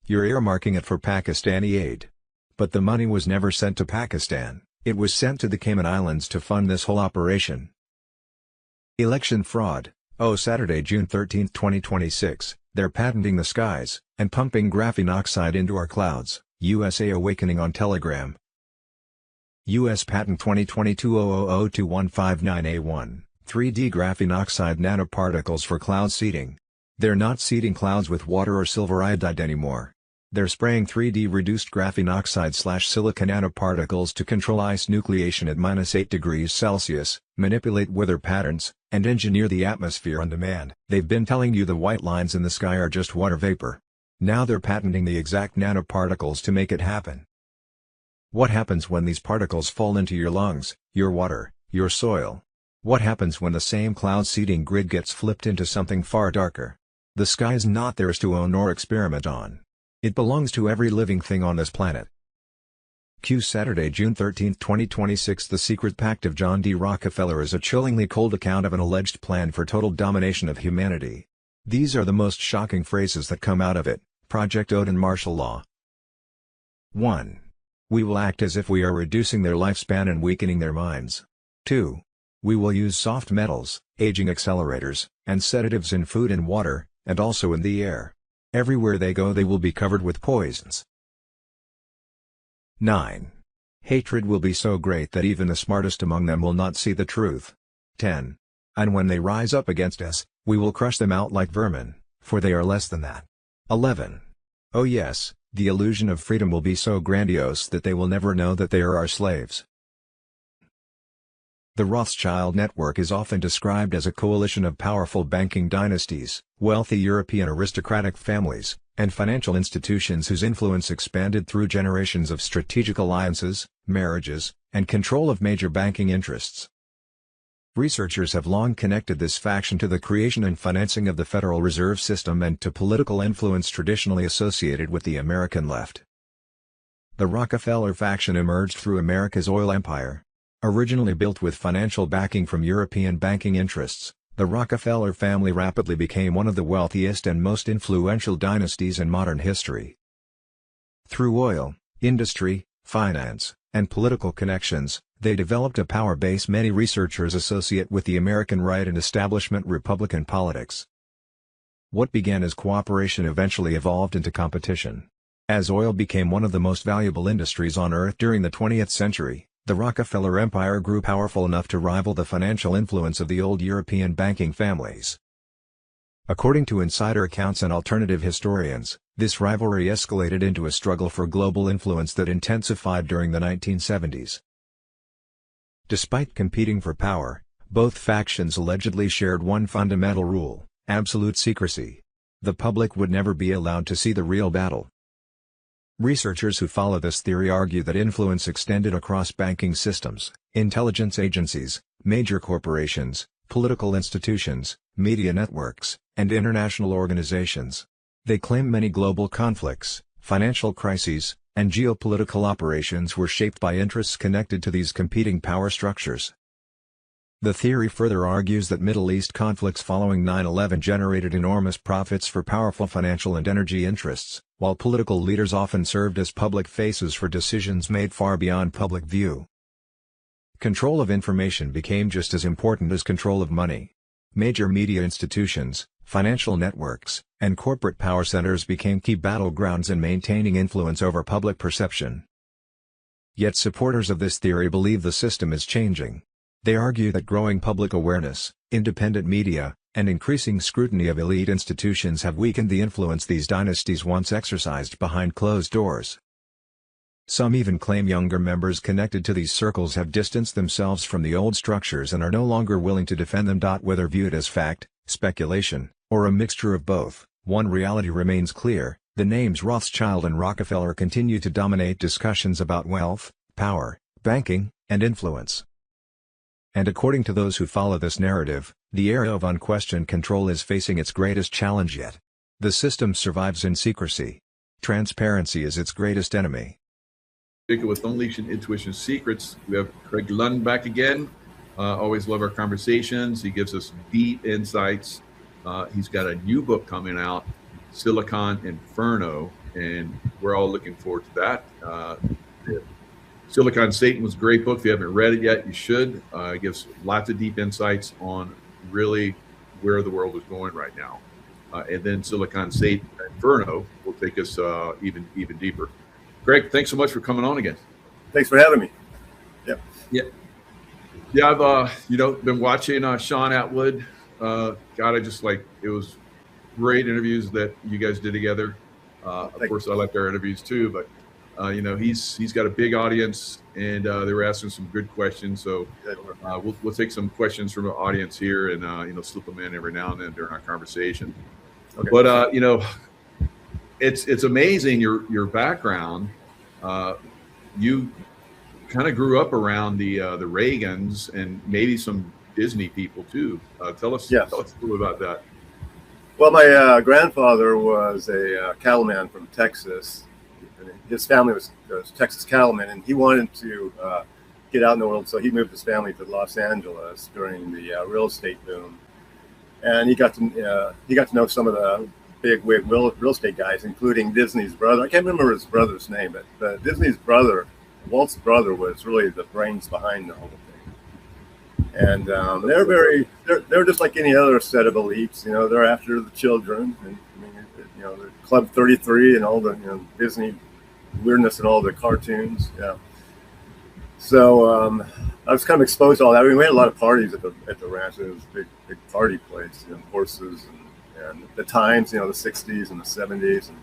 Speaker 1: you're earmarking it for Pakistani aid. But the money was never sent to Pakistan, it was sent to the Cayman Islands to fund this whole operation. Election fraud. Saturday, June 13, 2026, they're patenting the skies, and pumping graphene oxide into our clouds. USA Awakening on Telegram. U.S. Patent 2022-00021598-1, 3D graphene oxide nanoparticles for cloud seeding. They're not seeding clouds with water or silver iodide anymore. They're spraying 3D reduced graphene oxide/silica nanoparticles to control ice nucleation at -8 degrees Celsius, manipulate weather patterns, and engineer the atmosphere on demand. They've been telling you the white lines in the sky are just water vapor. Now they're patenting the exact nanoparticles to make it happen. What happens when these particles fall into your lungs, your water, your soil? What happens when the same cloud seeding grid gets flipped into something far darker? The sky is not theirs to own or experiment on. It belongs to every living thing on this planet. Q Saturday, June 13, 2026. The Secret Pact of John D. Rockefeller is a chillingly cold account of an alleged plan for total domination of humanity. These are the most shocking phrases that come out of it. Project Odin martial law. 1. We will act as if we are reducing their lifespan and weakening their minds. 2. We will use soft metals, aging accelerators, and sedatives in food and water, and also in the air. Everywhere they go they will be covered with poisons. 9. Hatred will be so great that even the smartest among them will not see the truth. 10. And when they rise up against us, we will crush them out like vermin, for they are less than that. 11. Oh yes, the illusion of freedom will be so grandiose that they will never know that they are our slaves. The Rothschild network is often described as a coalition of powerful banking dynasties, wealthy European aristocratic families, and financial institutions whose influence expanded through generations of strategic alliances, marriages, and control of major banking interests. Researchers have long connected this faction to the creation and financing of the Federal Reserve System and to political influence traditionally associated with the American left. The Rockefeller faction emerged through America's oil empire. Originally built with financial backing from European banking interests, the Rockefeller family rapidly became one of the wealthiest and most influential dynasties in modern history. Through oil, industry, finance, and political connections, they developed a power base many researchers associate with the American right and establishment Republican politics. What began as cooperation eventually evolved into competition. As oil became one of the most valuable industries on Earth during the 20th century, the Rockefeller empire grew powerful enough to rival the financial influence of the old European banking families. According to insider accounts and alternative historians, This rivalry escalated into a struggle for global influence that intensified during the 1970s. Despite competing for power, both factions allegedly shared one fundamental rule: absolute secrecy. The public would never be allowed to see the real battle. Researchers who follow this theory argue that influence extended across banking systems, intelligence agencies, major corporations, political institutions, media networks, and international organizations. They claim many global conflicts, financial crises, and geopolitical operations were shaped by interests connected to these competing power structures. The theory further argues that Middle East conflicts following 9/11 generated enormous profits for powerful financial and energy interests, while political leaders often served as public faces for decisions made far beyond public view. Control of information became just as important as control of money. Major media institutions, financial networks, and corporate power centers became key battlegrounds in maintaining influence over public perception. Yet supporters of this theory believe the system is changing. They argue that growing public awareness, independent media, and increasing scrutiny of elite institutions have weakened the influence these dynasties once exercised behind closed doors. Some even claim younger members connected to these circles have distanced themselves from the old structures and are no longer willing to defend them. Whether viewed as fact, speculation, or a mixture of both, one reality remains clear: the names Rothschild and Rockefeller continue to dominate discussions about wealth, power, banking, and influence. And according to those who follow this narrative, the era of unquestioned control is facing its greatest challenge yet. The system survives in secrecy. Transparency is its greatest enemy.
Speaker 6: With Unleashing Intuition Secrets, we have Craig Lund back again. Always love our conversations. He gives us deep insights. He's got a new book coming out, Silicon Inferno, and we're all looking forward to that. Silicon Satan was a great book. If you haven't read it yet, you should. It gives lots of deep insights on really where the world is going right now. And then Silicon Satan Inferno will take us even deeper. Greg, thanks so much for coming on again.
Speaker 12: Thanks for having me.
Speaker 6: Yeah. I've been watching Sean Atwood. God, it was great interviews that you guys did together. Of course, I like our interviews too, but he's got a big audience, and they were asking some good questions. So we'll take some questions from the audience here, and slip them in every now and then during our conversation. Okay. But it's amazing your background. You kind of grew up around the Reagans and maybe some Disney people too. Tell us a little about that.
Speaker 12: Well, my grandfather was a cattleman from Texas. His family was Texas cattlemen, and he wanted to get out in the world, so he moved his family to Los Angeles during the real estate boom. And he got to know some of the big wig real estate guys, including Disney's brother. I can't remember his brother's name, but Disney's brother, Walt's brother, was really the brains behind the whole thing. And they're just like any other set of elites. They're after the children, and the Club 33 and all the Disney weirdness and all the cartoons. Yeah. So I was kind of exposed to all that. I mean, we had a lot of parties at the ranch. It was a big party place, horses and the times, the 60s and the 70s, and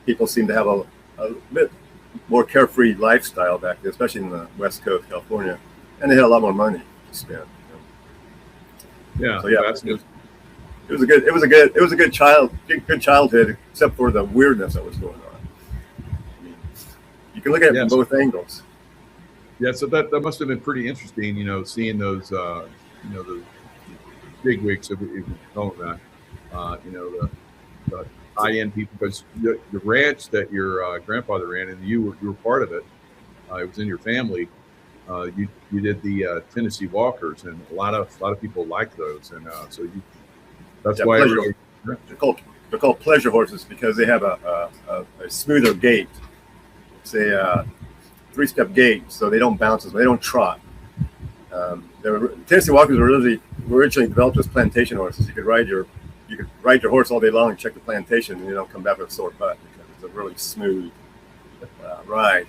Speaker 12: people seemed to have a bit more carefree lifestyle back then, especially in the West Coast, California, and they had a lot more money to spend.
Speaker 6: Yeah.
Speaker 12: So it was a good childhood, except for the weirdness that was going on. I mean, you can look at it from both angles.
Speaker 6: Yeah, so that must have been pretty interesting, seeing those, the big wigs, if we call them that. The high-end people, because the ranch that your grandfather ran, and you were part of it. It was in your family. You did the Tennessee Walkers, and a lot of people liked those, and so that's why
Speaker 12: they're called pleasure horses because they have a smoother gait. It's a 3-step gait, so they don't bounce as well. They don't trot. Tennessee Walkers were originally developed as plantation horses. You could ride your horse all day long and check the plantation, and you don't come back with a sore butt because it's a really smooth ride.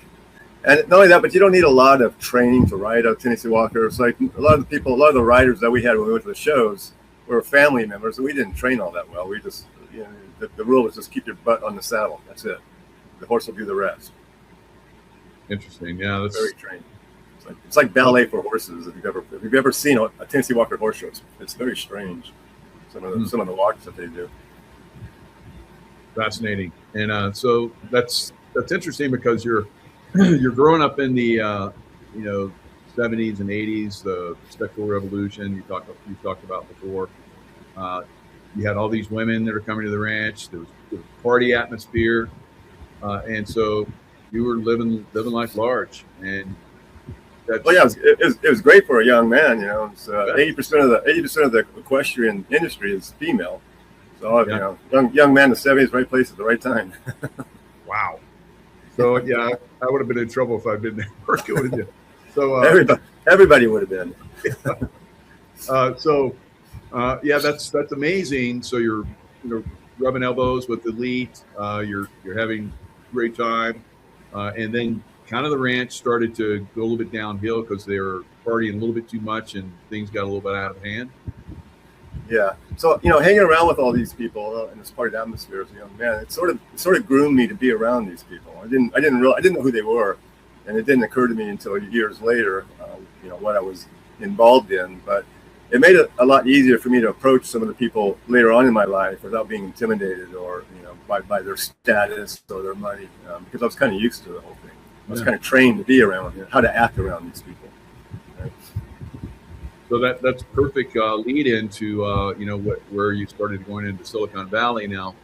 Speaker 12: And not only that, but you don't need a lot of training to ride a Tennessee Walker. It's like a lot of the riders that we had when we went to the shows were family members, and we didn't train all that well. We just the rule is just keep your butt on the saddle. That's it. The horse will do the rest.
Speaker 6: Interesting. Yeah, that's
Speaker 12: very trained. It's like ballet for horses. If you've ever seen a Tennessee Walker horse show, it's very strange. Some of the walks that they do.
Speaker 6: Fascinating. And so that's interesting because you're growing up in the 70s and 80s, the sexual revolution you talked about before. You had all these women that are coming to the ranch. There was a party atmosphere, and so you were living life large. And
Speaker 12: well, yeah, it was great for a young man. 80% of the equestrian industry is female. So young man in the 70s, right place at the right time.
Speaker 6: Wow. So yeah, I would have been in trouble if I'd been there working with you. So
Speaker 12: everybody would have been.
Speaker 6: Yeah, that's amazing. So you're rubbing elbows with the elite. You're having a great time, and then kind of the ranch started to go a little bit downhill because they were partying a little bit too much and things got a little bit out of hand.
Speaker 12: Yeah. So hanging around with all these people in this party atmosphere as a young man, it sort of groomed me to be around these people. I didn't know who they were, and it didn't occur to me until years later, what I was involved in. But it made it a lot easier for me to approach some of the people later on in my life without being intimidated or by their status or their money, because I was kind of used to the whole thing. I was kind of trained to be around how to act around these people. Right?
Speaker 6: So that's perfect lead into where you started going into Silicon Valley. Now,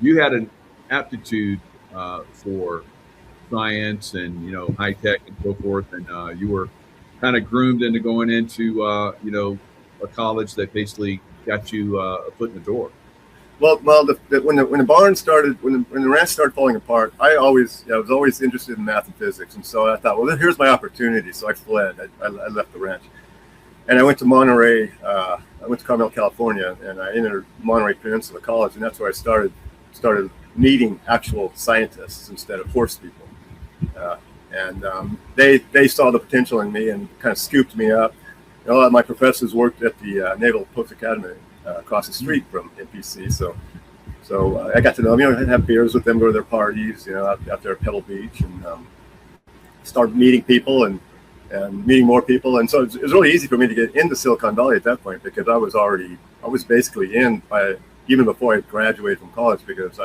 Speaker 6: you had an aptitude for science and high tech and so forth, and you were kind of groomed into going into a college that basically got you a foot in the door.
Speaker 12: Well, when the barn started, when the ranch started falling apart, I was always interested in math and physics, and so I thought, well, here's my opportunity. So I fled. I left the ranch, and I went to Monterey. I went to Carmel, California, and I entered Monterey Peninsula College, and that's where I started meeting actual scientists instead of horse people. They saw the potential in me and kind of scooped me up. A lot of my professors worked at the Naval Post Academy across the street from NPC, so I got to know them. I'd have beers with them, go to their parties, out there at Pebble Beach, and start meeting people and meeting more people. And so it was really easy for me to get into Silicon Valley at that point because I was basically in even before I graduated from college, because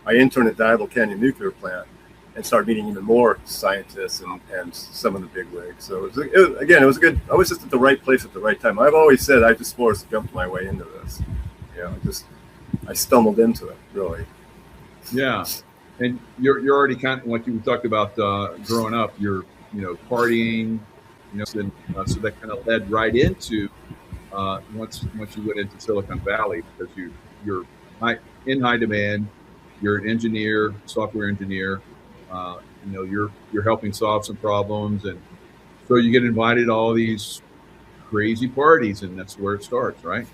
Speaker 12: I interned at Diablo Canyon Nuclear Plant and started meeting even more scientists and some of the big wigs. So it was good. I was just at the right place at the right time. I've always said I just forced jumped my way into this. I stumbled into it, really.
Speaker 6: Yeah, and you're already kind of like you talked about growing up. You're partying, so that kind of led right into once you went into Silicon Valley, because you're in high demand. You're an engineer, software engineer. You're helping solve some problems, and so you get invited to all these crazy parties, and that's where it starts, right?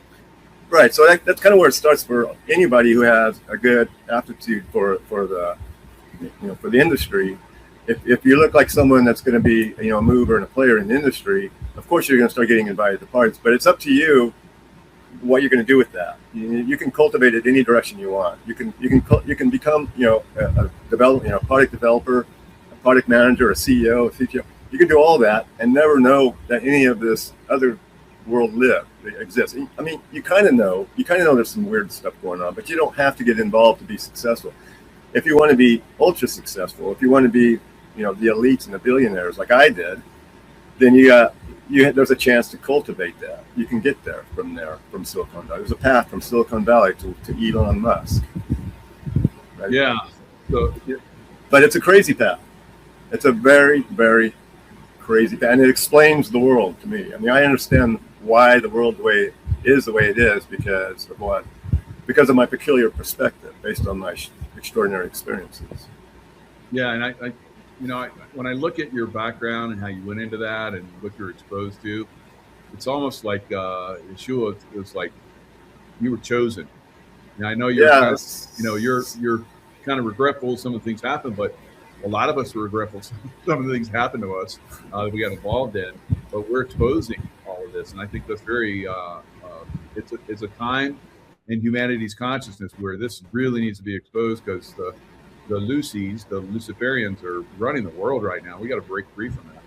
Speaker 12: Right. So that's kind of where it starts for anybody who has a good aptitude for the industry. If you look like someone that's going to be a mover and a player in the industry, of course you're going to start getting invited to parties. But it's up to you what you're going to do with that. You can cultivate it any direction you want. You can become a product developer, a product manager, a CEO, a CTO. You can do all that and never know that any of this other world exists. I mean, you kind of know there's some weird stuff going on, but you don't have to get involved to be successful. If you want to be ultra successful, if you want to be the elites and the billionaires like I did, then there's a chance to cultivate that. You can get there from Silicon Valley. There's a path from Silicon Valley to Elon Musk. Right?
Speaker 6: Yeah.
Speaker 12: But it's a crazy path. It's a very, very crazy path, and it explains the world to me. I mean, I understand why the world the way it is because of what? Because of my peculiar perspective based on my extraordinary experiences.
Speaker 6: Yeah, and I when I look at your background and how you went into that and what you're exposed to, it's almost like Yeshua. It's like you were chosen. And I know you're you're kind of regretful some of the things happened, but a lot of us are regretful some of the things happened to us that we got involved in. But we're exposing all of this, and I think that's very. It's a time in humanity's consciousness where this really needs to be exposed, because the Luciferians are running the world right now. We got to break free from it.